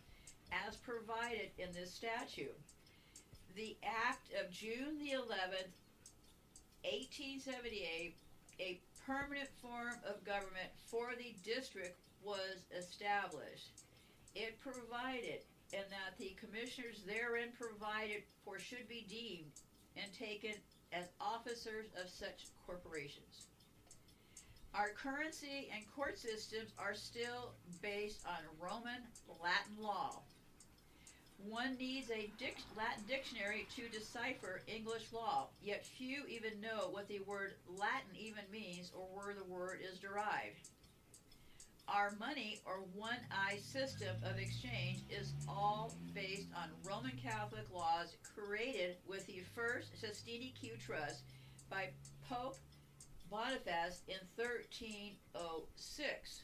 [SPEAKER 3] as provided in this statute. The Act of June the 11th, 1878, a permanent form of government for the district was established. It provided, and that the commissioners therein provided for should be deemed and taken as officers of such corporations. Our currency and court systems are still based on Roman Latin law. One needs a Latin dictionary to decipher English law, yet few even know what the word Latin even means or where the word is derived. Our money, or one-eye system of exchange, is all based on Roman Catholic laws created with the First Sistine Q Trust by Pope Boniface in 1306.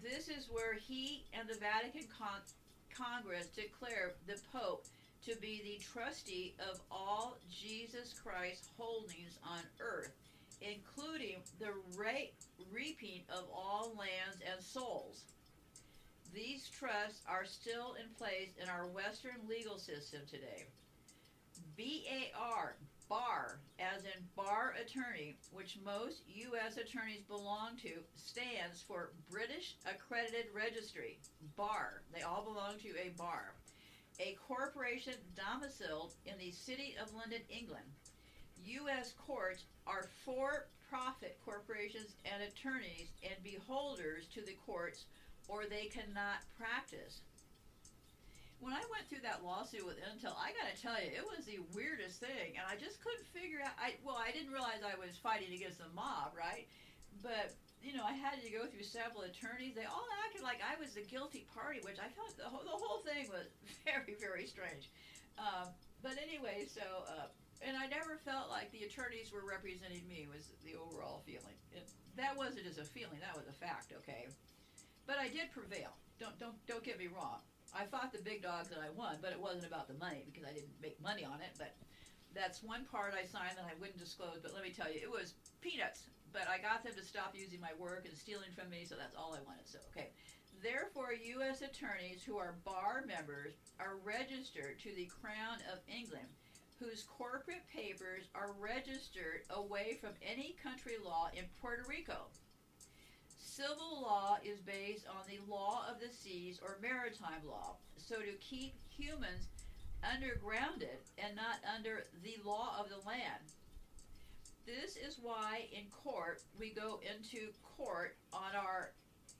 [SPEAKER 3] This is where he and the Vatican Congress declare the Pope to be the trustee of all Jesus Christ holdings on earth, including the reaping of all lands and souls. These trusts are still in place in our Western legal system today. BAR, bar, as in bar attorney, which most U.S. attorneys belong to, stands for British Accredited Registry, bar. They all belong to a bar. A corporation domiciled in the City of London, England. U.S. courts are for-profit corporations and attorneys and beholders to the courts, or they cannot practice. When I went through that lawsuit with Intel, I gotta tell you, it was the weirdest thing, and I just couldn't figure out. I didn't realize I was fighting against the mob, right? But I had to go through several attorneys. They all acted like I was the guilty party, which I felt the whole thing was very, very strange. But anyway, and I never felt like the attorneys were representing me, was the overall feeling. That wasn't just a feeling, that was a fact, okay? But I did prevail. Don't get me wrong. I fought the big dogs and I won, but it wasn't about the money because I didn't make money on it. But that's one part I signed that I wouldn't disclose. But let me tell you, it was peanuts. But I got them to stop using my work and stealing from me, so that's all I wanted. So, okay. Therefore, U.S. attorneys who are bar members are registered to the Crown of England, whose corporate papers are registered away from any country law in Puerto Rico. Civil law is based on the law of the seas or maritime law, so to keep humans undergrounded and not under the law of the land. This is why in court we go into court on our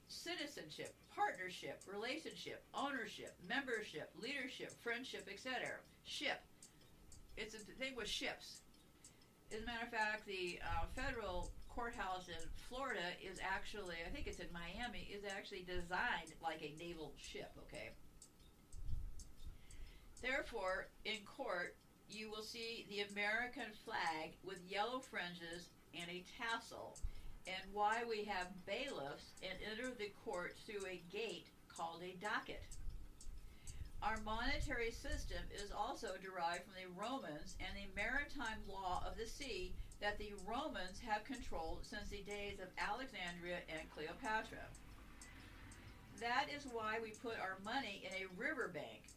[SPEAKER 3] citizenship, partnership, relationship, ownership, membership, leadership, friendship, etc. Ship. It's a thing with ships. As a matter of fact, the federal courthouse in Florida is actually, I think it's in Miami, is actually designed like a naval ship, okay? Therefore, in court, you will see the American flag with yellow fringes and a tassel, and why we have bailiffs and enter the court through a gate called a docket. Our monetary system is also derived from the Romans and the maritime law of the sea that the Romans have controlled since the days of Alexandria and Cleopatra. That is why we put our money in a riverbank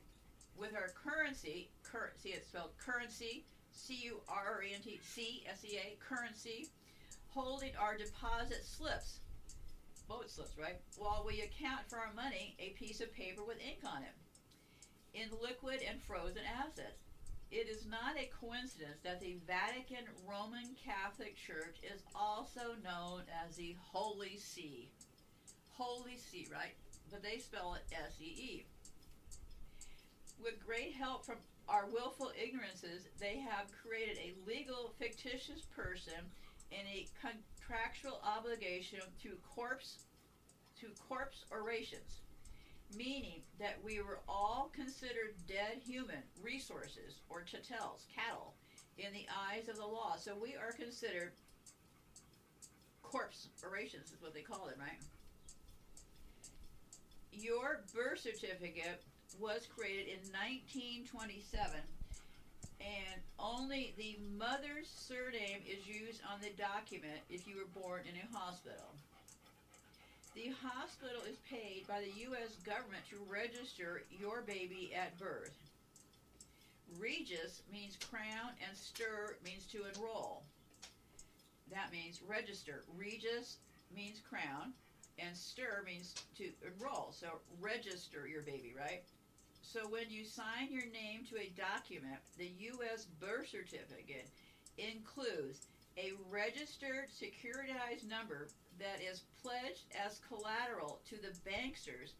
[SPEAKER 3] with our currency, see it's spelled currency, C-U-R-R-E-N-T-C, S-E-A, currency, holding our deposit slips, boat slips, right? While we account for our money, a piece of paper with ink on it, in liquid and frozen assets. It is not a coincidence that the Vatican Roman Catholic Church is also known as the Holy See. Holy See, right? But they spell it S-E-E. With great help from our willful ignorances, they have created a legal fictitious person in a contractual obligation to corpse orations, meaning that we were all considered dead human resources or chattels, cattle, in the eyes of the law. So we are considered corpse orations is what they call it, right? Your birth certificate was created in 1927, and only the mother's surname is used on the document if you were born in a hospital. The hospital is paid by the U.S. government to register your baby at birth. Regis means crown and stir means to enroll. That means register. Regis means crown and stir means to enroll. So register your baby, right? So when you sign your name to a document, the U.S. birth certificate includes a registered securitized number that is pledged as collateral to the banksters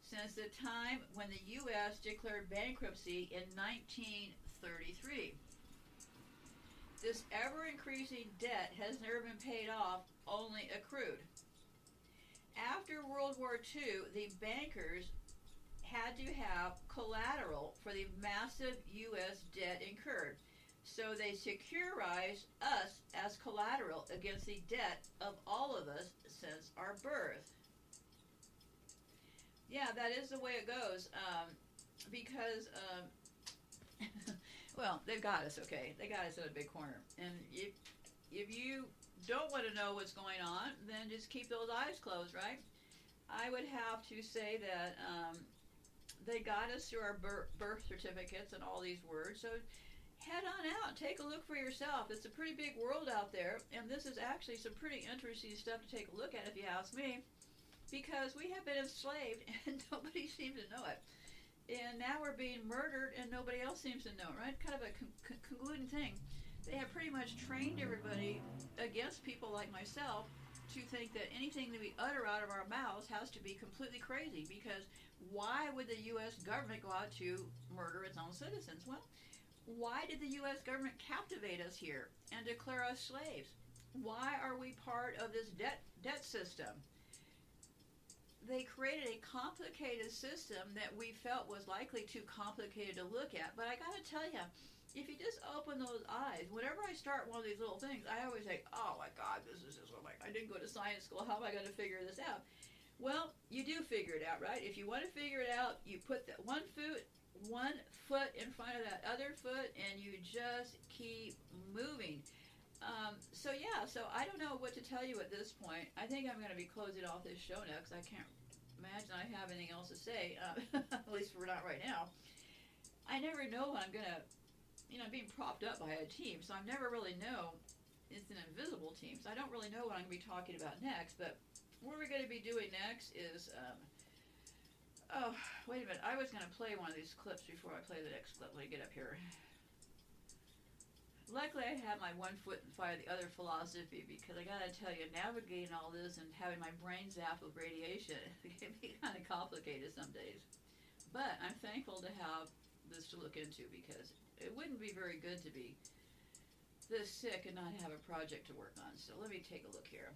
[SPEAKER 3] since the time when the U.S. declared bankruptcy in 1933. This ever-increasing debt has never been paid off, only accrued. After World War II, the bankers had to have collateral for the massive U.S. debt incurred. So they securitized us as collateral against the debt of all of us since our birth. Yeah, that is the way it goes. Because, well, they've got us, okay? They got us in a big corner. And if you don't want to know what's going on, then just keep those eyes closed, right? I would have to say that they got us through our birth certificates and all these words. So head on out, take a look for yourself. It's a pretty big world out there, and this is actually some pretty interesting stuff to take a look at, if you ask me, because we have been enslaved and nobody seems to know it. And now we're being murdered and nobody else seems to know it, right? Kind of a concluding thing. They have pretty much trained everybody against people like myself to think that anything that we utter out of our mouths has to be completely crazy, because why would the U.S. government go out to murder its own citizens? Well, why did the U.S. government captivate us here and declare us slaves? Why are we part of this debt system? They created a complicated system that we felt was likely too complicated to look at. But I got to tell you, if you just open those eyes, whenever I start one of these little things, I always say, oh my God, this is just, I didn't go to science school. How am I going to figure this out? Well, you do figure it out, right? If you want to figure it out, you put that one foot in front of that other foot, and you just keep moving. So I don't know what to tell you at this point. I think I'm going to be closing off this show now because I can't imagine I have anything else to say, at least for not right now. I never know when I'm going to, being propped up by a team, so I never really know. It's an invisible team, so I don't really know what I'm going to be talking about next, but what we're going to be doing next is, oh, wait a minute. I was going to play one of these clips before I play the next clip. Let me get up here. Luckily, I have my one foot in front of the other philosophy, because I got to tell you, navigating all this and having my brain zapped with radiation, it can be kind of complicated some days. But I'm thankful to have this to look into, because it wouldn't be very good to be this sick and not have a project to work on. So let me take a look here.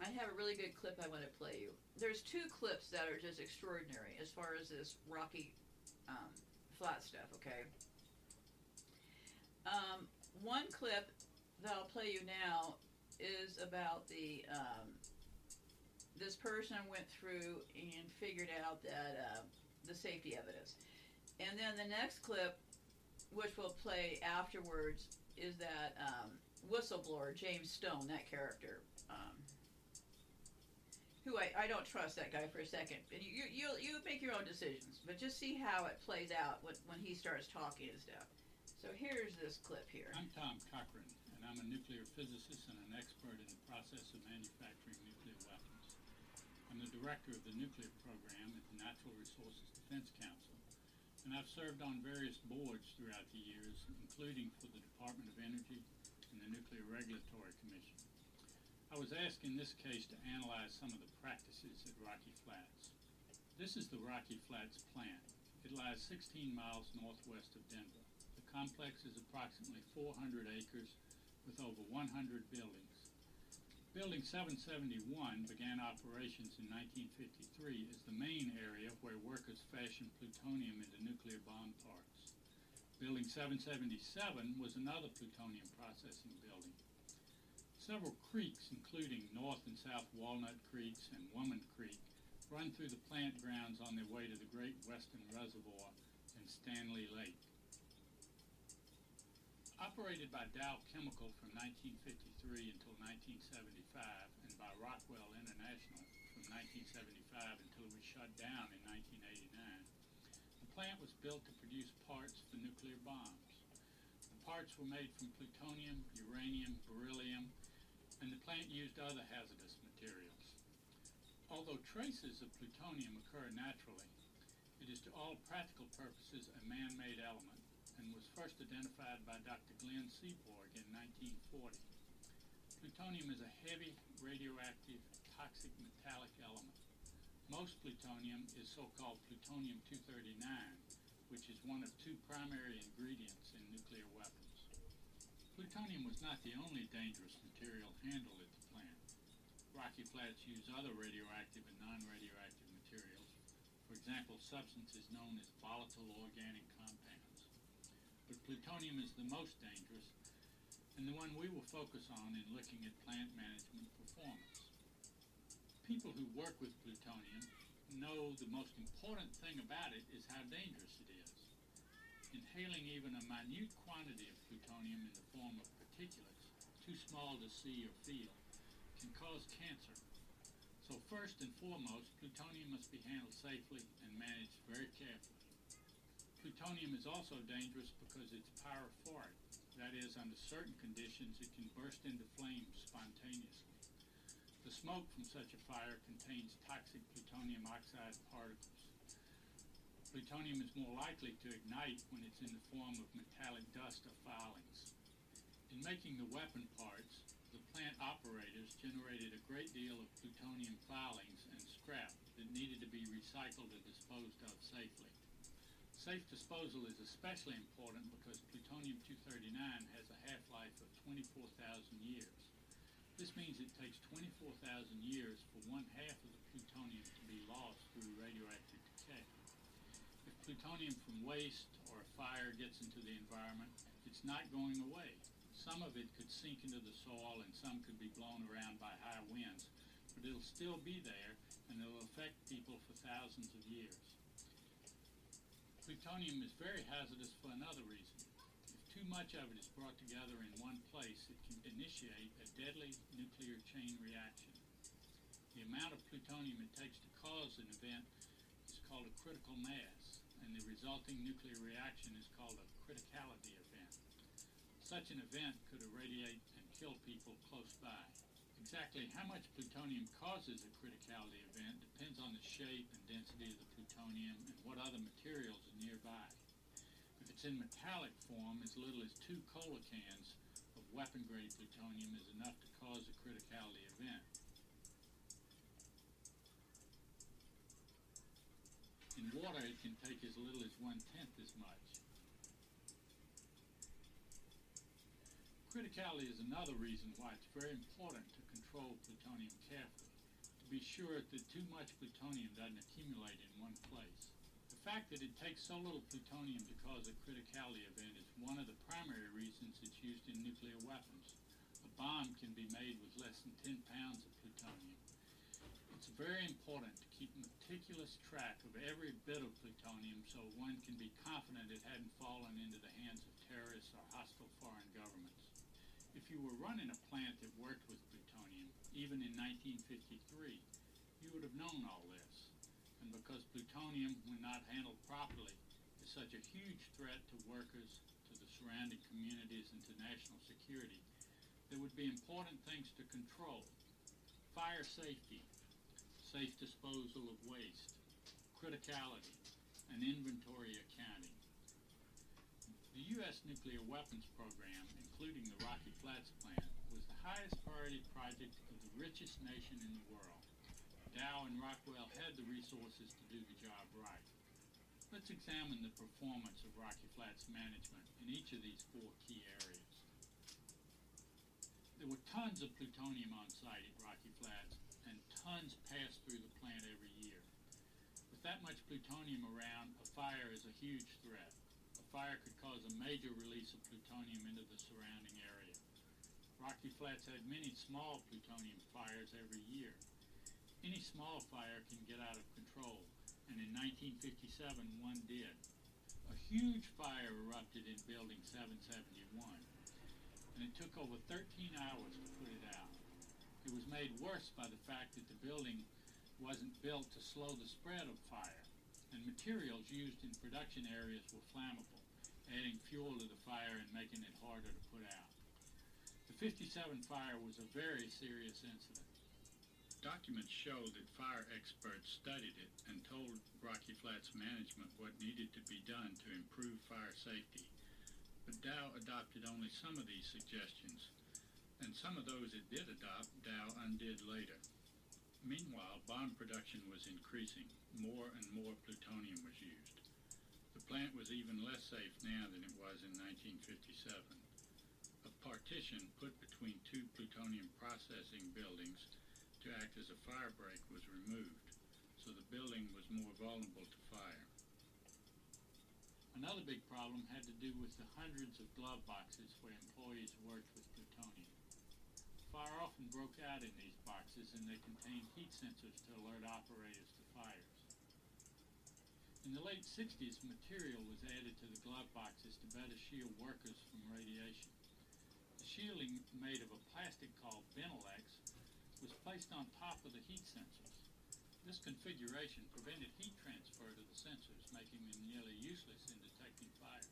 [SPEAKER 3] I have a really good clip I want to play you. There's two clips that are just extraordinary as far as this rocky flat stuff, okay? One clip that I'll play you now is about the this person went through and figured out that the safety evidence. And then the next clip, which we'll play afterwards, is that whistleblower, James Stone, that character, who I don't trust that guy for a second. And you make your own decisions, but just see how it plays out when he starts talking and stuff. So here's this clip here.
[SPEAKER 10] I'm Tom Cochran, and I'm a nuclear physicist and an expert in the process of manufacturing nuclear weapons. I'm the director of the nuclear program at the Natural Resources Defense Council, and I've served on various boards throughout the years, including for the Department of Energy and the Nuclear Regulatory Commission. I was asked in this case to analyze some of the practices at Rocky Flats. This is the Rocky Flats plant. It lies 16 miles northwest of Denver. The complex is approximately 400 acres with over 100 buildings. Building 771 began operations in 1953 as the main area where workers fashioned plutonium into nuclear bomb parts. Building 777 was another plutonium processing building. Several creeks, including North and South Walnut Creeks and Woman Creek, run through the plant grounds on their way to the Great Western Reservoir and Stanley Lake. Operated by Dow Chemical from 1953 until 1975 and by Rockwell International from 1975 until it was shut down in 1989, the plant was built to produce parts for nuclear bombs. The parts were made from plutonium, uranium, beryllium, and the plant used other hazardous materials. Although traces of plutonium occur naturally, it is to all practical purposes a man-made element, and was first identified by Dr. Glenn Seaborg in 1940. Plutonium is a heavy, radioactive, toxic metallic element. Most plutonium is so-called plutonium-239, which is one of two primary ingredients in nuclear weapons. Plutonium was not the only dangerous material handled at the plant. Rocky Flats used other radioactive and non-radioactive materials, for example, substances known as volatile organic compounds. But plutonium is the most dangerous and the one we will focus on in looking at plant management performance. People who work with plutonium know the most important thing about it is how dangerous it is. Inhaling even a minute quantity of plutonium in the form of particulates, too small to see or feel, can cause cancer. So first and foremost, plutonium must be handled safely and managed very carefully. Plutonium is also dangerous because its pyrophoric, that is, under certain conditions it can burst into flames spontaneously. The smoke from such a fire contains toxic plutonium oxide particles. Plutonium is more likely to ignite when it's in the form of metallic dust or filings. In making the weapon parts, the plant operators generated a great deal of plutonium filings and scrap that needed to be recycled or disposed of safely. Safe disposal is especially important because plutonium-239 has a half-life of 24,000 years. This means it takes 24,000 years for one-half of the plutonium to be lost through radioactive decay. If plutonium from waste or a fire gets into the environment, it's not going away. Some of it could sink into the soil and some could be blown around by high winds, but it'll still be there and it'll affect people for thousands of years. Plutonium is very hazardous for another reason. If too much of it is brought together in one place, it can initiate a deadly nuclear chain reaction. The amount of plutonium it takes to cause an event is called a critical mass, and the resulting nuclear reaction is called a criticality event. Such an event could irradiate and kill people close by. Exactly how much plutonium causes a criticality event depends on the shape and density of the plutonium and what other materials are nearby. If it's in metallic form, as little as 2 cola cans of weapon-grade plutonium is enough to cause a criticality event. In water, it can take as little as 1/10 as much. Criticality is another reason why it's very important to control plutonium carefully, to be sure that too much plutonium doesn't accumulate in one place. The fact that it takes so little plutonium to cause a criticality event is one of the primary reasons it's used in nuclear weapons. A bomb can be made with less than 10 pounds of plutonium. It's very important to keep meticulous track of every bit of plutonium so one can be confident it hadn't fallen into the hands of terrorists or hostile foreign governments. If you were running a plant that worked with plutonium, even in 1953, you would have known all this. And because plutonium, when not handled properly, is such a huge threat to workers, to the surrounding communities, and to national security, there would be important things to control. Fire safety, safe disposal of waste, criticality, and inventory accounting. The U.S. nuclear weapons program, including the Rocky Flats plant, was the highest priority project of the richest nation in the world. Dow and Rockwell had the resources to do the job right. Let's examine the performance of Rocky Flats management in each of these 4 key areas. There were were tons of plutonium on site at Rocky Flats, and tons passed through the plant every year. With that much plutonium around, a fire is a huge threat. A fire could cause a major release of plutonium into the surrounding area. Rocky Flats had many small plutonium fires every year. Any small fire can get out of control, and in 1957 one did. A huge fire erupted in Building 771, and it took over 13 hours to put it out. It was made worse by the fact that the building wasn't built to slow the spread of fire, and materials used in production areas were flammable, adding fuel to the fire and making it harder to put out. The 57 fire was a very serious incident. Documents show that fire experts studied it and told Rocky Flats management what needed to be done to improve fire safety. But Dow adopted only some of these suggestions, and some of those it did adopt, Dow undid later. Meanwhile, bomb production was increasing. More and more plutonium was used. The plant was even less safe now than it was in 1957. A partition put between two plutonium processing buildings to act as a fire break was removed, so the building was more vulnerable to fire. Another big problem had to do with the hundreds of glove boxes where employees worked with plutonium. Fire often broke out in these boxes, and they contained heat sensors to alert operators to fires. In the late 60s, material was added to the glove boxes to better shield workers from radiation. The shielding, made of a plastic called Benelex, was placed on top of the heat sensors. This configuration prevented heat transfer to the sensors, making them nearly useless in detecting fire.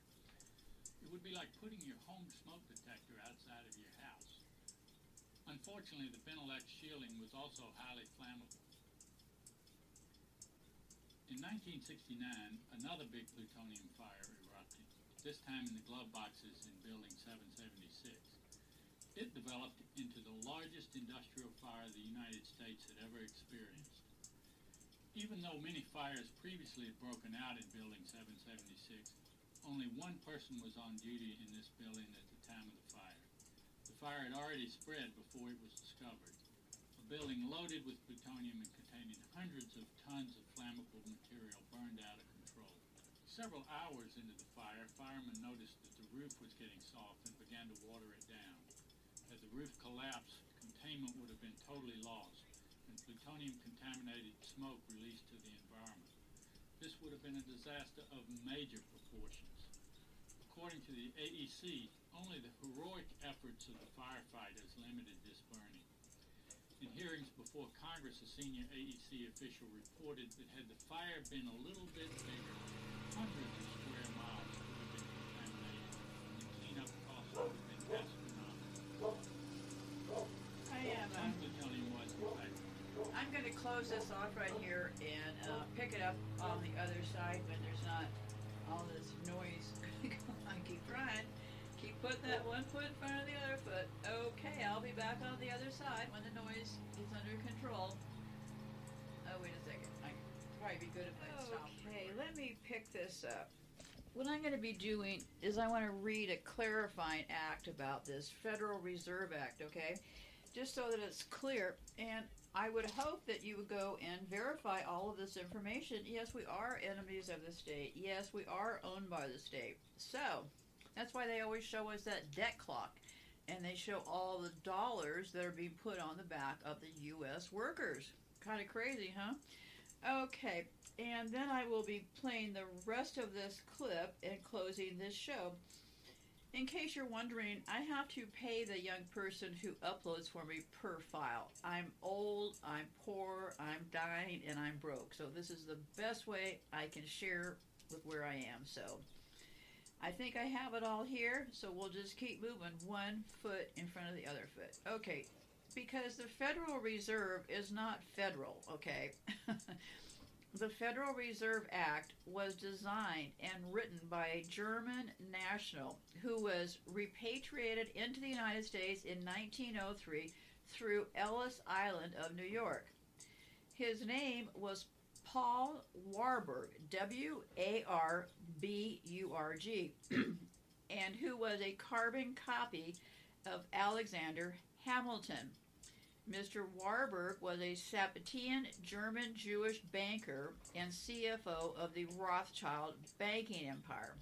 [SPEAKER 10] It would be like putting your home smoke detector outside of your house. Unfortunately, the Benelex shielding was also highly flammable. In 1969, another big plutonium fire erupted, this time in the glove boxes in Building 776. It developed into the largest industrial fire the United States had ever experienced. Even though many fires previously had broken out in Building 776, only one person was on duty in this building at the time of the fire. The fire had already spread before it was discovered. A building loaded with plutonium and containing hundreds of tons of flammable material burned out of control. Several hours into the fire, firemen noticed that the roof was getting soft and began to water it down. Had the roof collapsed, containment would have been totally lost, and plutonium-contaminated smoke released to the environment. This would have been a disaster of major proportions. According to the AEC, only the heroic efforts of the firefighters limited this burning. In hearings before Congress, a senior AEC official reported that had the fire been a little bit bigger, hundreds of square miles would have been contaminated, and the cleanup costs would have been astronomical.
[SPEAKER 3] I'm going to close this off right here and pick it up on the other side when there's not all this noise going on. Keep trying. Keep putting that one foot in front of the other foot. Okay, I'll be back on the other side when the noise is under control. Oh, wait a second. I'd probably be good if I stopped. Okay, let me pick this up. What I'm going to be doing is I want to read a clarifying act about this Federal Reserve Act, okay? Just so that it's clear, and I would hope that you would go and verify all of this information. Yes, we are enemies of the state. Yes, we are owned by the state. So, that's why they always show us that debt clock, and they show all the dollars that are being put on the back of the U.S. workers. Kind of crazy, huh? Okay, and then I will be playing the rest of this clip and closing this show. In case you're wondering, I have to pay the young person who uploads for me per file. I'm old, I'm poor, I'm dying, and I'm broke. So this is the best way I can share with where I am. So I think I have it all here, so we'll just keep moving one foot in front of the other foot. Okay, because the Federal Reserve is not federal, okay? The Federal Reserve Act was designed and written by a German national who was repatriated into the United States in 1903 through Ellis Island of New York. His name was Paul Warburg, W-A-R-B-U-R-G, and who was a carbon copy of Alexander Hamilton. Mr. Warburg was a Sabbatean German Jewish banker and CFO of the Rothschild banking empire.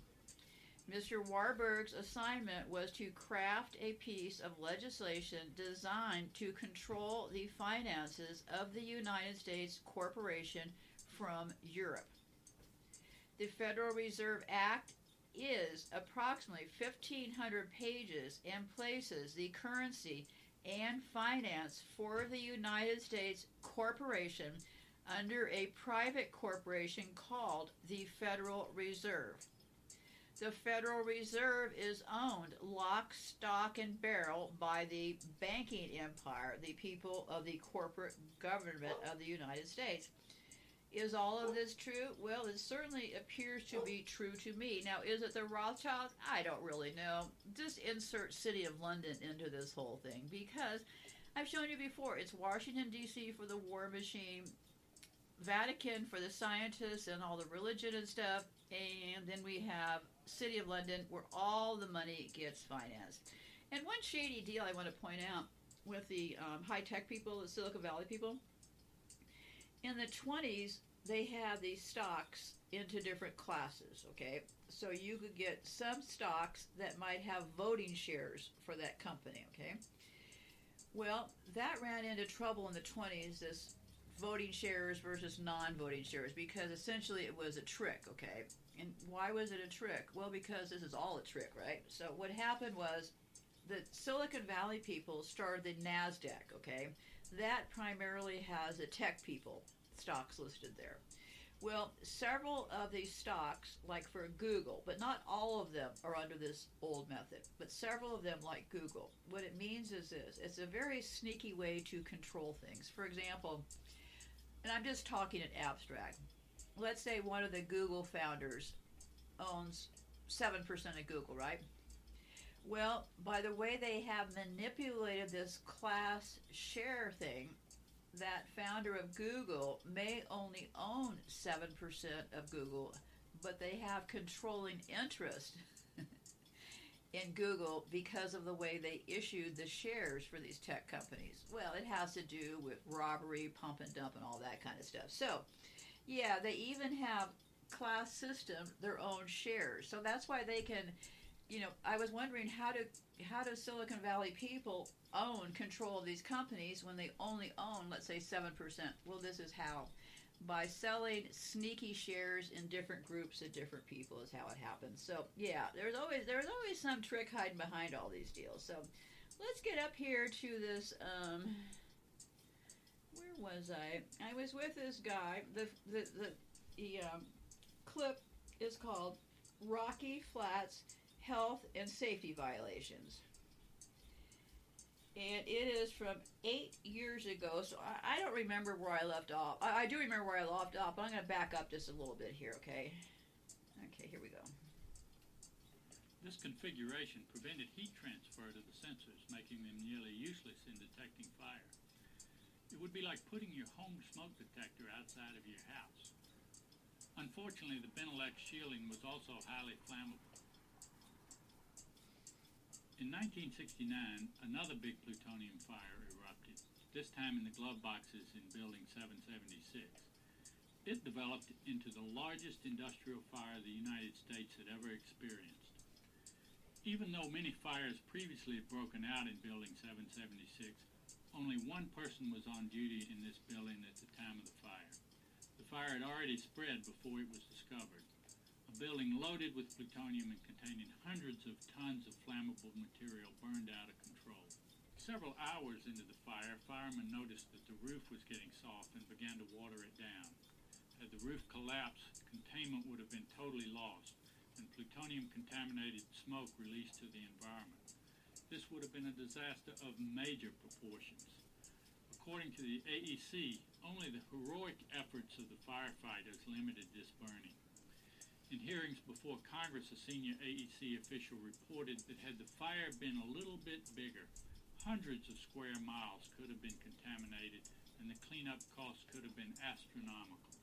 [SPEAKER 3] Mr. Warburg's assignment was to craft a piece of legislation designed to control the finances of the United States corporation from Europe. The Federal Reserve Act is approximately 1,500 pages and places the currency and finance for the United States corporation under a private corporation called the Federal Reserve. The Federal Reserve is owned lock, stock, and barrel by the banking empire, the people of the corporate government of the United States. Is all of this true? Well, it certainly appears to be true to me. Now, is it the Rothschilds? I don't really know. Just insert City of London into this whole thing, because I've shown you before, it's Washington, D.C. for the war machine, Vatican for the scientists and all the religion and stuff, and then we have City of London where all the money gets financed. And one shady deal I want to point out with the high-tech people, the Silicon Valley people, in the 20s, they had these stocks into different classes, okay? So you could get some stocks that might have voting shares for that company, okay? Well, that ran into trouble in the 20s, this voting shares versus non-voting shares, because essentially it was a trick, okay? And why was it a trick? Well, because this is all a trick, right? So what happened was the Silicon Valley people started the NASDAQ, okay? That primarily has the tech people stocks listed there. Well, several of these stocks, like for Google, but not all of them are under this old method, but several of them, like Google, what it means is this: it's a very sneaky way to control things. For example, and I'm just talking in abstract, let's say one of the Google founders owns 7% of Google, right? Well, by the way they have manipulated this class share thing, that founder of Google may only own 7% of Google, but they have controlling interest in Google because of the way they issued the shares for these tech companies. Well, it has to do with robbery, pump and dump, and all that kind of stuff. So, yeah, they even have class system their own shares. So that's why they can, you know, I was wondering how do Silicon Valley people own control of these companies when they only own, let's say, 7%? Well, this is how. By selling sneaky shares in different groups of different people is how it happens. So, yeah, there's always some trick hiding behind all these deals. So, let's get up here to this, where was I? I was with this guy. The clip is called Rocky Flats Health and Safety Violations. And it is from 8 years ago, so I don't remember where I left off. I do remember where I left off, but I'm going to back up just a little bit here, okay? Okay, here we go.
[SPEAKER 10] This configuration prevented heat transfer to the sensors, making them nearly useless in detecting fire. It would be like putting your home smoke detector outside of your house. Unfortunately, the Benelux shielding was also highly flammable. In 1969, another big plutonium fire erupted, this time in the glove boxes in Building 776. It developed into the largest industrial fire the United States had ever experienced. Even though many fires previously had broken out in Building 776, only one person was on duty in this building at the time of the fire. The fire had already spread before it was discovered. A building loaded with plutonium and containing hundreds of tons of flammable material burned out of control. Several hours into the fire, firemen noticed that the roof was getting soft and began to water it down. Had the roof collapsed, containment would have been totally lost, and plutonium-contaminated smoke released to the environment. This would have been a disaster of major proportions. According to the AEC, only the heroic efforts of the firefighters limited this burning. In hearings before Congress, a senior AEC official reported that had the fire been a little bit bigger, hundreds of square miles could have been contaminated, and the cleanup costs could have been astronomical.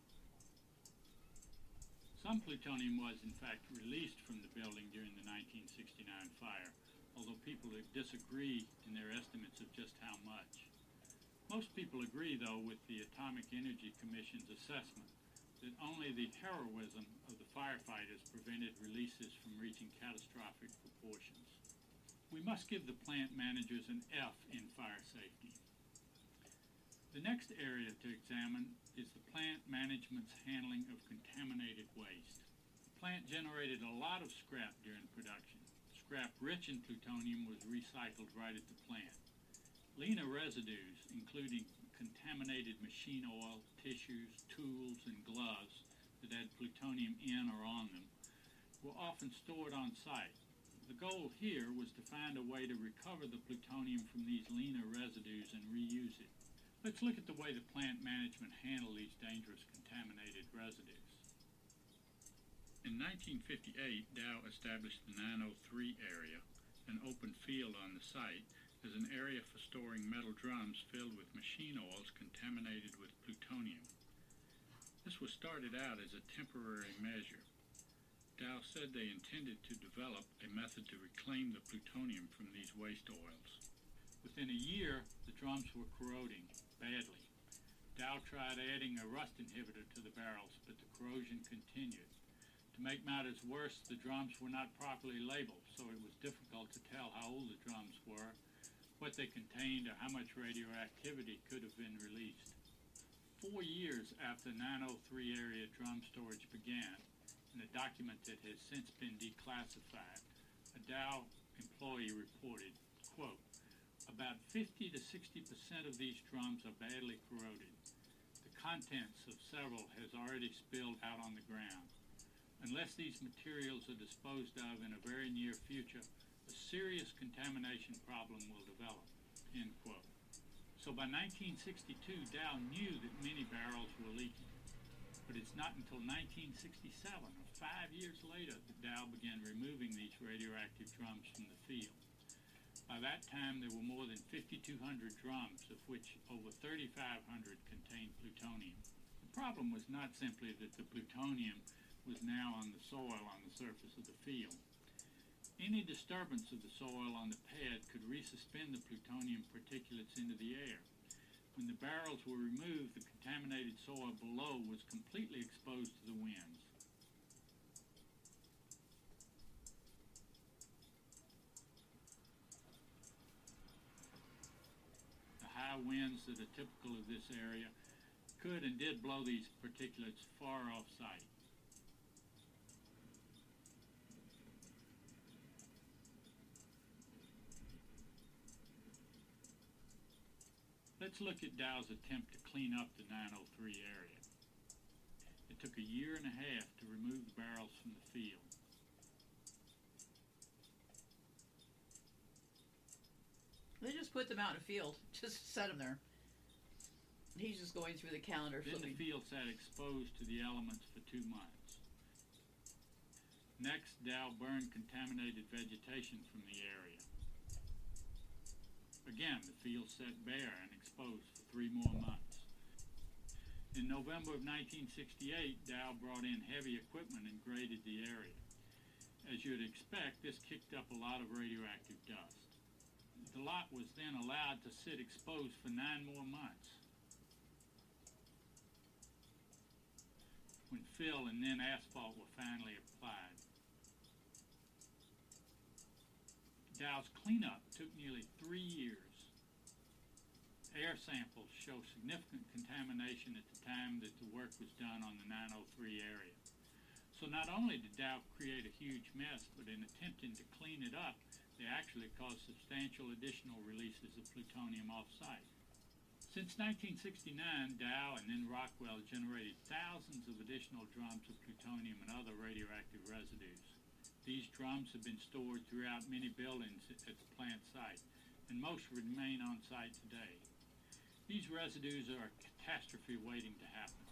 [SPEAKER 10] Some plutonium was, in fact, released from the building during the 1969 fire, although people disagree in their estimates of just Most people agree, though, with the Atomic Energy Commission's assessment that only the heroism of the firefighters prevented releases from reaching catastrophic proportions. We must give the plant managers an F in fire safety. The next area to examine is the plant management's handling of contaminated waste. The plant generated a lot of scrap during production. Scrap rich in plutonium was recycled right at the plant. Leaner residues, including contaminated machine oil, tissues, tools, and gloves that had plutonium in or on them, were often stored on site. The goal here was to find a way to recover the plutonium from these leaner residues and reuse it. Let's look at the way the plant management handled these dangerous contaminated residues. In 1958, Dow established the 903 area, an open field on the site, as an area for storing metal drums filled with machine oils contaminated with plutonium. This was started out as a temporary measure. Dow said they intended to develop a method to reclaim the plutonium from these waste oils. Within a year, the drums were corroding badly. Dow tried adding a rust inhibitor to the barrels, but the corrosion continued. To make matters worse, the drums were not properly labeled, so it was difficult to tell how old the drums were, what they contained, or how much radioactivity could have been released. 4 years after 903 area drum storage began, in a document that has since been declassified, a Dow employee reported, quote, "About 50 to 60% of these drums are badly corroded. The contents of several has already spilled out on the ground. Unless these materials are disposed of in a very near future, a serious contamination problem will develop," end quote. So by 1962, Dow knew that many barrels were leaking. But it's not until 1967, or 5 years later, that Dow began removing these radioactive drums from the field. By that time, there were more than 5,200 drums, of which over 3,500 contained plutonium. The problem was not simply that the plutonium was now on the soil on the surface of the field. Any disturbance of the soil on the pad could resuspend the plutonium particulates into the air. When the barrels were removed, the contaminated soil below was completely exposed to the winds. The high winds that are typical of this area could and did blow these particulates far off site. Let's look at Dow's attempt to clean up the 903 area. It took 1.5 years to remove the barrels from the field.
[SPEAKER 3] They just put them out in a field, just set them there. He's just going through the calendar.
[SPEAKER 10] Then the field sat exposed to the elements for 2 months. Next, Dow burned contaminated vegetation from the area. Again, the field sat bare and exposed for 3 more months. In November of 1968, Dow brought in heavy equipment and graded the area. As you'd expect, this kicked up a lot of radioactive dust. The lot was then allowed to sit exposed for 9 more months, when fill and then asphalt were finally applied. Dow's cleanup took nearly 3 years. Air samples show significant contamination at the time that the work was done on the 903 area. So not only did Dow create a huge mess, but in attempting to clean it up, they actually caused substantial additional releases of plutonium off-site. Since 1969, Dow and then Rockwell generated thousands of additional drums of plutonium and other radioactive residues. These drums have been stored throughout many buildings at the plant site, and most remain on site today. These residues are a catastrophe waiting to happen.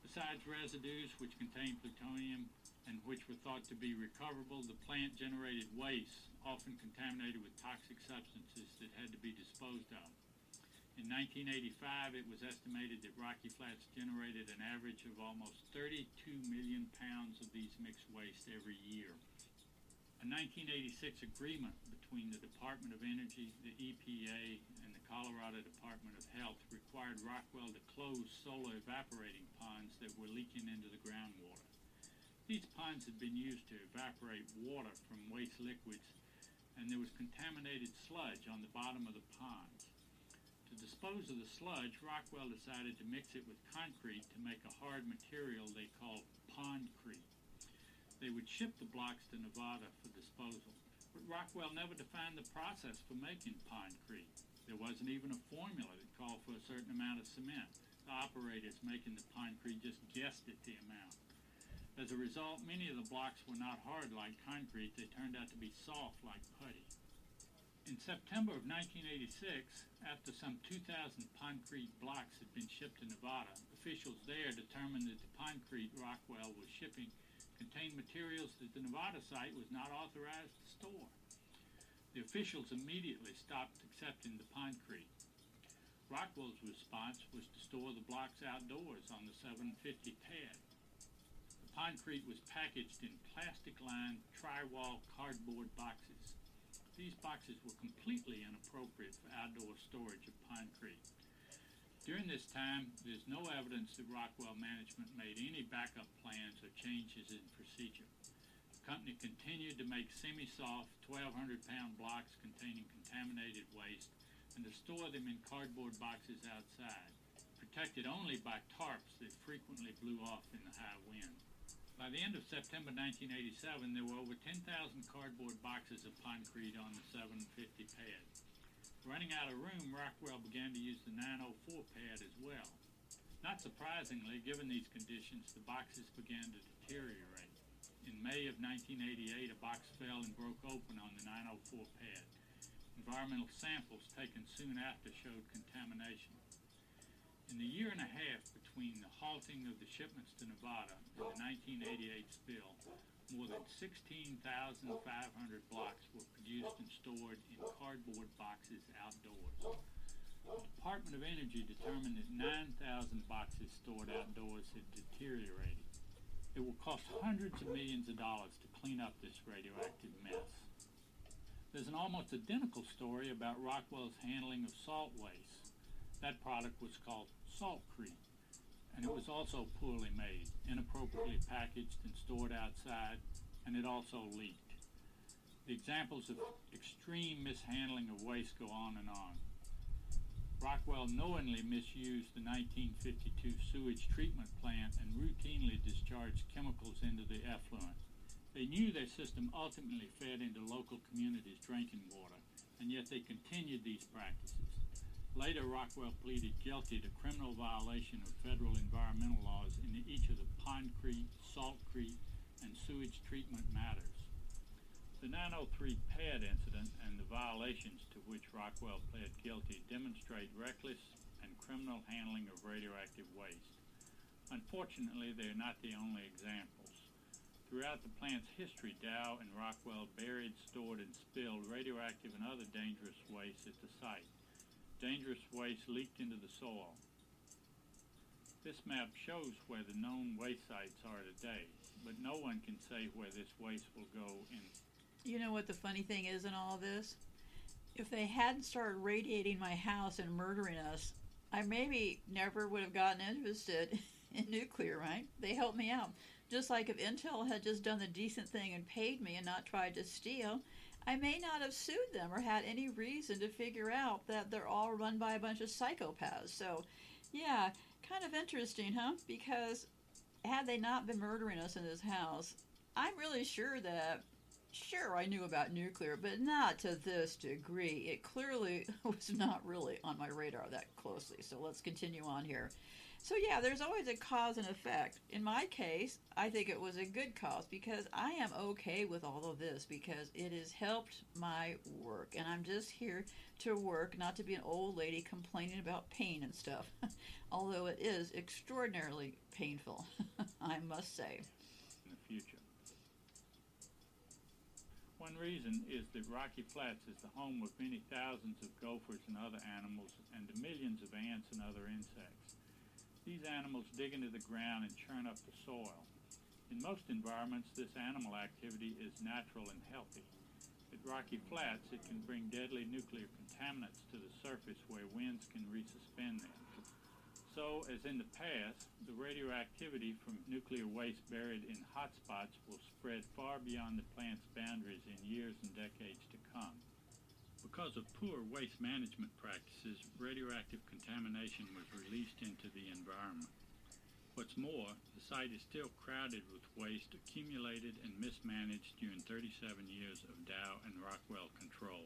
[SPEAKER 10] Besides residues which contain plutonium and which were thought to be recoverable, the plant generated waste, often contaminated with toxic substances that had to be disposed of. In 1985, it was estimated that Rocky Flats generated an average of almost 32 million pounds of these mixed waste every year. A 1986 agreement between the Department of Energy, the EPA, and the Colorado Department of Health required Rockwell to close solar evaporating ponds that were leaking into the groundwater. These ponds had been used to evaporate water from waste liquids, and there was contaminated sludge on the bottom of the ponds. To dispose of the sludge, Rockwell decided to mix it with concrete to make a hard material they called pondcrete. They would ship the blocks to Nevada for disposal, but Rockwell never defined the process for making pondcrete. There wasn't even a formula that called for a certain amount of cement. The operators making the pondcrete just guessed at the amount. As a result, many of the blocks were not hard like concrete. They turned out to be soft like putty. In September of 1986, after some 2,000 pondcrete blocks had been shipped to Nevada, officials there determined that the pondcrete Rockwell was shipping contained materials that the Nevada site was not authorized to store. The officials immediately stopped accepting the pondcrete. Rockwell's response was to store the blocks outdoors on the 750 pad. The pondcrete was packaged in plastic-lined tri-wall cardboard boxes. These boxes were completely inappropriate for outdoor storage of pondcrete. During this time, there's no evidence that Rockwell management made any backup plans or changes in procedure. The company continued to make semi-soft 1,200-pound blocks containing contaminated waste and to store them in cardboard boxes outside, protected only by tarps that frequently blew off in the high wind. By the end of September 1987, there were over 10,000 cardboard boxes of pondcrete on the 750 pad. Running out of room, Rockwell began to use the 904 pad as well. Not surprisingly, given these conditions, the boxes began to deteriorate. In May of 1988, a box fell and broke open on the 904 pad. Environmental samples taken soon after showed contamination. In the year and a half between the halting of the shipments to Nevada and the 1988 spill, more than 16,500 blocks were produced and stored in cardboard boxes outdoors. The Department of Energy determined that 9,000 boxes stored outdoors had deteriorated. It will cost hundreds of millions of dollars to clean up this radioactive mess. There's an almost identical story about Rockwell's handling of salt waste. That product was called saltcrete, and it was also poorly made, inappropriately packaged and stored outside, and it also leaked. The examples of extreme mishandling of waste go on and on. Rockwell knowingly misused the 1952 sewage treatment plant and routinely discharged chemicals into the effluent. They knew their system ultimately fed into local communities' drinking water, and yet they continued these practices. Later, Rockwell pleaded guilty to criminal violation of federal environmental laws in each of the pondcrete, saltcrete, and sewage treatment matters. The 903 pad incident and the violations to which Rockwell pled guilty demonstrate reckless and criminal handling of radioactive waste. Unfortunately, they are not the only examples. Throughout the plant's history, Dow and Rockwell buried, stored, and spilled radioactive and other dangerous waste at the site. Dangerous waste leaked into the soil. This map shows where the known waste sites are today, but no one can say where this waste will go in.
[SPEAKER 3] You know what the funny thing is in all of this? If they hadn't started radiating my house and murdering us, I maybe never would have gotten interested in nuclear, right? They helped me out. Just like if Intel had just done the decent thing and paid me and not tried to steal, I may not have sued them or had any reason to figure out that they're all run by a bunch of psychopaths. So, yeah, kind of interesting, huh? Because had they not been murdering us in this house, I'm really sure that, sure, I knew about nuclear, but not to this degree. It clearly was not really on my radar that closely. So let's continue on here. So yeah, there's always a cause and effect. In my case, I think it was a good cause because I am okay with all of this because it has helped my work. And I'm just here to work, not to be an old lady complaining about pain and stuff. Although it is extraordinarily painful, I must say.
[SPEAKER 10] In the future. One reason is that Rocky Flats is the home of many thousands of gophers and other animals and to millions of ants and other insects. These animals dig into the ground and churn up the soil. In most environments, this animal activity is natural and healthy. At Rocky Flats, it can bring deadly nuclear contaminants to the surface where winds can resuspend them. So, as in the past, the radioactivity from nuclear waste buried in hotspots will spread far beyond the plant's boundaries in years and decades to come. Because of poor waste management practices, radioactive contamination was released into the environment. What's more, the site is still crowded with waste accumulated and mismanaged during 37 years of Dow and Rockwell control.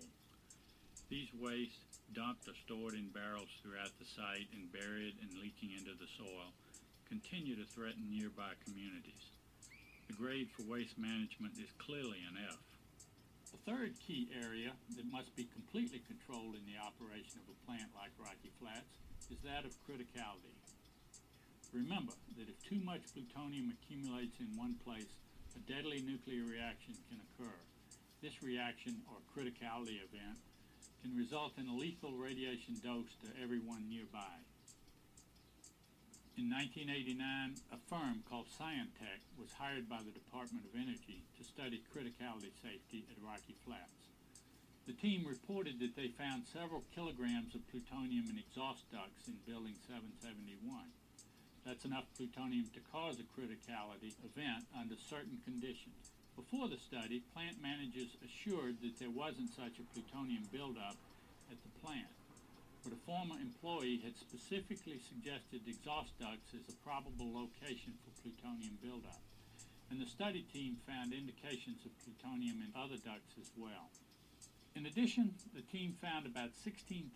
[SPEAKER 10] These wastes, dumped or stored in barrels throughout the site and buried and leaching into the soil, continue to threaten nearby communities. The grade for waste management is clearly an F. The third key area that must be completely controlled in the operation of a plant like Rocky Flats is that of criticality. Remember that if too much plutonium accumulates in one place, a deadly nuclear reaction can occur. This reaction, or criticality event, can result in a lethal radiation dose to everyone nearby. In 1989, a firm called Scientech was hired by the Department of Energy to study criticality safety at Rocky Flats. The team reported that they found several kilograms of plutonium in exhaust ducts in Building 771. That's enough plutonium to cause a criticality event under certain conditions. Before the study, plant managers assured that there wasn't such a plutonium buildup at the plant, but a former employee had specifically suggested exhaust ducts as a probable location for plutonium buildup, and the study team found indications of plutonium in other ducts as well. In addition, the team found about 16,000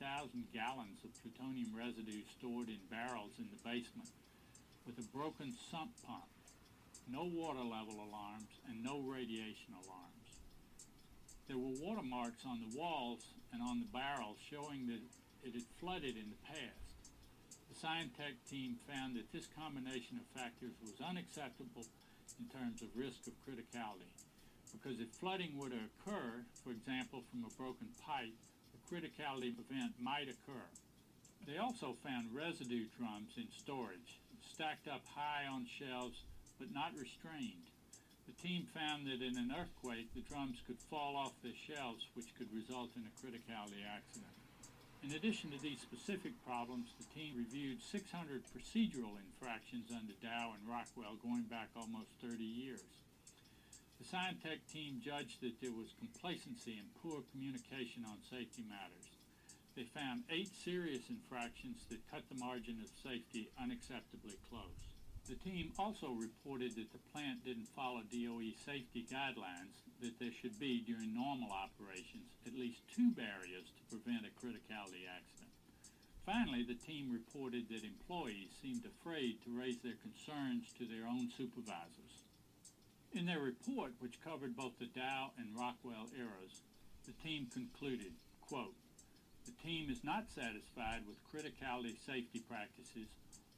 [SPEAKER 10] gallons of plutonium residue stored in barrels in the basement, with a broken sump pump, no water level alarms, and no radiation alarms. There were watermarks on the walls and on the barrels showing that it had flooded in the past. The Scientech team found that this combination of factors was unacceptable in terms of risk of criticality, because if flooding were to occur, for example from a broken pipe, a criticality event might occur. They also found residue drums in storage, stacked up high on shelves but not restrained. The team found that in an earthquake the drums could fall off their shelves, which could result in a criticality accident. In addition to these specific problems, the team reviewed 600 procedural infractions under Dow and Rockwell going back almost 30 years. The Scientech team judged that there was complacency and poor communication on safety matters. They found 8 serious infractions that cut the margin of safety unacceptably close. The team also reported that the plant didn't follow DOE safety guidelines, that there should be, during normal operations, at least 2 barriers to prevent a criticality accident. Finally, the team reported that employees seemed afraid to raise their concerns to their own supervisors. In their report, which covered both the Dow and Rockwell eras, the team concluded, quote, "The team is not satisfied with criticality safety practices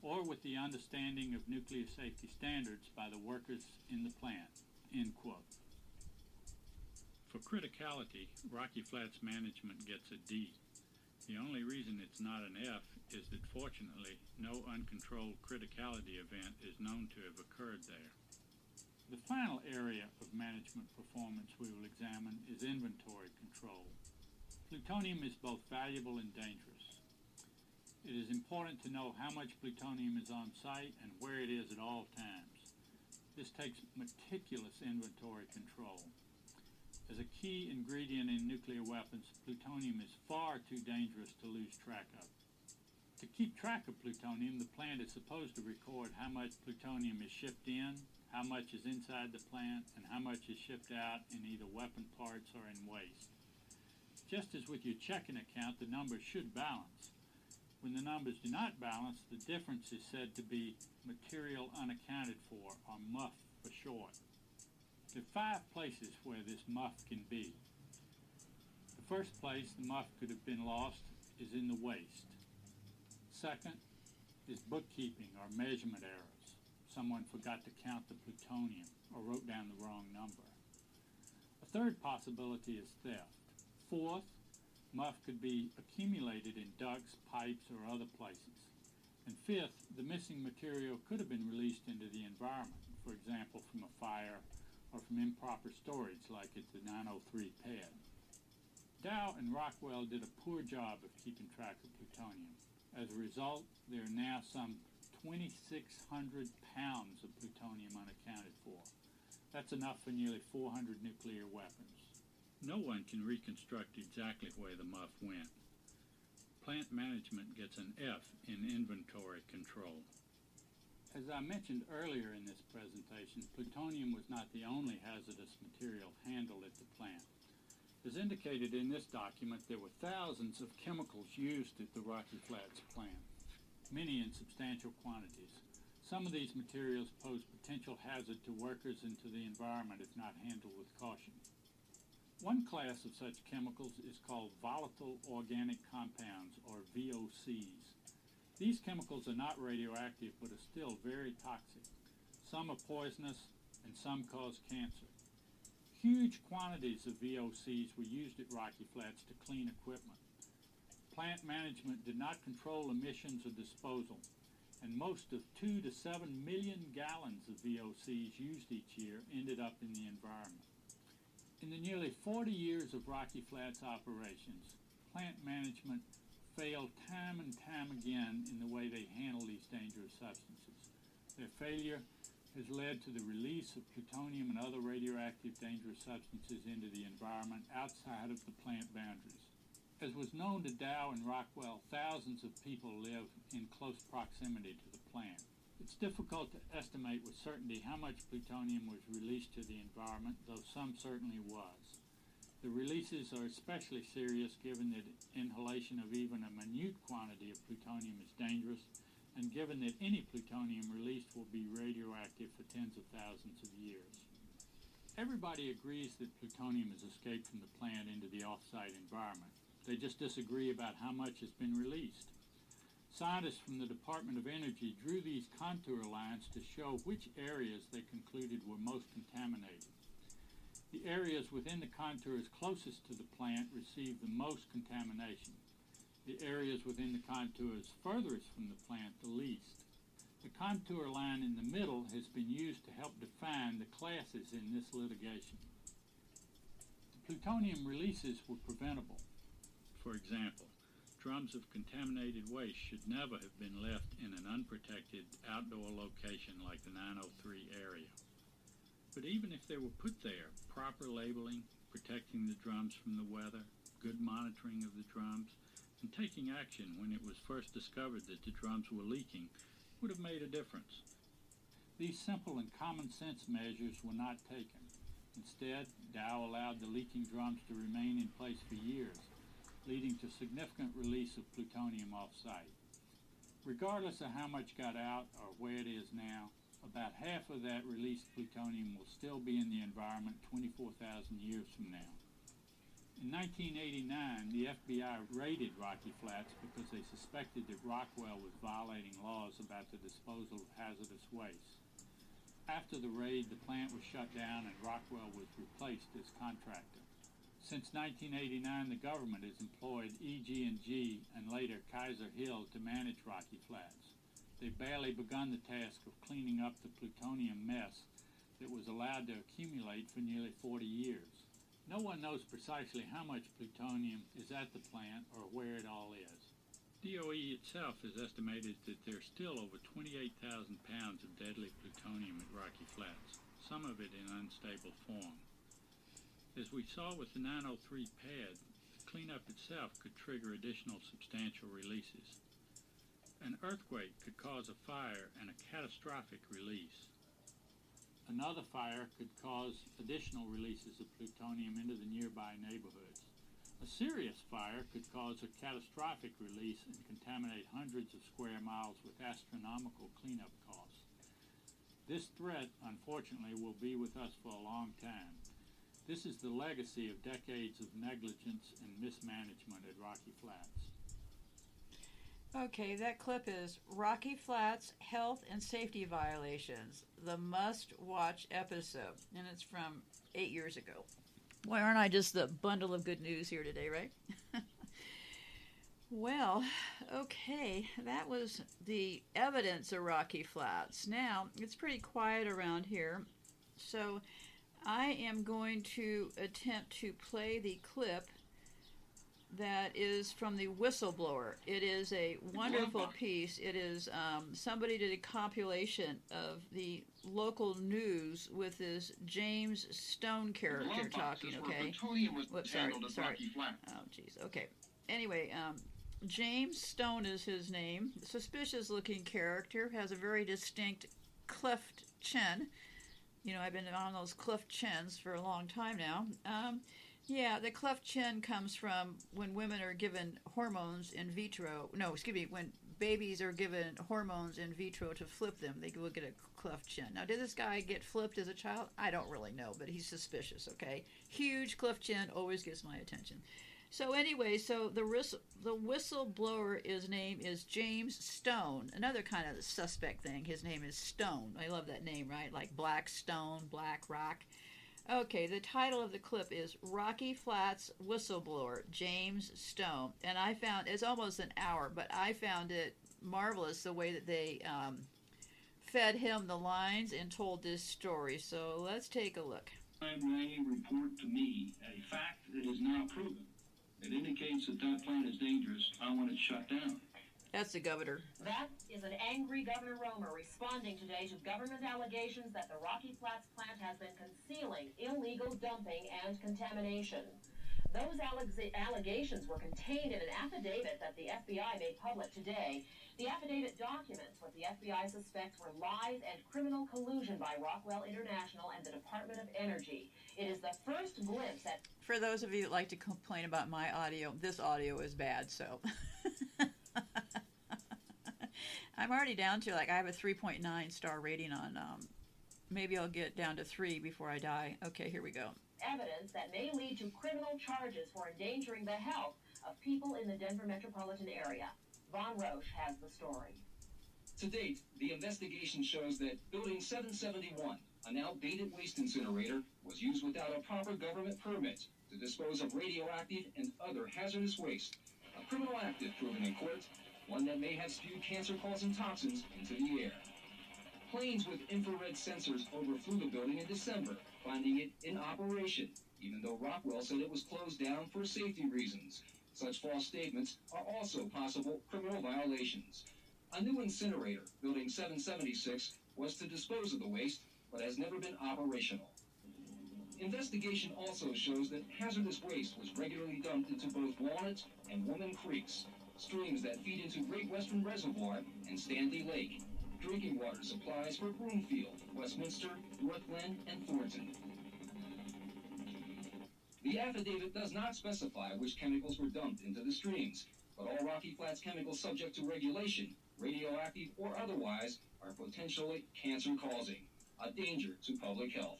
[SPEAKER 10] or with the understanding of nuclear safety standards by the workers in the plant," end quote. For criticality, Rocky Flats management gets a D. The only reason it's not an F is that fortunately no uncontrolled criticality event is known to have occurred there. The final area of management performance we will examine is inventory control. Plutonium is both valuable and dangerous. It is important to know how much plutonium is on site and where it is at all times. This takes meticulous inventory control. As a key ingredient in nuclear weapons, plutonium is far too dangerous to lose track of. To keep track of plutonium, the plant is supposed to record how much plutonium is shipped in, how much is inside the plant, and how much is shipped out in either weapon parts or in waste. Just as with your checking account, the numbers should balance. When the numbers do not balance, the difference is said to be material unaccounted for, or MUF for short. There are 5 places where this MUF can be. The first place the MUF could have been lost is in the waste. Second is bookkeeping or measurement errors. Someone forgot to count the plutonium or wrote down the wrong number. A third possibility is theft. Fourth, MUF could be accumulated in ducts, pipes, or other places. And fifth, the missing material could have been released into the environment, for example, from a fire or from improper storage like at the 903 pad. Dow and Rockwell did a poor job of keeping track of plutonium. As a result, there are now some 2,600 pounds of plutonium unaccounted for. That's enough for nearly 400 nuclear weapons. No one can reconstruct exactly where the muff went. Plant management gets an F in inventory control. As I mentioned earlier in this presentation, plutonium was not the only hazardous material handled at the plant. As indicated in this document, there were thousands of chemicals used at the Rocky Flats plant, many in substantial quantities. Some of these materials pose potential hazard to workers and to the environment if not handled with caution. One class of such chemicals is called volatile organic compounds, or VOCs. These chemicals are not radioactive but are still very toxic. Some are poisonous and some cause cancer. Huge quantities of VOCs were used at Rocky Flats to clean equipment. Plant management did not control emissions or disposal, and most of 2 to 7 million gallons of VOCs used each year ended up in the environment. In the nearly 40 years of Rocky Flats operations, plant management failed time and time again in the way they handle these dangerous substances. Their failure has led to the release of plutonium and other radioactive dangerous substances into the environment outside of the plant boundaries. As was known to Dow and Rockwell, thousands of people live in close proximity to the plant. It's difficult to estimate with certainty how much plutonium was released to the environment, though some certainly was. The releases are especially serious given that inhalation of even a minute quantity of plutonium is dangerous, and given that any plutonium released will be radioactive for tens of thousands of years. Everybody agrees that plutonium has escaped from the plant into the off-site environment. They just disagree about how much has been released. Scientists from the Department of Energy drew these contour lines to show which areas they concluded were most contaminated. The areas within the contours closest to the plant received the most contamination. The areas within the contours furthest from the plant the least. The contour line in the middle has been used to help define the classes in this litigation. The plutonium releases were preventable. For example, drums of contaminated waste should never have been left in an unprotected outdoor location like the 903 area. But even if they were put there, proper labeling, protecting the drums from the weather, good monitoring of the drums, and taking action when it was first discovered that the drums were leaking would have made a difference. These simple and common sense measures were not taken. Instead, Dow allowed the leaking drums to remain in place for years, leading to significant release of plutonium off-site. Regardless of how much got out or where it is now, about half of that released plutonium will still be in the environment 24,000 years from now. In 1989, the FBI raided Rocky Flats because they suspected that Rockwell was violating laws about the disposal of hazardous waste. After the raid, the plant was shut down and Rockwell was replaced as contractor. Since 1989, the government has employed EG&G and later Kaiser Hill to manage Rocky Flats. They've barely begun the task of cleaning up the plutonium mess that was allowed to accumulate for nearly 40 years. No one knows precisely how much plutonium is at the plant or where it all is. DOE itself has estimated that there's still over 28,000 pounds of deadly plutonium at Rocky Flats, some of it in unstable form. As we saw with the 903 pad, the cleanup itself could trigger additional substantial releases. An earthquake could cause a fire and a catastrophic release. Another fire could cause additional releases of plutonium into the nearby neighborhoods. A serious fire could cause a catastrophic release and contaminate hundreds of square miles with astronomical cleanup costs. This threat, unfortunately, will be with us for a long time. This is the legacy of decades of negligence and mismanagement at Rocky Flats.
[SPEAKER 3] Okay, that clip is Rocky Flats Health and Safety Violations, the must-watch episode, and it's from 8 years ago. Why aren't I just the bundle of good news here today, right? Well, okay, that was the evidence of Rocky Flats. Now, it's pretty quiet around here, so I am going to attempt to play the clip that is from the Whistleblower. It is a wonderful piece. It is somebody did a compilation of the local news with this James Stone character talking. Okay. Whoops, sorry. Oh, jeez. Okay. Anyway, James Stone is his name. Suspicious-looking character, has a very distinct cleft chin. You know, I've been on those cleft chins for a long time now. Yeah, the cleft chin comes from when women are given hormones in vitro. No, excuse me, when babies are given hormones in vitro to flip them, they will get a cleft chin. Now, did this guy get flipped as a child? I don't really know, but he's suspicious, okay? Huge cleft chin always gets my attention. So anyway, so the whistleblower, his name is James Stone. Another kind of suspect thing, his name is Stone. I love that name, right? Like Black Stone, Black Rock. Okay, the title of the clip is Rocky Flats Whistleblower, James Stone. And I found, it's almost an hour, but I found it marvelous the way that they fed him the lines and told this story. So let's take a look.
[SPEAKER 11] May report to me a fact that is now proven. It indicates that that plant is dangerous. I want it shut down.
[SPEAKER 3] That's the governor.
[SPEAKER 12] That is an angry Governor Romer responding today to government allegations that the Rocky Flats plant has been concealing illegal dumping and contamination. Those allegations were contained in an affidavit that the FBI made public today. The affidavit documents what the FBI suspects were lies and criminal collusion by Rockwell International and the Department of Energy. It is the first glimpse at...
[SPEAKER 3] For those of you that like to complain about my audio, this audio is bad, so... I'm already down to, like, I have a 3.9 star rating on, maybe I'll get down to 3 before I die. Okay, here we go.
[SPEAKER 12] Evidence that may lead to criminal charges for endangering the health of people in the Denver metropolitan area. Von Roche has the story.
[SPEAKER 13] To date, the investigation shows that Building 771, an outdated waste incinerator, was used without a proper government permit to dispose of radioactive and other hazardous waste. A criminal act if proven in court, one that may have spewed cancer-causing toxins into the air. Planes with infrared sensors overflew the building in December, finding it in operation, even though Rockwell said it was closed down for safety reasons. Such false statements are also possible criminal violations. A new incinerator, Building 776, was to dispose of the waste, but has never been operational. Investigation also shows that hazardous waste was regularly dumped into both Walnut and Woman Creeks, streams that feed into Great Western Reservoir and Stanley Lake. Drinking water supplies for Broomfield, Westminster, North Glen, and Thornton. The affidavit does not specify which chemicals were dumped into the streams, but all Rocky Flats chemicals subject to regulation, radioactive or otherwise, are potentially cancer-causing, a danger to public health.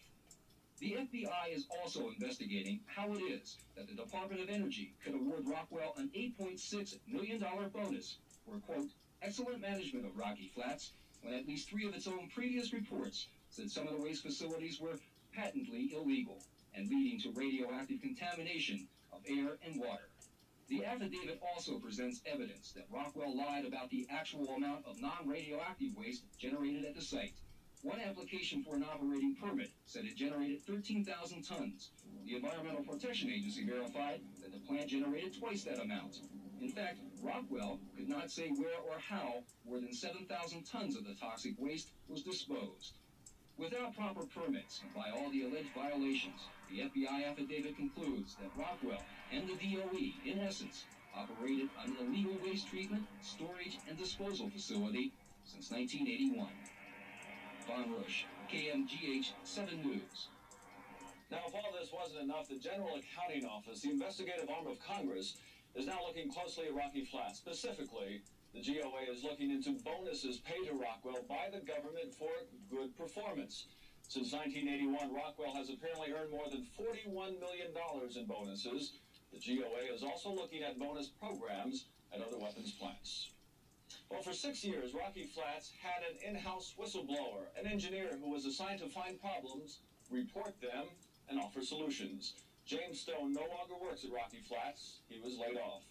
[SPEAKER 13] The FBI is also investigating how it is that the Department of Energy could award Rockwell an $8.6 million bonus for, quote, excellent management of Rocky Flats, when at least 3 of its own previous reports said some of the waste facilities were patently illegal and leading to radioactive contamination of air and water. The affidavit also presents evidence that Rockwell lied about the actual amount of non-radioactive waste generated at the site. One application for an operating permit said it generated 13,000 tons. The Environmental Protection Agency verified that the plant generated twice that amount. In fact, Rockwell could not say where or how more than 7,000 tons of the toxic waste was disposed. Without proper permits and by all the alleged violations, the FBI affidavit concludes that Rockwell and the DOE, in essence, operated an illegal waste treatment, storage, and disposal facility since 1981. Von Roche, KMGH 7 News.
[SPEAKER 14] Now, if all this wasn't enough, the General Accounting Office, the investigative arm of Congress, is now looking closely at Rocky Flats. Specifically, the GOA is looking into bonuses paid to Rockwell by the government for good performance. Since 1981, Rockwell has apparently earned more than $41 million in bonuses. The GOA is also looking at bonus programs at other weapons plants. Well, for 6 years, Rocky Flats had an in-house whistleblower, an engineer who was assigned to find problems, report them, and offer solutions. James Stone no longer works at Rocky Flats. He was laid off.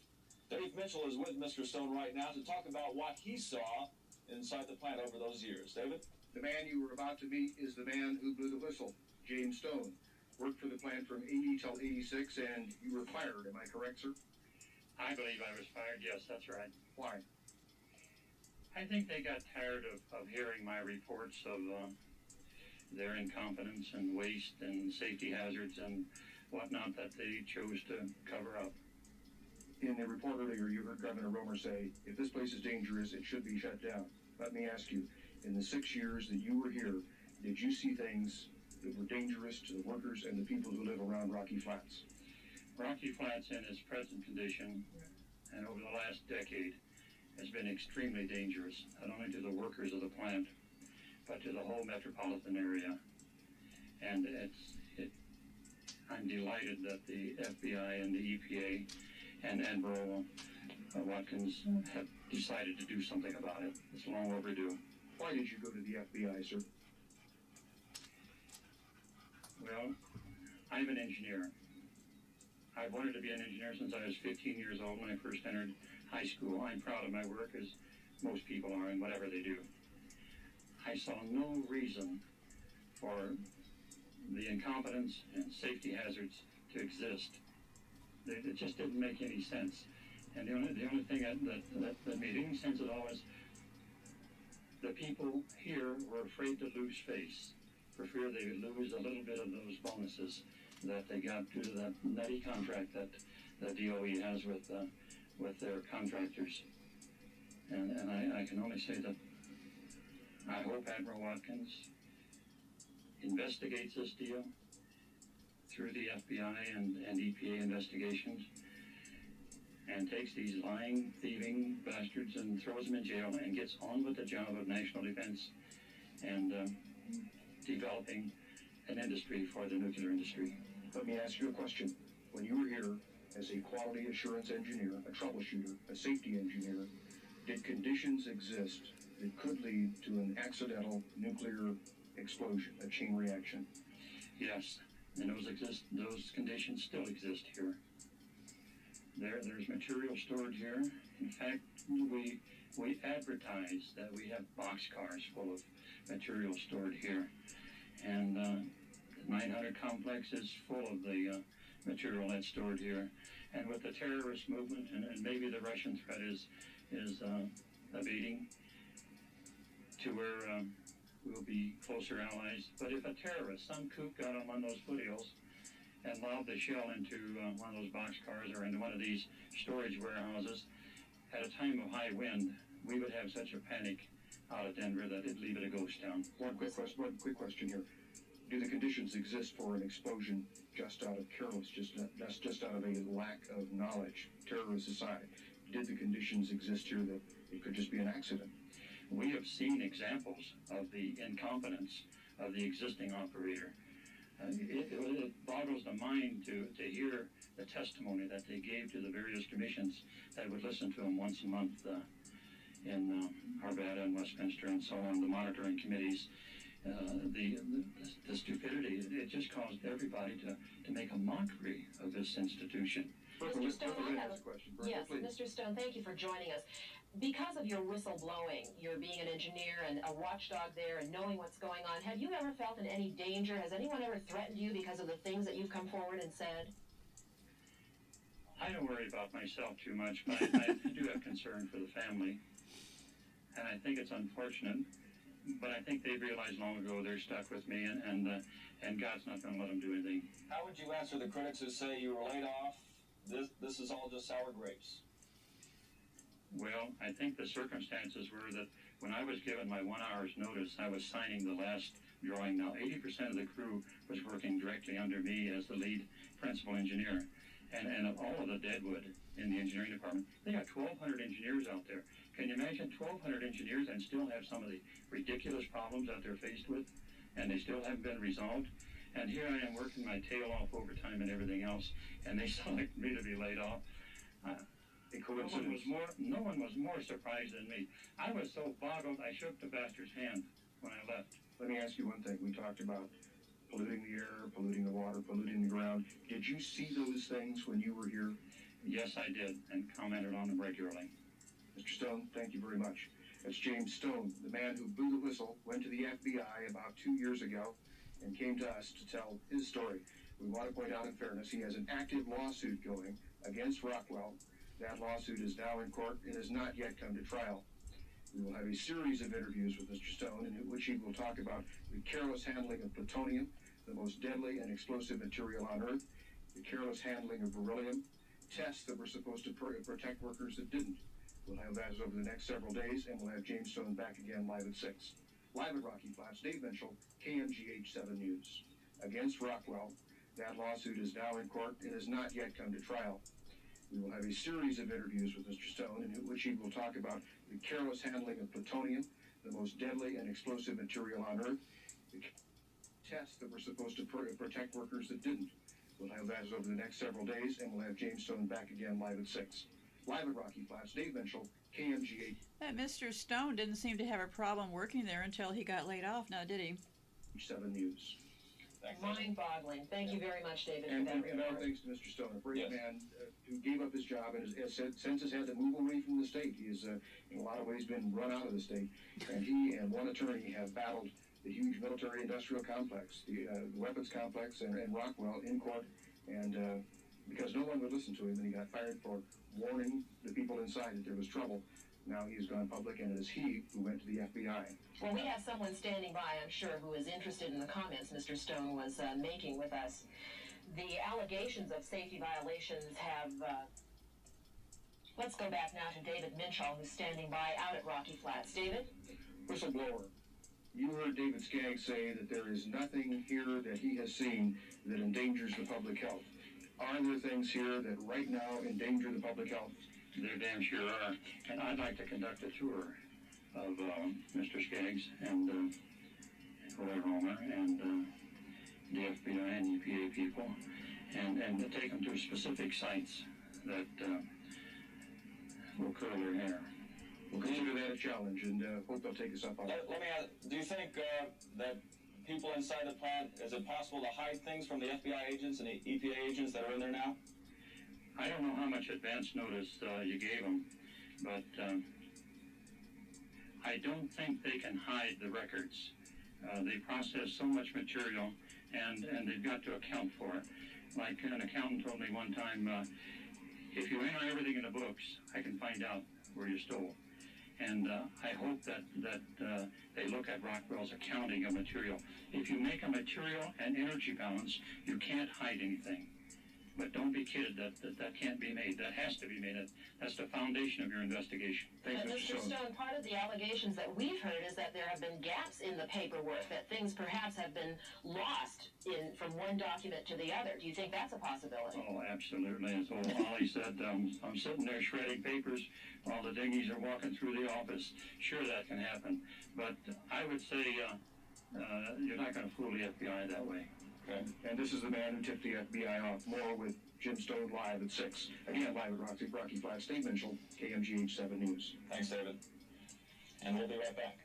[SPEAKER 14] Dave Mitchell is with Mr. Stone right now to talk about what he saw inside the plant over those years. David?
[SPEAKER 15] The man you were about to meet is the man who blew the whistle, James Stone. Worked for the plant from 80 till 86, and you were fired. Am I correct, sir?
[SPEAKER 16] I believe I was fired, yes, that's right.
[SPEAKER 15] Why?
[SPEAKER 16] I think they got tired of hearing my reports of their incompetence and waste and safety hazards and whatnot that they chose to cover up.
[SPEAKER 15] In a report earlier, you heard Governor Romer say, if this place is dangerous, it should be shut down. Let me ask you, in the 6 years that you were here, did you see things that were dangerous to the workers and the people who live around Rocky Flats?
[SPEAKER 16] Rocky Flats in its present condition and over the last decade has been extremely dangerous, not only to the workers of the plant, but to the whole metropolitan area. And I'm delighted that the FBI and the EPA and Borough Watkins have decided to do something about it. It's long overdue.
[SPEAKER 15] Why did you go to the FBI, sir?
[SPEAKER 16] Well, I'm an engineer. I've wanted to be an engineer since I was 15 years old when I first entered high school. I'm proud of my work, as most people are in whatever they do. I saw no reason for the incompetence and safety hazards to exist. It just didn't make any sense. And the only thing that made any sense at all is the people here were afraid to lose face, for fear they would lose a little bit of those bonuses that they got due to that nutty contract that the DOE has with their contractors. And I can only say that I hope Admiral Watkins investigates this deal through the FBI and EPA investigations and takes these lying, thieving bastards and throws them in jail and gets on with the job of national defense and developing an industry for the nuclear industry.
[SPEAKER 15] Let me ask you a question. When you were here as a quality assurance engineer, a troubleshooter, a safety engineer, did conditions exist that could lead to an accidental nuclear explosion, a chain reaction?
[SPEAKER 16] Yes, and those conditions still exist here. There's material stored here. In fact, we advertise that we have boxcars full of material stored here. And the 900 complex is full of the material that's stored here. And with the terrorist movement, and maybe the Russian threat is abating to where we'll be closer allies. But if a terrorist, some kook got on one of those foothills and lobbed a shell into one of those boxcars or into one of these storage warehouses at a time of high wind, we would have such a panic out of Denver that it'd leave it a ghost town.
[SPEAKER 15] One quick question here. Do the conditions exist for an explosion just out of that's just out of a lack of knowledge, terrorists aside? Did the conditions exist here that it could just be an accident?
[SPEAKER 16] We have seen examples of the incompetence of the existing operator. It boggles the mind to hear the testimony that they gave to the various commissions that would listen to them once a month in Arvada and Westminster and so on, the monitoring committees. The stupidity, it just caused everybody to make a mockery of this institution.
[SPEAKER 12] Mr. Stone, I have a question. Yes, Mr. Stone, thank you for joining us. Because of your whistleblowing, you're being an engineer and a watchdog there and knowing what's going on, have you ever felt in any danger? Has anyone ever threatened you because of the things that you've come forward and said?
[SPEAKER 16] I don't worry about myself too much, but I do have concern for the family. And I think it's unfortunate, but I think they realized long ago they're stuck with me, and God's not going to let them do anything.
[SPEAKER 14] How would you answer the critics who say you were laid off? This is all just sour grapes.
[SPEAKER 16] Well, I think the circumstances were that when I was given my 1 hour's notice, I was signing the last drawing. Now, 80% of the crew was working directly under me as the lead principal engineer. And of all of the deadwood in the engineering department, they got 1,200 engineers out there. Can you imagine 1,200 engineers and still have some of the ridiculous problems that they're faced with, and they still haven't been resolved? And here I am working my tail off overtime and everything else, and they select me to be laid off. No one was more surprised than me. I was so boggled, I shook the bastard's hand when I left.
[SPEAKER 15] Let me ask you one thing. We talked about polluting the air, polluting the water, polluting the ground. Did you see those things when you were here?
[SPEAKER 16] Yes, I did, and commented on them regularly.
[SPEAKER 15] Mr. Stone, thank you very much. That's James Stone, the man who blew the whistle, went to the FBI about 2 years ago, and came to us to tell his story. We want to point out in fairness, he has an active lawsuit going against Rockwell. That lawsuit is now in court. It has not yet come to trial. We will have a series of interviews with Mr. Stone in which he will talk about the careless handling of plutonium, the most deadly and explosive material on Earth, the careless handling of beryllium, tests that were supposed to protect workers that didn't. We'll have that over the next several days, and we'll have James Stone back again live at 6. Live at Rocky Flats, Dave Mitchell, KMGH7 News. Against Rockwell, that lawsuit is now in court. It has not yet come to trial. We will have a series of interviews with Mr. Stone in which he will talk about the careless handling of plutonium, the most deadly and explosive material on Earth, the tests that were supposed to protect workers that didn't. We'll have that over the next several days, and we'll have James Stone back again live at 6. Live at Rocky Flats, Dave Mitchell, KMGH.
[SPEAKER 3] That Mr. Stone didn't seem to have a problem working there until he got laid off, now did he?
[SPEAKER 15] 7 News.
[SPEAKER 12] Mind-boggling. Thank you very much, David.
[SPEAKER 15] And our thanks to Mr. Stone, a brave man who gave up his job and has since has had to move away from the state. He has, in a lot of ways, been run out of the state. And he and one attorney have battled the huge military-industrial complex, the weapons complex, and Rockwell in court. And because no one would listen to him, and he got fired for warning the people inside that there was trouble. Now he's gone public, and it is he who went to the FBI.
[SPEAKER 12] Well, we have someone standing by, I'm sure, who is interested in the comments Mr. Stone was making with us. The allegations of safety violations have... Let's go back now to David Minshall, who's standing by out at Rocky Flats. David?
[SPEAKER 15] Whistleblower. You heard David Skaggs say that there is nothing here that he has seen that endangers the public health. Are there things here that right now endanger the public health?
[SPEAKER 16] There damn sure are. And I'd like to conduct a tour of Mr. Skaggs and Roy Romer and the FBI and EPA people and to take them to specific sites that will curl their hair.
[SPEAKER 15] We'll consider that a challenge and hope they'll take us up on it.
[SPEAKER 14] Let me ask, do you think that people inside the plant, is it possible to hide things from the FBI agents and the EPA agents that are in there now?
[SPEAKER 16] I don't know how much advance notice you gave them, but I don't think they can hide the records. They process so much material, and they've got to account for it. Like an accountant told me one time, if you enter everything in the books, I can find out where you stole. And I hope that they look at Rockwell's accounting of material. If you make a material and energy balance, you can't hide anything. But don't be kidded that can't be made. That has to be made. That's the foundation of your investigation.
[SPEAKER 15] Thanks,
[SPEAKER 12] Mr. Stone, part of the allegations that we've heard is that there have been gaps in the paperwork, that things perhaps have been lost from one document to the other. Do you think that's a possibility?
[SPEAKER 16] Oh, absolutely. As old Holly said, I'm sitting there shredding papers while the dinghies are walking through the office. Sure, that can happen. But I would say you're not going to fool the FBI that way.
[SPEAKER 15] Okay. And this is the man who tipped the FBI off. More with Jim Stone live at 6. Again, live at Rocky Flats. Dave Mitchell, KMGH7 News.
[SPEAKER 14] Thanks, David. And we'll be right back.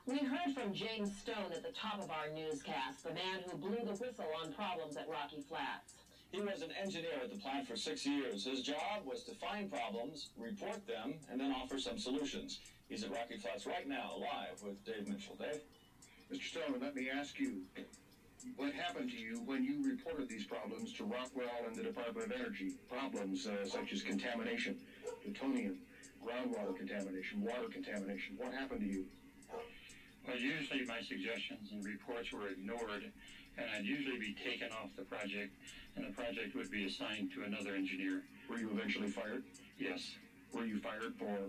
[SPEAKER 12] We heard from James Stone at the top of our newscast, the man who blew the whistle on problems at Rocky Flats.
[SPEAKER 14] He was an engineer at the plant for 6 years. His job was to find problems, report them, and then offer some solutions. He's at Rocky Flats right now, live with Dave Mitchell. Dave?
[SPEAKER 15] Mr. Stone, let me ask you, what happened to you when you reported these problems to Rockwell and the Department of Energy? Problems such as contamination, plutonium, groundwater contamination, water contamination. What happened to you?
[SPEAKER 16] Well, usually my suggestions and reports were ignored, and I'd usually be taken off the project, and the project would be assigned to another engineer.
[SPEAKER 15] Were you eventually fired?
[SPEAKER 16] Yes.
[SPEAKER 15] Were you fired for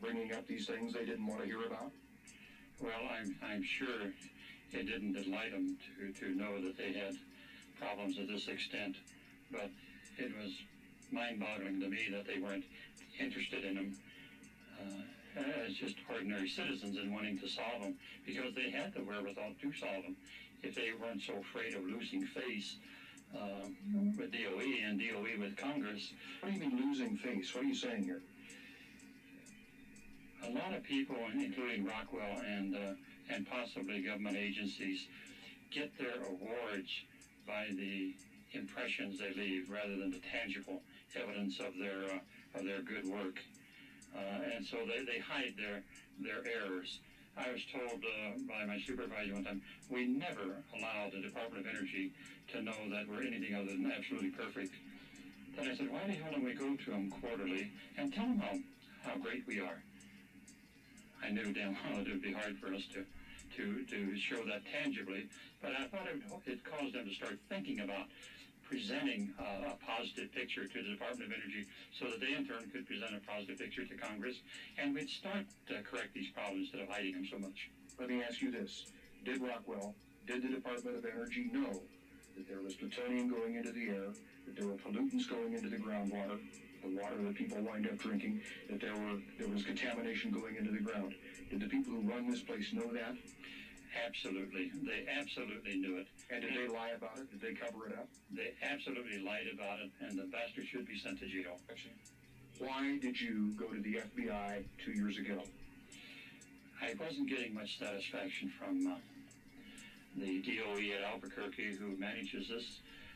[SPEAKER 15] bringing up these things they didn't want to hear about?
[SPEAKER 16] Well, I'm sure it didn't delight them to know that they had problems of this extent, but it was mind-boggling to me that they weren't interested in them as just ordinary citizens and wanting to solve them, because they had the wherewithal to solve them if they weren't so afraid of losing face with DOE and DOE with Congress.
[SPEAKER 15] What do you mean losing face? What are you saying here?
[SPEAKER 16] A lot of people, including Rockwell and possibly government agencies, get their awards by the impressions they leave rather than the tangible evidence of their good work. And so they hide their errors. I was told by my supervisor one time, we never allow the Department of Energy to know that we're anything other than absolutely perfect. Then I said, why the hell don't we go to them quarterly and tell them how great we are? I knew damn well it would be hard for us to show that tangibly, but I thought it caused them to start thinking about presenting a positive picture to the Department of Energy so that they in turn could present a positive picture to Congress, and we'd start to correct these problems instead of hiding them so much.
[SPEAKER 15] Let me ask you this. Did the Department of Energy know that there was plutonium going into the air, that there were pollutants going into the groundwater, the water that people wind up drinking, that there was contamination going into the ground? Did the people who run this place know that?
[SPEAKER 16] Absolutely. They absolutely knew it.
[SPEAKER 15] And did they lie about it? Did they cover it up?
[SPEAKER 16] They absolutely lied about it, and the bastard should be sent to jail.
[SPEAKER 15] Why did you go to the FBI 2 years ago?
[SPEAKER 16] I wasn't getting much satisfaction from the DOE at Albuquerque, who manages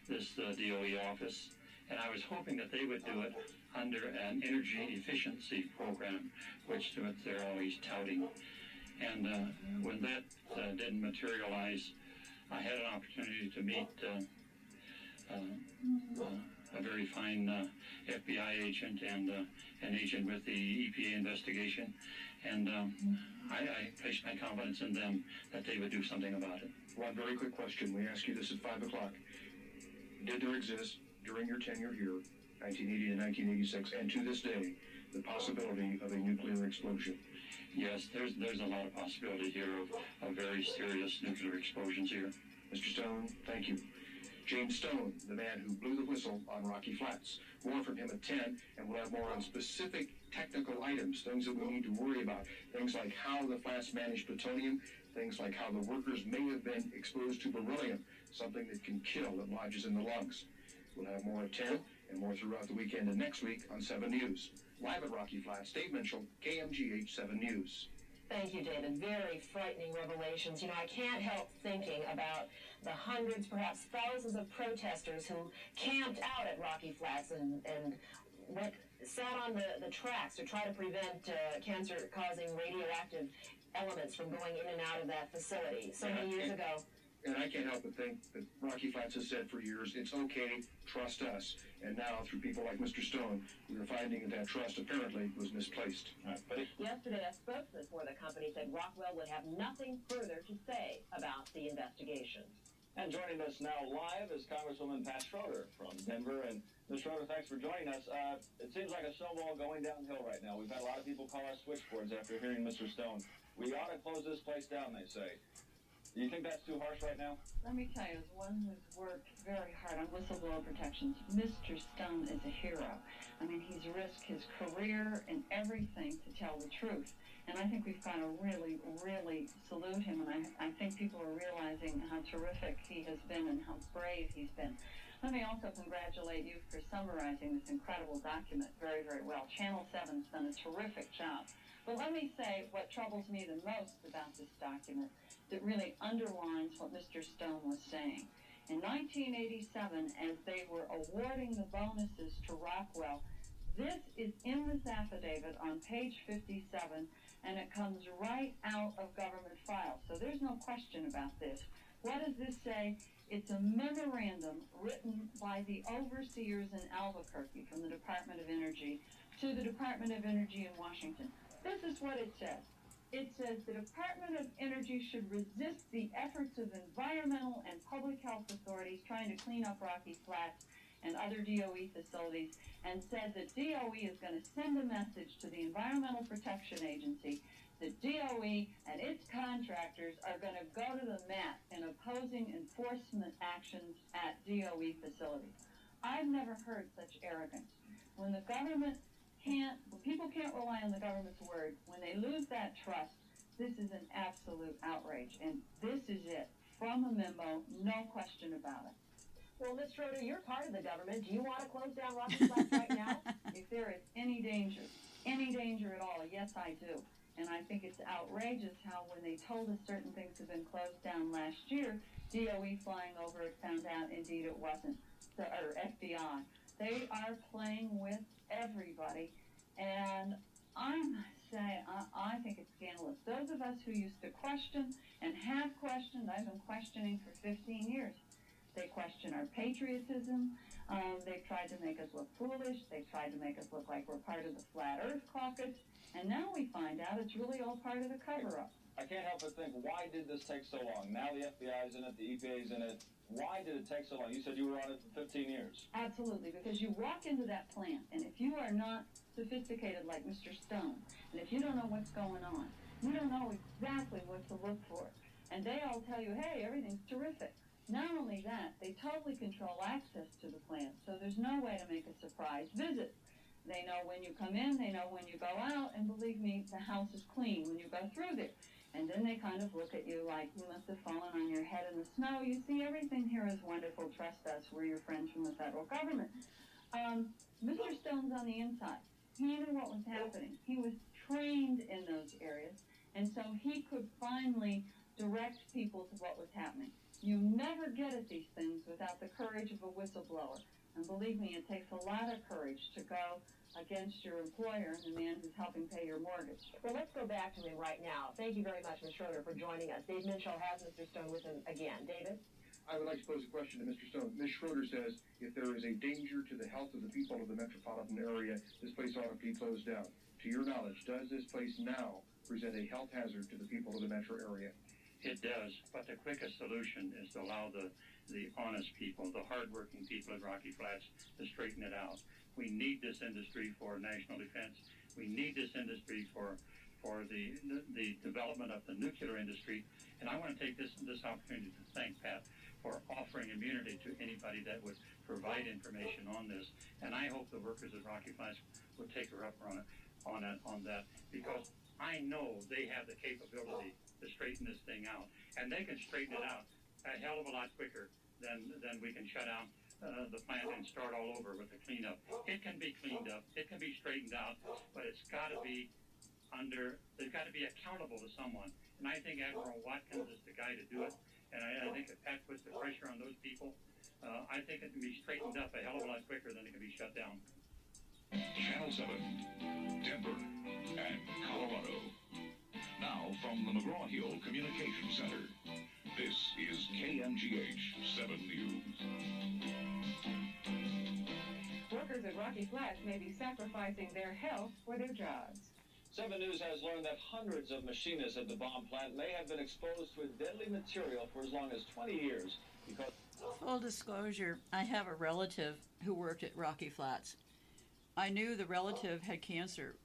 [SPEAKER 16] this DOE office, and I was hoping that they would do it under an energy efficiency program, which they're always touting. And when that didn't materialize, I had an opportunity to meet a very fine FBI agent and an agent with the EPA investigation, and I placed my confidence in them that they would do something about it.
[SPEAKER 15] One very quick question. We ask you this at 5 o'clock. Did there exist, during your tenure here, 1980 to 1986, and to this day, the possibility of a nuclear explosion?
[SPEAKER 16] Yes, there's a lot of possibility here of very serious nuclear explosions here.
[SPEAKER 15] Mr. Stone, thank you. James Stone, the man who blew the whistle on Rocky Flats. More from him at 10, and we'll have more on specific technical items, things that we need to worry about, things like how the flats manage plutonium, things like how the workers may have been exposed to beryllium, something that can kill, that lodges in the lungs. We'll have more at 10, and more throughout the weekend and next week on 7 News. Live at Rocky Flats, Dave Mitchell, KMGH 7 News.
[SPEAKER 12] Thank you, David. Very frightening revelations. You know, I can't help thinking about the hundreds, perhaps thousands of protesters who camped out at Rocky Flats and sat on the tracks to try to prevent cancer-causing radioactive elements from going in and out of that facility so many years ago.
[SPEAKER 15] And I can't help but think that Rocky Flats has said for years, it's okay, trust us. And now, through people like Mr. Stone, we are finding that trust apparently was misplaced.
[SPEAKER 12] Yesterday, a spokesman for the company said Rockwell would have nothing further to say about the investigation.
[SPEAKER 14] And joining us now live is Congresswoman Pat Schroeder from Denver. And Ms. Schroeder, thanks for joining us. It seems like a snowball going downhill right now. We've had a lot of people call our switchboards after hearing Mr. Stone. We ought to close this place down, they say. Do you think that's too harsh right now?
[SPEAKER 3] Let me tell you, as one who's worked very hard on whistleblower protections, Mr. Stone is a hero. I mean, he's risked his career and everything to tell the truth. And I think we've got to really, really salute him. And I think people are realizing how terrific he has been and how brave he's been. Let me also congratulate you for summarizing this incredible document very, very well. Channel 7's done a terrific job. But let me say what troubles me the most about this document that really underlines what Mr. Stone was saying. In 1987, as they were awarding the bonuses to Rockwell, this is in this affidavit on page 57, and it comes right out of government files. So there's no question about this. What does this say? It's a memorandum written by the overseers in Albuquerque from the Department of Energy to the Department of Energy in Washington. This is what it says. It says the Department of Energy should resist the efforts of environmental and public health authorities trying to clean up Rocky Flats and other DOE facilities, and said that DOE is going to send a message to the Environmental Protection Agency that DOE and its contractors are going to go to the mat in opposing enforcement actions at DOE facilities. I've never heard such arrogance. When the government people can't rely on the government's word. When they lose that trust, this is an absolute outrage. And this is it. From a memo, no question about it.
[SPEAKER 12] Well, Ms. Schroeder, you're part of the government. Do you want to close down Rocky Flats right now?
[SPEAKER 3] If there is any danger at all, yes, I do.
[SPEAKER 17] And I think it's outrageous how when they told us certain things had been closed down last year, DOE flying over it found out indeed it wasn't, or FBI. They are playing with everybody, and I must say, I think it's scandalous. Those of us who used to question and have questioned, I've been questioning for 15 years. They question our patriotism. They've tried to make us look foolish. They've tried to make us look like we're part of the Flat Earth Caucus. And now we find out it's really all part of the cover-up.
[SPEAKER 14] I can't help but think, why did this take so long? Now the FBI's in it, the EPA's in it. Why did it take so long? You said you were on it for 15 years.
[SPEAKER 17] Absolutely, because you walk into that plant, and if you are not sophisticated like Mr. Stone, and if you don't know what's going on, you don't know exactly what to look for. And they all tell you, hey, everything's terrific. Not only that, they totally control access to the plant, so there's no way to make a surprise visit. They know when you come in, they know when you go out, and believe me, the house is clean when you go through there. And then they kind of look at you like you must have fallen on your head in the snow. You see, everything here is wonderful. Trust us. We're your friends from the federal government. Mr. Stone's on the inside. He knew what was happening. He was trained in those areas, and so he could finally direct people to what was happening. You never get at these things without the courage of a whistleblower. And believe me, it takes a lot of courage to go against your employer and the man who's helping pay your mortgage.
[SPEAKER 12] Well, let's go back to him right now. Thank you very much, Ms. Schroeder, for joining us. Dave Minshall has Mr. Stone with him again. David?
[SPEAKER 15] I would like to pose a question to Mr. Stone. Ms. Schroeder says if there is a danger to the health of the people of the metropolitan area, this place ought to be closed down. To your knowledge, does this place now present a health hazard to the people of the metro area?
[SPEAKER 16] It does, but the quickest solution is to allow the honest people, the hardworking people at Rocky Flats, to straighten it out. We need this industry for national defense. We need this industry for the development of the nuclear industry. And I want to take this opportunity to thank Pat for offering immunity to anybody that would provide information on this. And I hope the workers at Rocky Flats would take her up on that, because I know they have the capability to straighten this thing out. And they can straighten it out a hell of a lot quicker than we can shut down the plant and start all over with the cleanup. It can be cleaned up, it can be straightened out, but it's got to be they've got to be accountable to someone. And I think Admiral Watkins is the guy to do it. And I think if Pat puts the pressure on those people, I think it can be straightened up a hell of a lot quicker than it can be shut down.
[SPEAKER 18] Channel 7, Denver, and Colorado. Now from the McGraw-Hill Communications Center, this is KMGH 7 News.
[SPEAKER 17] Workers at Rocky Flats may be sacrificing their health for their jobs.
[SPEAKER 14] 7 News has learned that hundreds of machinists at the bomb plant may have been exposed to a deadly material for as long as 20 years because...
[SPEAKER 3] Full disclosure, I have a relative who worked at Rocky Flats. I knew the relative had cancer,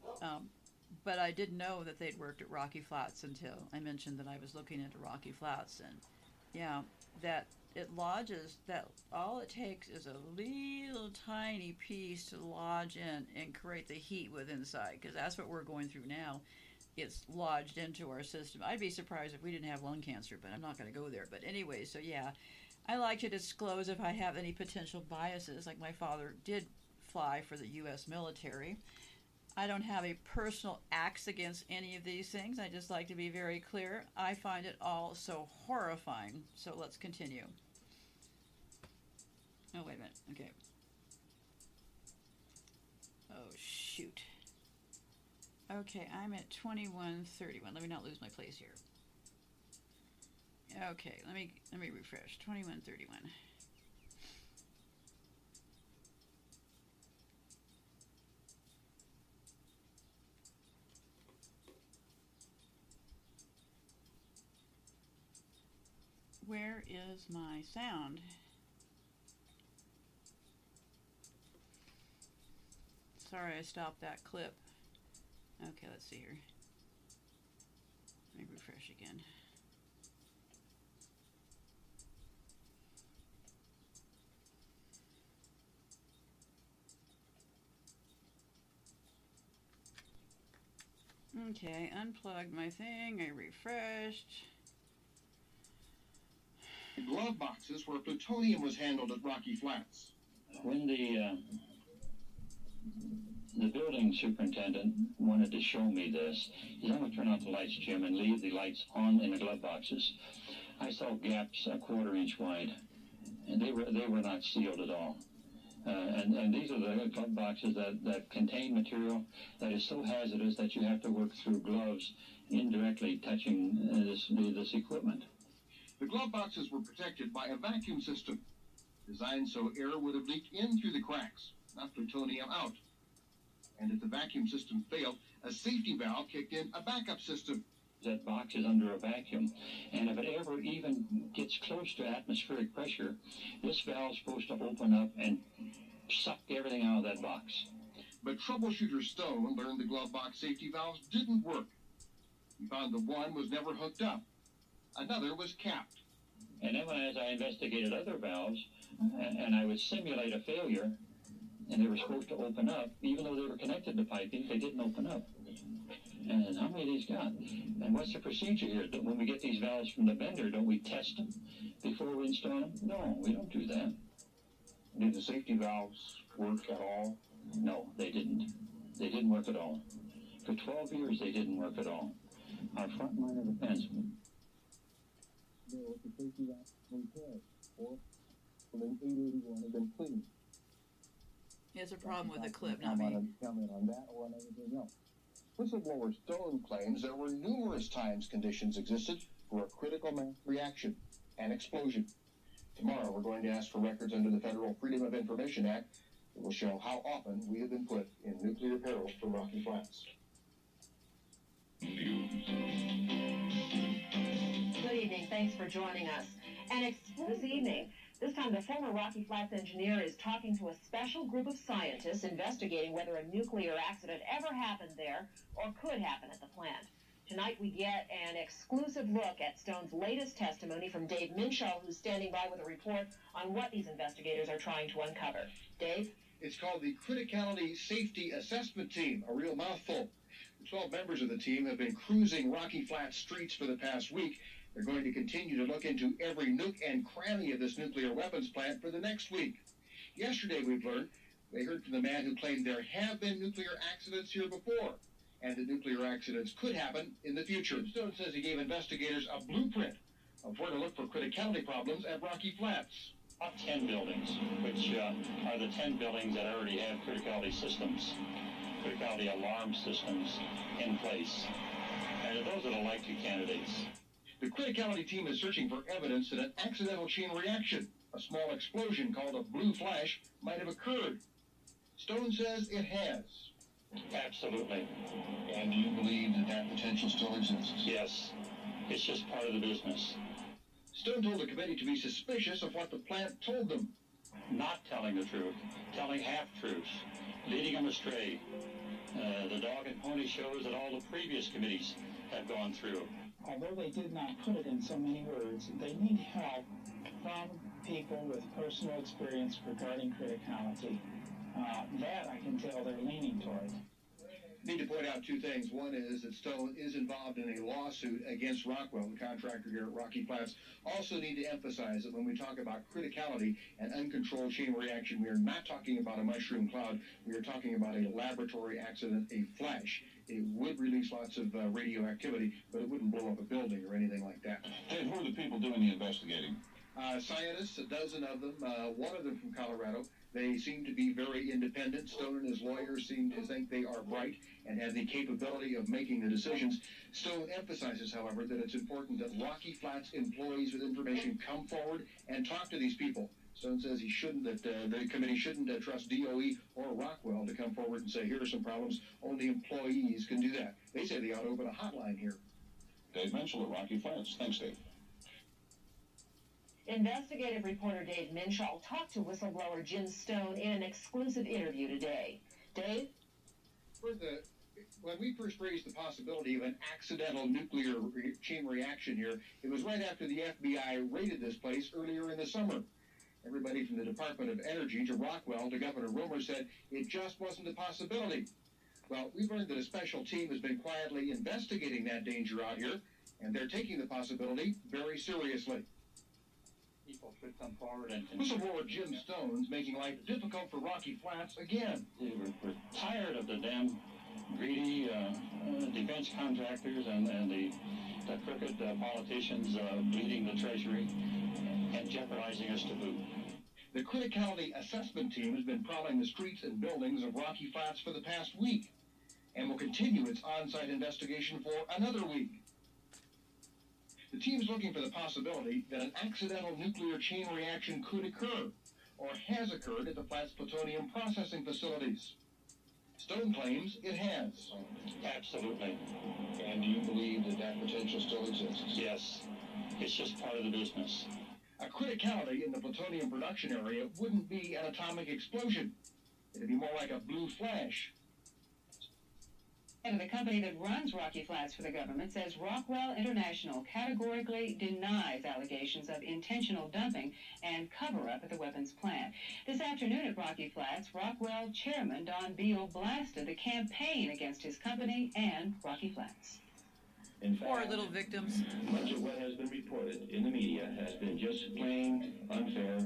[SPEAKER 3] but I didn't know that they'd worked at Rocky Flats until I mentioned that I was looking into Rocky Flats. And yeah, that it lodges, that all it takes is a little tiny piece to lodge in and create the heat within inside, because that's what we're going through now. It's lodged into our system. I'd be surprised if we didn't have lung cancer, but I'm not going to go there. But anyway, so yeah, I like to disclose if I have any potential biases, like my father did fly for the U.S. military. I don't have a personal axe against any of these things. I just like to be very clear. I find it all so horrifying. So let's continue. Oh, wait a minute. Okay. Oh, shoot. Okay, I'm at 2131. Let me not lose my place here. Okay, let me refresh. 2131. Where is my sound? Sorry, I stopped that clip. Okay, let's see here. Let me refresh again. Okay, unplugged my thing, I refreshed.
[SPEAKER 15] Glove boxes where plutonium was handled at Rocky Flats.
[SPEAKER 19] When the
[SPEAKER 16] the building superintendent wanted to show me this. He said, I'm going to turn out the lights, Jim, and leave the lights on in the glove boxes. I saw gaps a quarter-inch wide, and they were not sealed at all. And these are the glove boxes that contain material that is so hazardous that you have to work through gloves indirectly touching this equipment.
[SPEAKER 15] The glove boxes were protected by a vacuum system, designed so air would have leaked in through the cracks, not plutonium out. And if the vacuum system failed, a safety valve kicked in a backup system.
[SPEAKER 16] That box is under a vacuum, and if it ever even gets close to atmospheric pressure, this valve is supposed to open up and suck everything out of that box.
[SPEAKER 15] But troubleshooter Stone learned the glove box safety valves didn't work. He found that one was never hooked up. Another was capped.
[SPEAKER 16] And then as I investigated other valves, and I would simulate a failure, and they were supposed to open up, even though they were connected to piping, they didn't open up. And how many of these got? And what's the procedure here? When we get these valves from the vendor, don't we test them before we install them? No, we don't do that.
[SPEAKER 15] Did the safety valves work at all?
[SPEAKER 16] No, they didn't. They didn't work at all. For 12 years, they didn't work at all. Our front line of defense.
[SPEAKER 15] The safety valves repaired, or from 881 have been cleaned.
[SPEAKER 3] He has a problem with the clip, not me.
[SPEAKER 15] Comment on that or on anything else. Whistleblower Stone claims there were numerous times conditions existed for a critical mass reaction, an explosion. Tomorrow, we're going to ask for records under the Federal Freedom of Information Act that will show how often we have been put in nuclear peril for Rocky Flats.
[SPEAKER 12] Good evening. Thanks for joining us. And this evening, this time the former Rocky Flats engineer is talking to a special group of scientists investigating whether a nuclear accident ever happened there or could happen at the plant. Tonight we get an exclusive look at Stone's latest testimony from Dave Minshall, who's standing by with a report on what these investigators are trying to uncover. Dave?
[SPEAKER 15] It's called the Criticality Safety Assessment Team, a real mouthful. The 12 members of the team have been cruising Rocky Flats streets for the past week. They're going to continue to look into every nook and cranny of this nuclear weapons plant for the next week. Yesterday, we've learned, they heard from the man who claimed there have been nuclear accidents here before, and that nuclear accidents could happen in the future. Stone says he gave investigators a blueprint of where to look for criticality problems at Rocky Flats.
[SPEAKER 16] Top 10 buildings, which are the 10 buildings that already have criticality systems, criticality alarm systems in place. And those are the likely candidates.
[SPEAKER 15] The criticality team is searching for evidence that an accidental chain reaction, a small explosion called a blue flash, might have occurred. Stone says it has.
[SPEAKER 16] Absolutely.
[SPEAKER 15] And do you believe that that potential still exists?
[SPEAKER 16] Yes. It's just part of the business.
[SPEAKER 15] Stone told the committee to be suspicious of what the plant told them.
[SPEAKER 16] Not telling the truth, telling half-truths, leading them astray. The dog and pony shows that all the previous committees have gone through.
[SPEAKER 19] Although they did not put it in so many words, they need help from people with personal experience regarding criticality. That I can tell they're leaning toward.
[SPEAKER 15] I need to point out two things. One is that Stone is involved in a lawsuit against Rockwell, the contractor here at Rocky Flats. Also need to emphasize that when we talk about criticality and uncontrolled chain reaction, we are not talking about a mushroom cloud. We are talking about a laboratory accident, a flash. It would release lots of radioactivity, but it wouldn't blow up a building or anything like that.
[SPEAKER 18] Dave, who are the people doing the investigating?
[SPEAKER 15] Scientists, a dozen of them, one of them from Colorado. They seem to be very independent. Stone and his lawyers seem to think they are bright and have the capability of making the decisions. Stone emphasizes, however, that it's important that Rocky Flats employees with information come forward and talk to these people. Stone says the committee shouldn't trust DOE or Rockwell to come forward and say, here are some problems. Only employees can do that. They say they ought to open a hotline here.
[SPEAKER 18] Dave Minshall at Rocky Flats. Thanks, Dave.
[SPEAKER 12] Investigative reporter Dave Minshall talked to whistleblower Jim Stone in an exclusive interview today. Dave?
[SPEAKER 15] When we first raised the possibility of an accidental nuclear chain reaction here, it was right after the FBI raided this place earlier in the summer. Everybody from the Department of Energy to Rockwell to Governor Romer said it just wasn't a possibility. Well, we've learned that a special team has been quietly investigating that danger out here, and they're taking the possibility very seriously.
[SPEAKER 16] people should come forward and
[SPEAKER 15] Whistleblower Jim Stone's making life difficult for Rocky Flats again.
[SPEAKER 16] we're tired of the damn greedy defense contractors and the crooked politicians bleeding the treasury and jeopardizing us to boot.
[SPEAKER 15] The criticality assessment team has been prowling the streets and buildings of Rocky Flats for the past week and will continue its on-site investigation for another week. The team is looking for the possibility that an accidental nuclear chain reaction could occur or has occurred at the Flats plutonium processing facilities. Stone claims it has.
[SPEAKER 16] Absolutely.
[SPEAKER 15] And do you believe that that potential still exists?
[SPEAKER 16] Yes. It's just part of the business.
[SPEAKER 15] A criticality in the plutonium production area wouldn't be an atomic explosion. It'd be more like a blue flash.
[SPEAKER 20] And the company that runs Rocky Flats for the government says Rockwell International categorically denies allegations of intentional dumping and cover-up at the weapons plant. This afternoon at Rocky Flats, Rockwell chairman Don Beal blasted the campaign against his company and Rocky Flats.
[SPEAKER 15] In
[SPEAKER 3] Poor
[SPEAKER 15] fact,
[SPEAKER 3] little victims.
[SPEAKER 15] much of what has been reported in the media has been just plain unfair,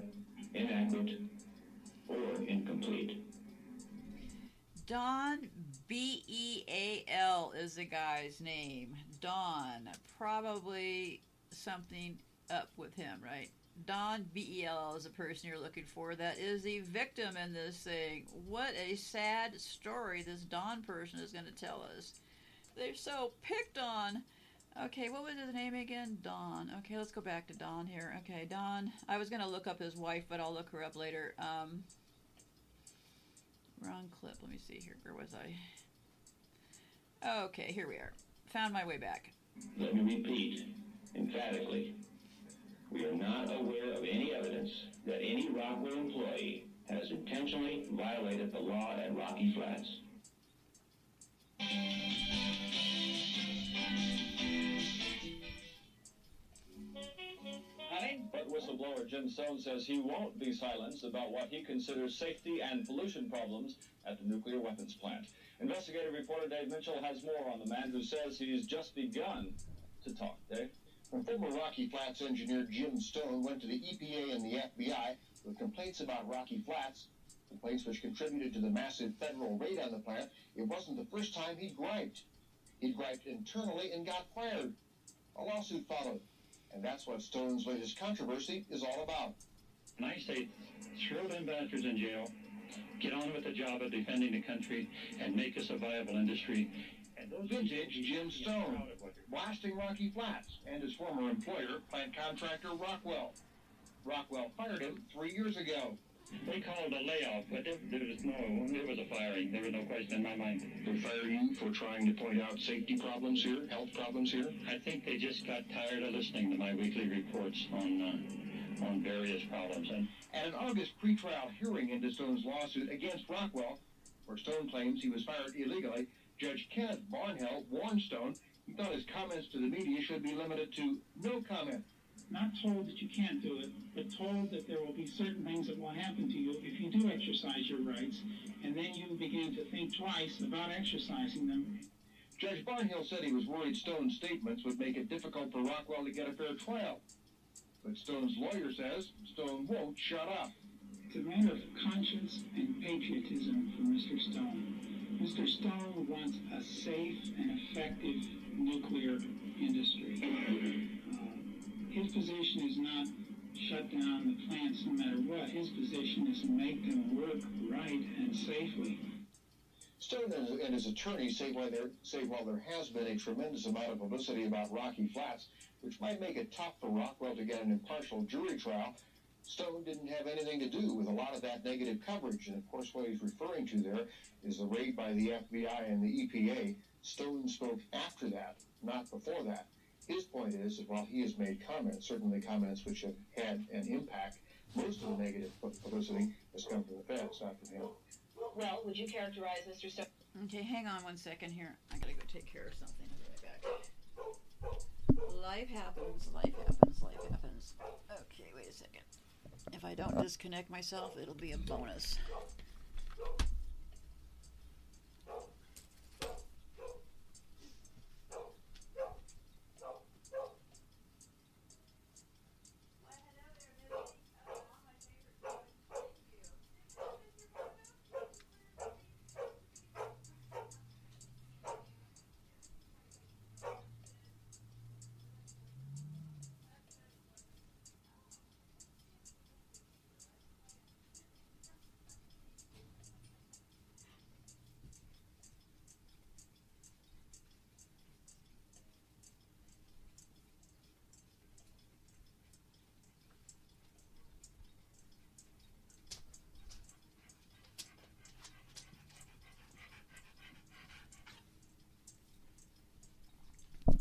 [SPEAKER 15] inaccurate, or incomplete.
[SPEAKER 3] Don Beal is the guy's name. Don. Probably something up with him, right? Don Bel is the person you're looking for. That is the victim in this thing. What a sad story this Don person is going to tell us. They're so picked on. Okay, what was his name again? Don. Okay, let's go back to Don here. Okay, Don. I was going to look up his wife, but I'll look her up later. Wrong clip. Let me see here. Where was I? Okay, here we are. Found my way back.
[SPEAKER 15] Let me repeat emphatically. We are not aware of any evidence that any Rockwell employee has intentionally violated the law at Rocky Flats.
[SPEAKER 14] But whistleblower Jim Stone says he won't be silenced about what he considers safety and pollution problems at the nuclear weapons plant. Investigative reporter Dave Mitchell has more on the man who says he's just begun to talk. Dave?
[SPEAKER 15] Former Rocky Flats engineer Jim Stone went to the EPA and the FBI with complaints about Rocky Flats, complaints which contributed to the massive federal raid on the plant. It wasn't the first time he griped. He griped internally and got fired. A lawsuit followed. And that's what Stone's latest controversy is all about.
[SPEAKER 16] And I say, throw them bastards in jail, get on with the job of defending the country, and make us a viable industry.
[SPEAKER 15] And those vintage Jim Stone, blasting Rocky Flats and his former employer, plant contractor Rockwell. Rockwell fired him 3 years ago.
[SPEAKER 16] They called a layoff, but there was a firing. There was no question in my mind.
[SPEAKER 15] They fire you for trying to point out safety problems here, health problems here?
[SPEAKER 16] I think they just got tired of listening to my weekly reports on various problems. And
[SPEAKER 15] at an August pretrial hearing into Stone's lawsuit against Rockwell, where Stone claims he was fired illegally, Judge Kenneth Barnhill warned Stone he thought his comments to the media should be limited to no comment.
[SPEAKER 19] Not told that you can't do it, but told that there will be certain things that will happen to you if you do exercise your rights, and then you begin to think twice about exercising them.
[SPEAKER 15] Judge Barnhill said he was worried Stone's statements would make it difficult for Rockwell to get a fair trial. But Stone's lawyer says Stone won't shut up.
[SPEAKER 19] It's a matter of conscience and patriotism for Mr. Stone. Mr. Stone wants a safe and effective nuclear industry. His position is not shut down the plants no matter what. His position is to make them work right and safely.
[SPEAKER 15] Stone and his attorneys say while there has been a tremendous amount of publicity about Rocky Flats, which might make it tough for Rockwell to get an impartial jury trial, Stone didn't have anything to do with a lot of that negative coverage. And of course what he's referring to there is the raid by the FBI and the EPA. Stone spoke after that, not before that. His point is that while he has made comments, certainly comments which have had an impact, most of the negative publicity has come from the feds, not from him.
[SPEAKER 12] Well, would you characterize Mr. Stone?
[SPEAKER 3] Okay, hang on 1 second here. I gotta go take care of something. I'll be right back. Life happens, life happens, life happens. Okay, wait a second. If I don't disconnect myself, it'll be a bonus.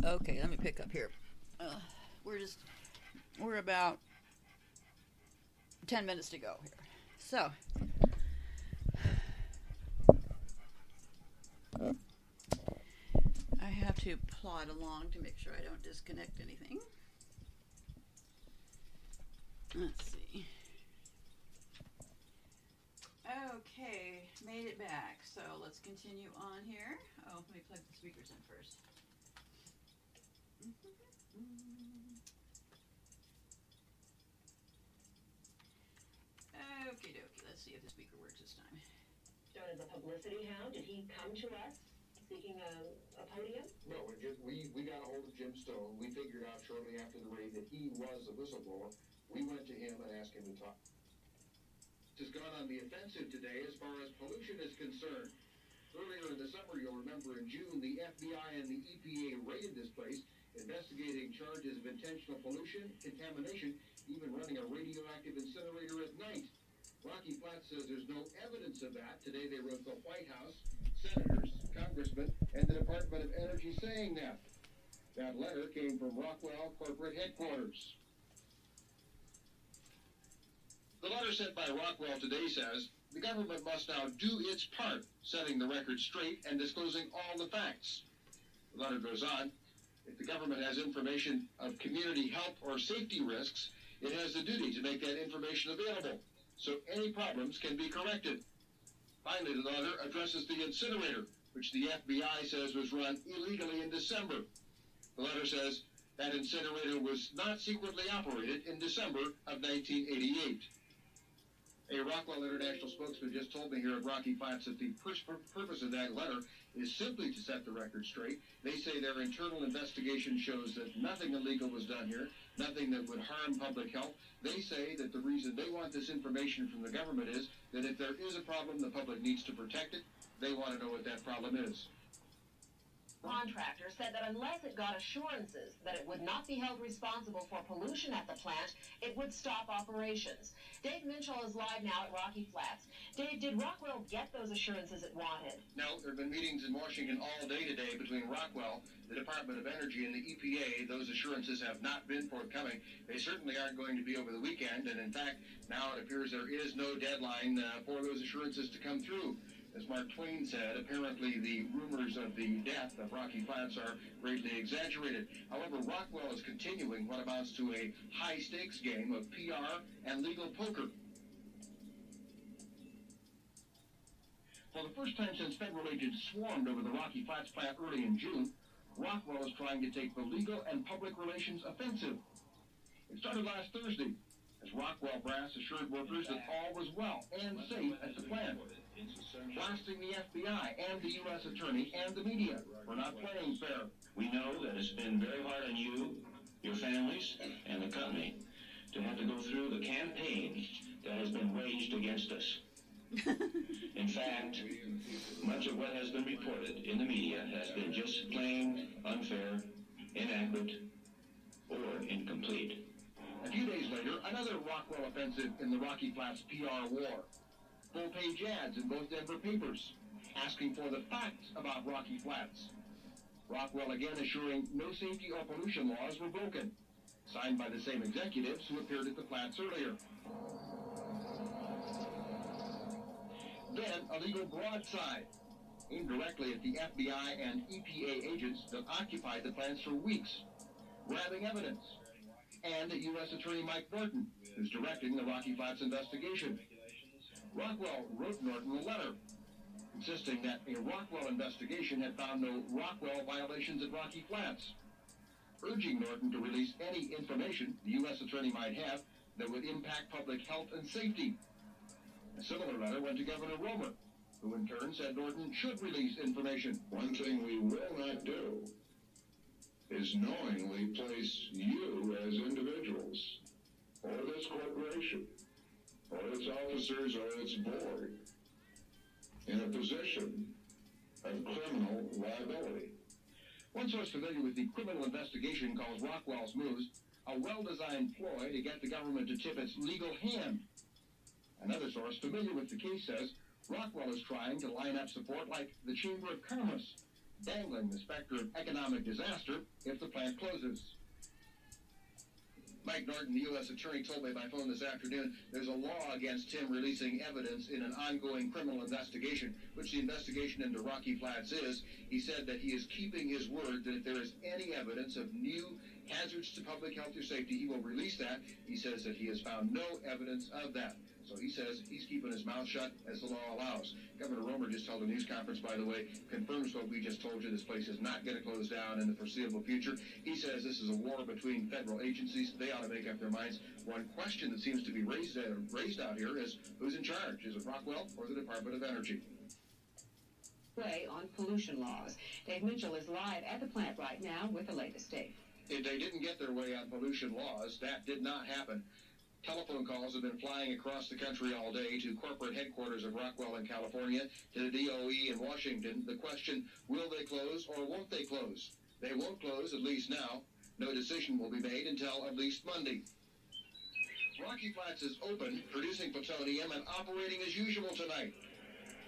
[SPEAKER 3] Okay, let me pick up here. We're about 10 minutes to go here. So, I have to plod along to make sure I don't disconnect anything. Let's see. Okay, made it back. So let's continue on here. Oh, let me plug the speakers in first. Okie dokie, let's see if the speaker works this time.
[SPEAKER 12] Stone is a publicity hound. Did he come to us seeking a podium?
[SPEAKER 15] No, we got a hold of Jim Stone. We figured out shortly after the raid that he was a whistleblower. We went to him and asked him to talk. Has gone on the offensive today as far as pollution is concerned. Earlier in the summer, you'll remember in June, the FBI and the EPA raided this place, investigating charges of intentional pollution, contamination, even running a radioactive incinerator at night. Rocky Flats says there's no evidence of that. Today they wrote the White House, senators, congressmen, and the Department of Energy saying that. That letter came from Rockwell corporate headquarters. The letter sent by Rockwell today says, the government must now do its part, setting the record straight and disclosing all the facts. The letter goes on, if the government has information of community health or safety risks, it has the duty to make that information available, so any problems can be corrected. Finally, the letter addresses the incinerator, which the FBI says was run illegally in December. The letter says that incinerator was not secretly operated in December of 1988. A Rockwell International spokesman just told me here at Rocky Flats that the purpose of that letter is simply to set the record straight. They say their internal investigation shows that nothing illegal was done here, nothing that would harm public health. They say that the reason they want this information from the government is that if there is a problem, the public needs to protect it. They want to know what that problem is.
[SPEAKER 12] Contractor said that unless it got assurances that it would not be held responsible for pollution at the plant, it would stop operations. Dave Minchell is live now at Rocky Flats. Dave, did Rockwell get those assurances it wanted?
[SPEAKER 15] No, there have been meetings in Washington all day today between Rockwell, the Department of Energy, and the EPA. Those assurances have not been forthcoming. They certainly aren't going to be over the weekend, and in fact, now it appears there is no deadline for those assurances to come through. As Mark Twain said, apparently the rumors of the death of Rocky Flats are greatly exaggerated. However, Rockwell is continuing what amounts to a high-stakes game of PR and legal poker. For the first time since federal agents swarmed over the Rocky Flats plant early in June, Rockwell is trying to take the legal and public relations offensive. It started last Thursday, as Rockwell brass assured workers that all was well and safe at the plant, blasting the FBI and the U.S. Attorney and the media for not playing fair.
[SPEAKER 21] We know that it's been very hard on you, your families, and the company to have to go through the campaign that has been waged against us. In fact, much of what has been reported in the media has been just plain unfair, inaccurate, or incomplete.
[SPEAKER 15] A few days later, another Rockwell offensive in the Rocky Flats PR war. Full-page ads in both Denver papers, asking for the facts about Rocky Flats. Rockwell again assuring no safety or pollution laws were broken, signed by the same executives who appeared at the flats earlier. Then a legal broadside, aimed directly at the FBI and EPA agents that occupied the plants for weeks, grabbing evidence, and at U.S. Attorney Mike Norton, who's directing the Rocky Flats investigation. Rockwell wrote Norton a letter, insisting that a Rockwell investigation had found no Rockwell violations at Rocky Flats, urging Norton to release any information the U.S. Attorney might have that would impact public health and safety. A similar letter went to Governor Romer, who in turn said Norton should release information.
[SPEAKER 18] One thing we will not do is knowingly place you as individuals, or this corporation, or its officers, or its board, in a position of criminal liability.
[SPEAKER 15] One source familiar with the criminal investigation calls Rockwell's moves a well-designed ploy to get the government to tip its legal hand. Another source familiar with the case says Rockwell is trying to line up support like the Chamber of Commerce, dangling the specter of economic disaster if the plant closes. Mike Norton, the U.S. attorney, told me by phone this afternoon there's a law against him releasing evidence in an ongoing criminal investigation, which the investigation into Rocky Flats is. He said that he is keeping his word that if there is any evidence of new hazards to public health or safety, he will release that. He says that he has found no evidence of that. So he says he's keeping his mouth shut as the law allows. Governor Romer just held a news conference, by the way, confirms what we just told you. This place is not going to close down in the foreseeable future. He says this is a war between federal agencies. They ought to make up their minds. One question that seems to be raised out here is who's in charge? Is it Rockwell or the Department of Energy?
[SPEAKER 20] Way on pollution laws. Dave Mitchell is live at the plant right now with the latest, Dave.
[SPEAKER 15] If they didn't get their way on pollution laws, that did not happen. Telephone calls have been flying across the country all day to corporate headquarters of Rockwell in California, to the DOE in Washington. The question, will they close or won't they close? They won't close, at least now. No decision will be made until at least Monday. Rocky Flats is open, producing plutonium and operating as usual tonight.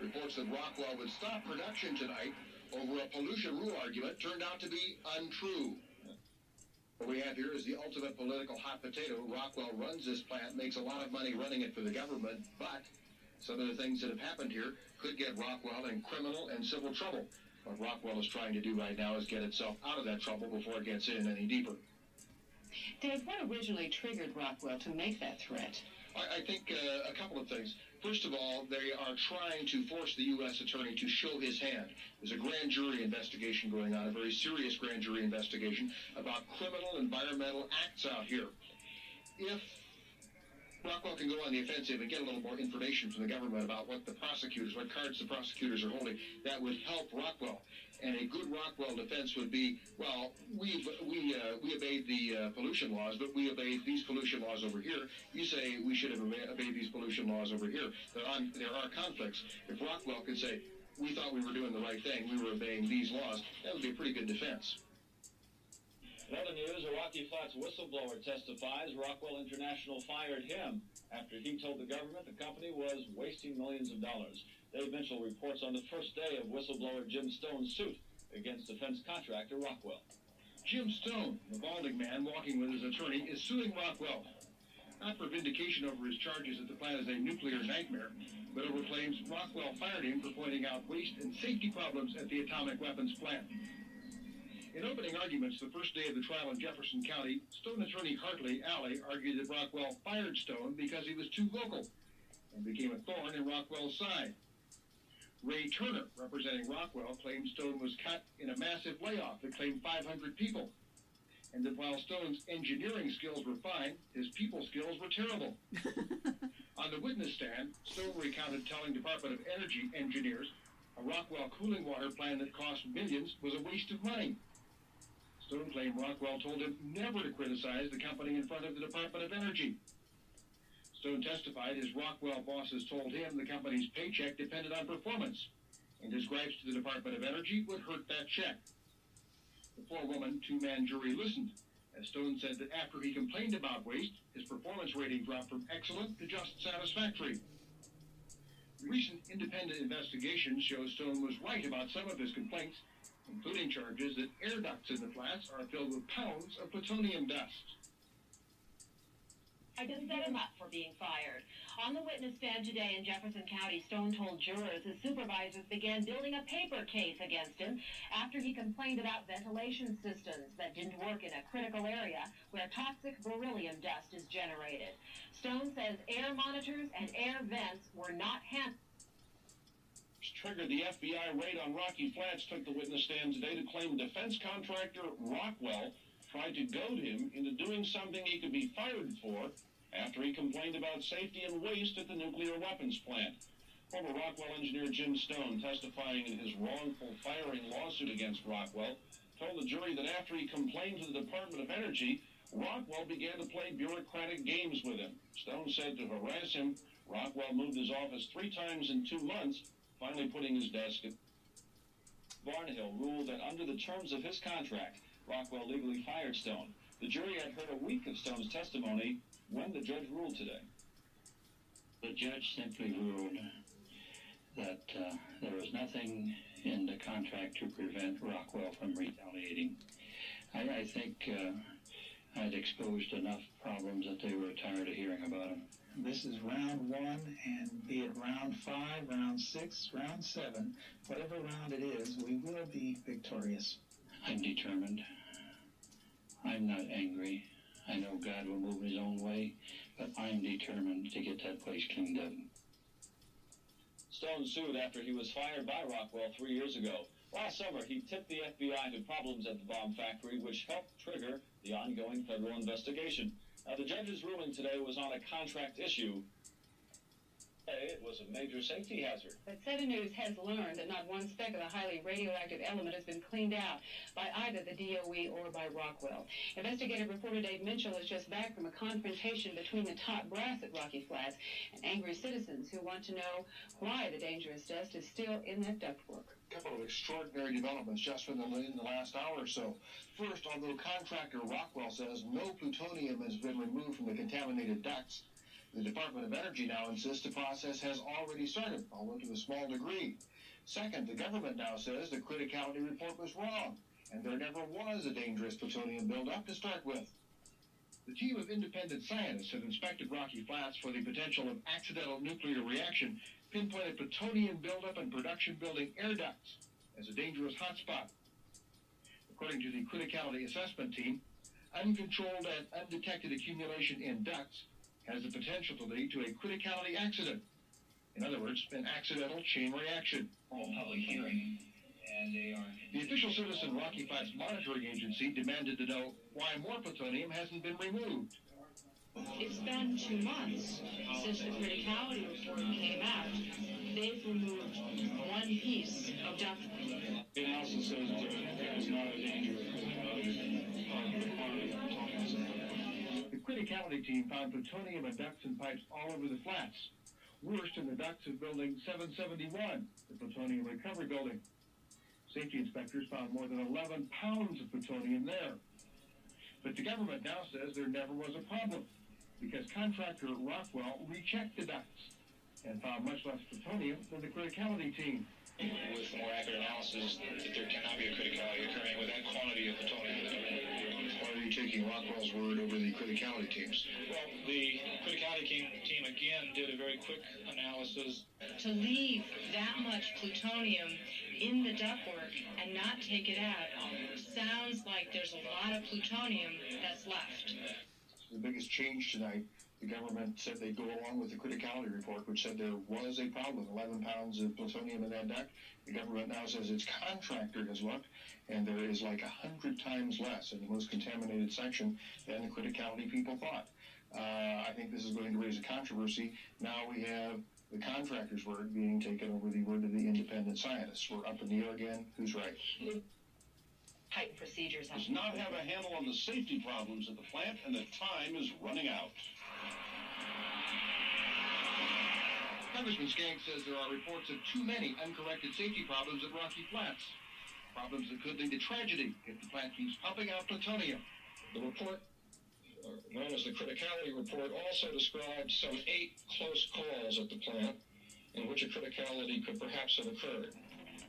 [SPEAKER 15] Reports that Rockwell would stop production tonight over a pollution rule argument turned out to be untrue. What we have here is the ultimate political hot potato. Rockwell runs this plant, makes a lot of money running it for the government, but some of the things that have happened here could get Rockwell in criminal and civil trouble. What Rockwell is trying to do right now is get itself out of that trouble before it gets in any deeper.
[SPEAKER 20] Dave, what originally triggered Rockwell to make that threat?
[SPEAKER 15] I think a couple of things. First of all, they are trying to force the U.S. attorney to show his hand. There's a grand jury investigation going on, a very serious grand jury investigation about criminal environmental acts out here. If Rockwell can go on the offensive and get a little more information from the government about what cards the prosecutors are holding, that would help Rockwell. And a good Rockwell defense would be, well, we obeyed the pollution laws, but we obeyed these pollution laws over here. You say we should have obeyed these pollution laws over here. There are conflicts. If Rockwell could say, we thought we were doing the right thing, we were obeying these laws, that would be a pretty good defense.
[SPEAKER 14] In other news, a Rocky Flats whistleblower testifies Rockwell International fired him after he told the government the company was wasting millions of dollars. Dave Mitchell reports on the first day of whistleblower Jim Stone's suit against defense contractor Rockwell.
[SPEAKER 15] Jim Stone, the balding man walking with his attorney, is suing Rockwell. Not for vindication over his charges that the plant is a nuclear nightmare, but over claims Rockwell fired him for pointing out waste and safety problems at the atomic weapons plant. In opening arguments the first day of the trial in Jefferson County, Stone attorney Hartley Alley argued that Rockwell fired Stone because he was too vocal and became a thorn in Rockwell's side. Ray Turner, representing Rockwell, claimed Stone was cut in a massive layoff that claimed 500 people, and that while Stone's engineering skills were fine, his people skills were terrible. On the witness stand, Stone recounted telling Department of Energy engineers a Rockwell cooling water plan that cost millions was a waste of money. Stone claimed Rockwell told him never to criticize the company in front of the Department of Energy. Stone testified his Rockwell bosses told him the company's paycheck depended on performance, and his gripes to the Department of Energy would hurt that check. The four-woman, two-man jury listened, as Stone said that after he complained about waste, his performance rating dropped from excellent to just satisfactory. Recent independent investigations show Stone was right about some of his complaints, including charges that air ducts in the flats are filled with pounds of plutonium dust.
[SPEAKER 12] I just set him up for being fired. On the witness stand today in Jefferson County, Stone told jurors his supervisors began building a paper case against him after he complained about ventilation systems that didn't work in a critical area where toxic beryllium dust is generated. Stone says air monitors and air vents were not handled.
[SPEAKER 14] Triggered the FBI raid on Rocky Flats took the witness stand today to claim defense contractor Rockwell tried to goad him into doing something he could be fired for after he complained about safety and waste at the nuclear weapons plant. Former Rockwell engineer Jim Stone, testifying in his wrongful firing lawsuit against Rockwell, told the jury that after he complained to the Department of Energy, Rockwell began to play bureaucratic games with him. Stone said to harass him, Rockwell moved his office 3 times in 2 months, finally putting his desk at Barnhill ruled that under the terms of his contract, Rockwell legally fired Stone. The jury had heard a week of Stone's testimony when the judge ruled today.
[SPEAKER 19] The judge simply ruled that there was nothing in the contract to prevent Rockwell from retaliating. I think I'd exposed enough problems that they were tired of hearing about them. This is round 1, and be it round 5, round 6, round 7, whatever round it is, we will be victorious. I'm determined. I'm not angry. I know God will move his own way, but I'm determined to get that place cleaned up.
[SPEAKER 14] Stone sued after he was fired by Rockwell 3 years ago. Last summer, he tipped the FBI to problems at the bomb factory, which helped trigger the ongoing federal investigation. Now, the judge's ruling today was on a contract issue. It was a major safety hazard.
[SPEAKER 20] But 7 News has learned that not one speck of the highly radioactive element has been cleaned out by either the DOE or by Rockwell. Investigative reporter Dave Mitchell is just back from a confrontation between the top brass at Rocky Flats and angry citizens who want to know why the dangerous dust is still in that ductwork.
[SPEAKER 15] A couple of extraordinary developments just in the last hour or so. First, although contractor Rockwell says no plutonium has been removed from the contaminated ducts, the Department of Energy now insists the process has already started, although to a small degree. Second, the government now says the criticality report was wrong, and there never was a dangerous plutonium buildup to start with. The team of independent scientists have inspected Rocky Flats for the potential of accidental nuclear reaction, pinpointed plutonium buildup and production building air ducts as a dangerous hotspot. According to the criticality assessment team, uncontrolled and undetected accumulation in ducts has the potential to lead to a criticality accident. In other words, an accidental chain reaction.
[SPEAKER 13] All public hearing, and they are...
[SPEAKER 15] The official citizen Rocky Flats Monitoring Agency demanded to know why more plutonium hasn't been removed.
[SPEAKER 1] It's been 2 months since the criticality report came out. They've removed 1 piece of ductwork.
[SPEAKER 19] The analysis says there is not a danger
[SPEAKER 15] The criticality team found plutonium in ducts and pipes all over the flats. Worst in the ducts of building 771, the plutonium recovery building. Safety inspectors found more than 11 pounds of plutonium there. But the government now says there never was a problem because contractor Rockwell rechecked the ducts and found much less plutonium than the criticality team.
[SPEAKER 19] With more accurate analysis, that there cannot be a criticality occurring with that quantity of plutonium.
[SPEAKER 15] Why are you taking Rockwell's word over the criticality teams?
[SPEAKER 19] Well, the criticality team again did a very quick analysis.
[SPEAKER 1] To leave that much plutonium in the ductwork and not take it out sounds like there's a lot of plutonium that's left.
[SPEAKER 15] The biggest change tonight, the government said they'd go along with the criticality report, which said there was a problem, 11 pounds of plutonium in that duct. The government now says its contractor has looked, and there is like 100 times less in the most contaminated section than the criticality people thought. I think this is going to raise a controversy. Now we have the contractor's word being taken over the word of the independent scientists. We're up in the air again. Who's right?
[SPEAKER 1] Heightened procedures
[SPEAKER 22] does not have a handle on the safety problems at the plant, and the time is running out.
[SPEAKER 15] Congressman Skaggs says there are reports of too many uncorrected safety problems at Rocky Flats. Problems that could lead to tragedy if the plant keeps pumping out plutonium.
[SPEAKER 23] The report, known as the criticality report, also described some 8 close calls at the plant in which a criticality could perhaps have occurred.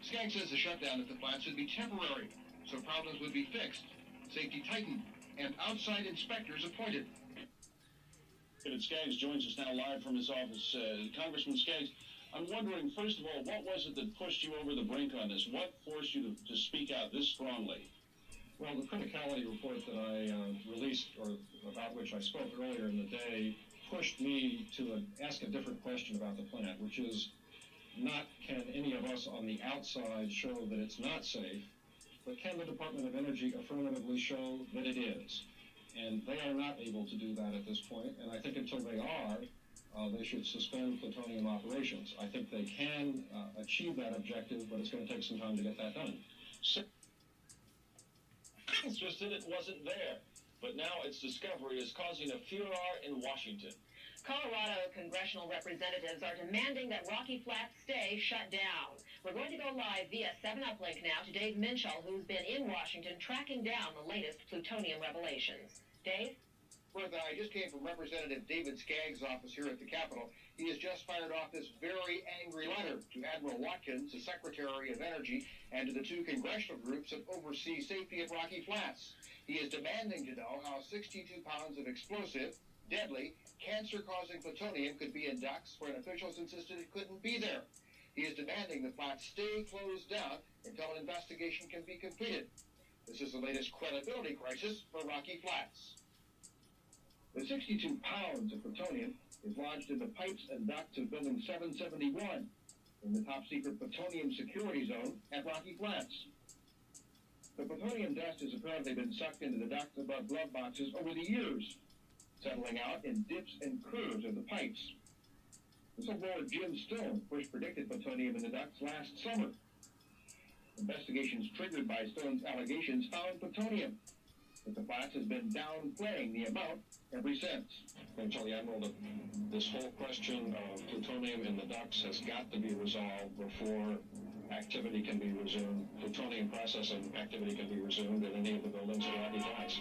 [SPEAKER 15] Skaggs says the shutdown at the plant should be temporary, so problems would be fixed, safety tightened, and outside inspectors appointed.
[SPEAKER 14] David Skaggs joins us now live from his office. Congressman Skaggs, I'm wondering, first of all, what was it that pushed you over the brink on this? What forced you to speak out this strongly?
[SPEAKER 23] Well, the criticality report that I released, or about which I spoke earlier in the day, pushed me to ask a different question about the plant, which is not can any of us on the outside show that it's not safe, but can the Department of Energy affirmatively show that it is? And they are not able to do that at this point, and I think until they are, they should suspend plutonium operations. I think they can achieve that objective, but it's going to take some time to get that done.
[SPEAKER 14] It's just that it wasn't there, but now its discovery is causing a furor in Washington.
[SPEAKER 12] Colorado congressional representatives are demanding that Rocky Flats stay shut down. We're going to go live via 7-Uplink now to Dave Minshall, who's been in Washington tracking down the latest plutonium revelations. Dave?
[SPEAKER 2] Further, I just came from Representative David Skaggs' office here at the Capitol. He has just fired off this very angry letter to Admiral Watkins, the Secretary of Energy, and to the two congressional groups that oversee safety at Rocky Flats. He is demanding to know how 62 pounds of explosive, deadly, cancer-causing plutonium could be in ducts when officials insisted it couldn't be there. He is demanding the flats stay closed down until an investigation can be completed. This is the latest credibility crisis for Rocky Flats.
[SPEAKER 15] The 62 pounds of plutonium is lodged in the pipes and ducts of Building 771 in the top-secret plutonium security zone at Rocky Flats. The plutonium dust has apparently been sucked into the ducts above glove boxes over the years, settling out in dips and curves of the pipes. Whistleblower Jim Stone first predicted plutonium in the ducts last summer. Investigations triggered by Stone's allegations found plutonium, but the Flats has been downplaying the amount ever since.
[SPEAKER 23] I'm telling you, Admiral, that this whole question of plutonium in the ducts has got to be resolved before activity can be resumed, plutonium processing activity can be resumed in any of the buildings at Rocky Flats.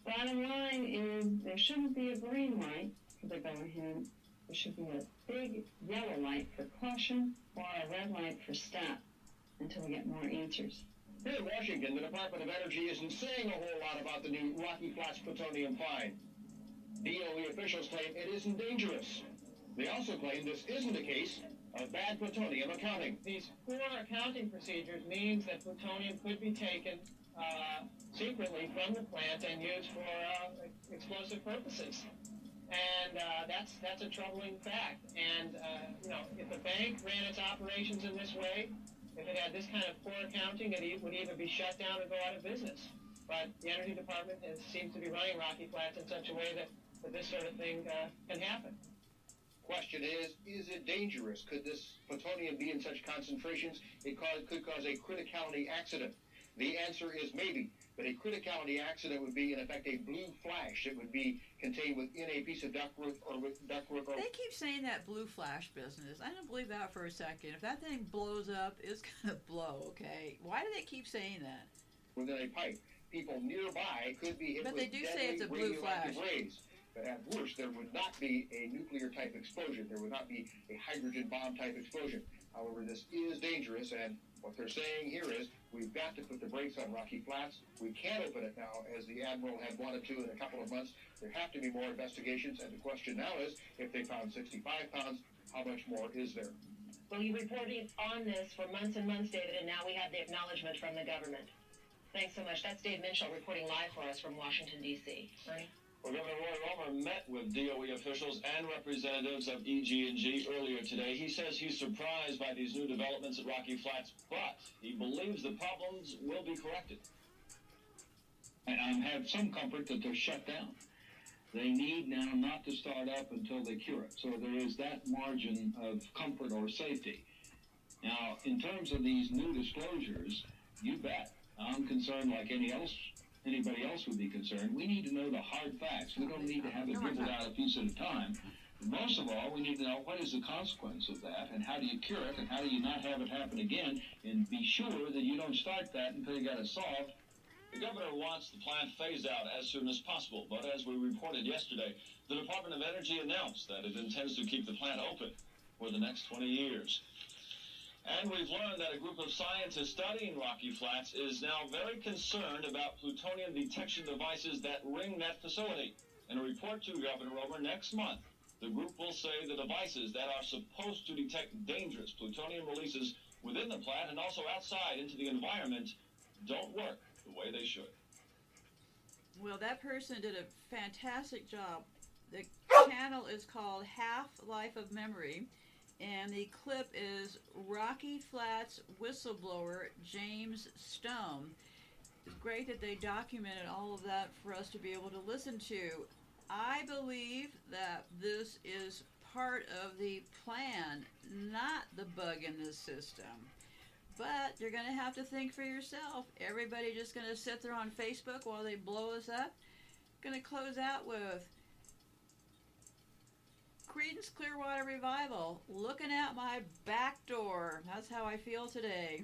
[SPEAKER 17] Bottom line is there shouldn't be a green light for the go-ahead. There should be a big yellow light for caution or a red light for stop until we get more answers.
[SPEAKER 2] Here in Washington, the Department of Energy isn't saying a whole lot about the new Rocky Flats plutonium find. DOE officials claim it isn't dangerous. They also claim this isn't a case of bad plutonium accounting.
[SPEAKER 4] These poor accounting procedures means that plutonium could be taken secretly from the plant and used for explosive purposes. And that's a troubling fact. And, if the bank ran its operations in this way, if it had this kind of poor accounting, it would either be shut down or go out of business. But the Energy Department seems to be running Rocky Flats in such a way that this sort of thing can happen.
[SPEAKER 2] Question is it dangerous? Could this plutonium be in such concentrations it could cause a criticality accident? The answer is maybe, but a criticality accident would be, in effect, a blue flash. It would be contained within a piece of ductwork or with ductwork.
[SPEAKER 3] They keep saying that blue flash business. I don't believe that for a second. If that thing blows up, it's going to blow, okay? Why do they keep saying that?
[SPEAKER 2] Within a pipe. People nearby could be hit
[SPEAKER 3] but
[SPEAKER 2] with
[SPEAKER 3] they do say it's a blue
[SPEAKER 2] radioactive
[SPEAKER 3] flash.
[SPEAKER 2] rays. But at worst, there would not be a nuclear-type explosion. There would not be a hydrogen bomb-type explosion. However, this is dangerous, and what they're saying here is we've got to put the brakes on Rocky Flats. We can't open it now, as the Admiral had wanted to in a couple of months. There have to be more investigations, and the question now is, if they found 65 pounds, how much more is there?
[SPEAKER 12] Well, you reported on this for months and months, David, and now we have the acknowledgement from the government. Thanks so much. That's Dave Minshall reporting live for us from Washington, D.C. Ernie?
[SPEAKER 14] Well, Governor Roy Romer met with DOE officials and representatives of EG&G earlier today. He says he's surprised by these new developments at Rocky Flats, but he believes the problems will be corrected.
[SPEAKER 5] And I have some comfort that they're shut down. They need now not to start up until they cure it. So there is that margin of comfort or safety. Now, in terms of these new disclosures, you bet. I'm concerned like anybody else would be concerned. We need to know the hard facts. We don't need to have it dribbled out a piece at a time. Most of all, we need to know what is the consequence of that, and how do you cure it, and how do you not have it happen again, and be sure that you don't start that until you got it solved.
[SPEAKER 14] The governor wants the plant phased out as soon as possible, but as we reported yesterday, the Department of Energy announced that it intends to keep the plant open for the next 20 years. And we've learned that a group of scientists studying Rocky Flats is now very concerned about plutonium detection devices that ring that facility. In a report to Governor Romer next month, the group will say the devices that are supposed to detect dangerous plutonium releases within the plant and also outside into the environment don't work the way they should.
[SPEAKER 3] Well, that person did a fantastic job. The channel is called Half-Life of Memory. And the clip is Rocky Flats whistleblower James Stone. It's great that they documented all of that for us to be able to listen to. I believe that this is part of the plan, not the bug in the system. But you're going to have to think for yourself. Everybody just going to sit there on Facebook while they blow us up? Going to close out with Creedence Clearwater Revival, looking out my back door. That's how I feel today.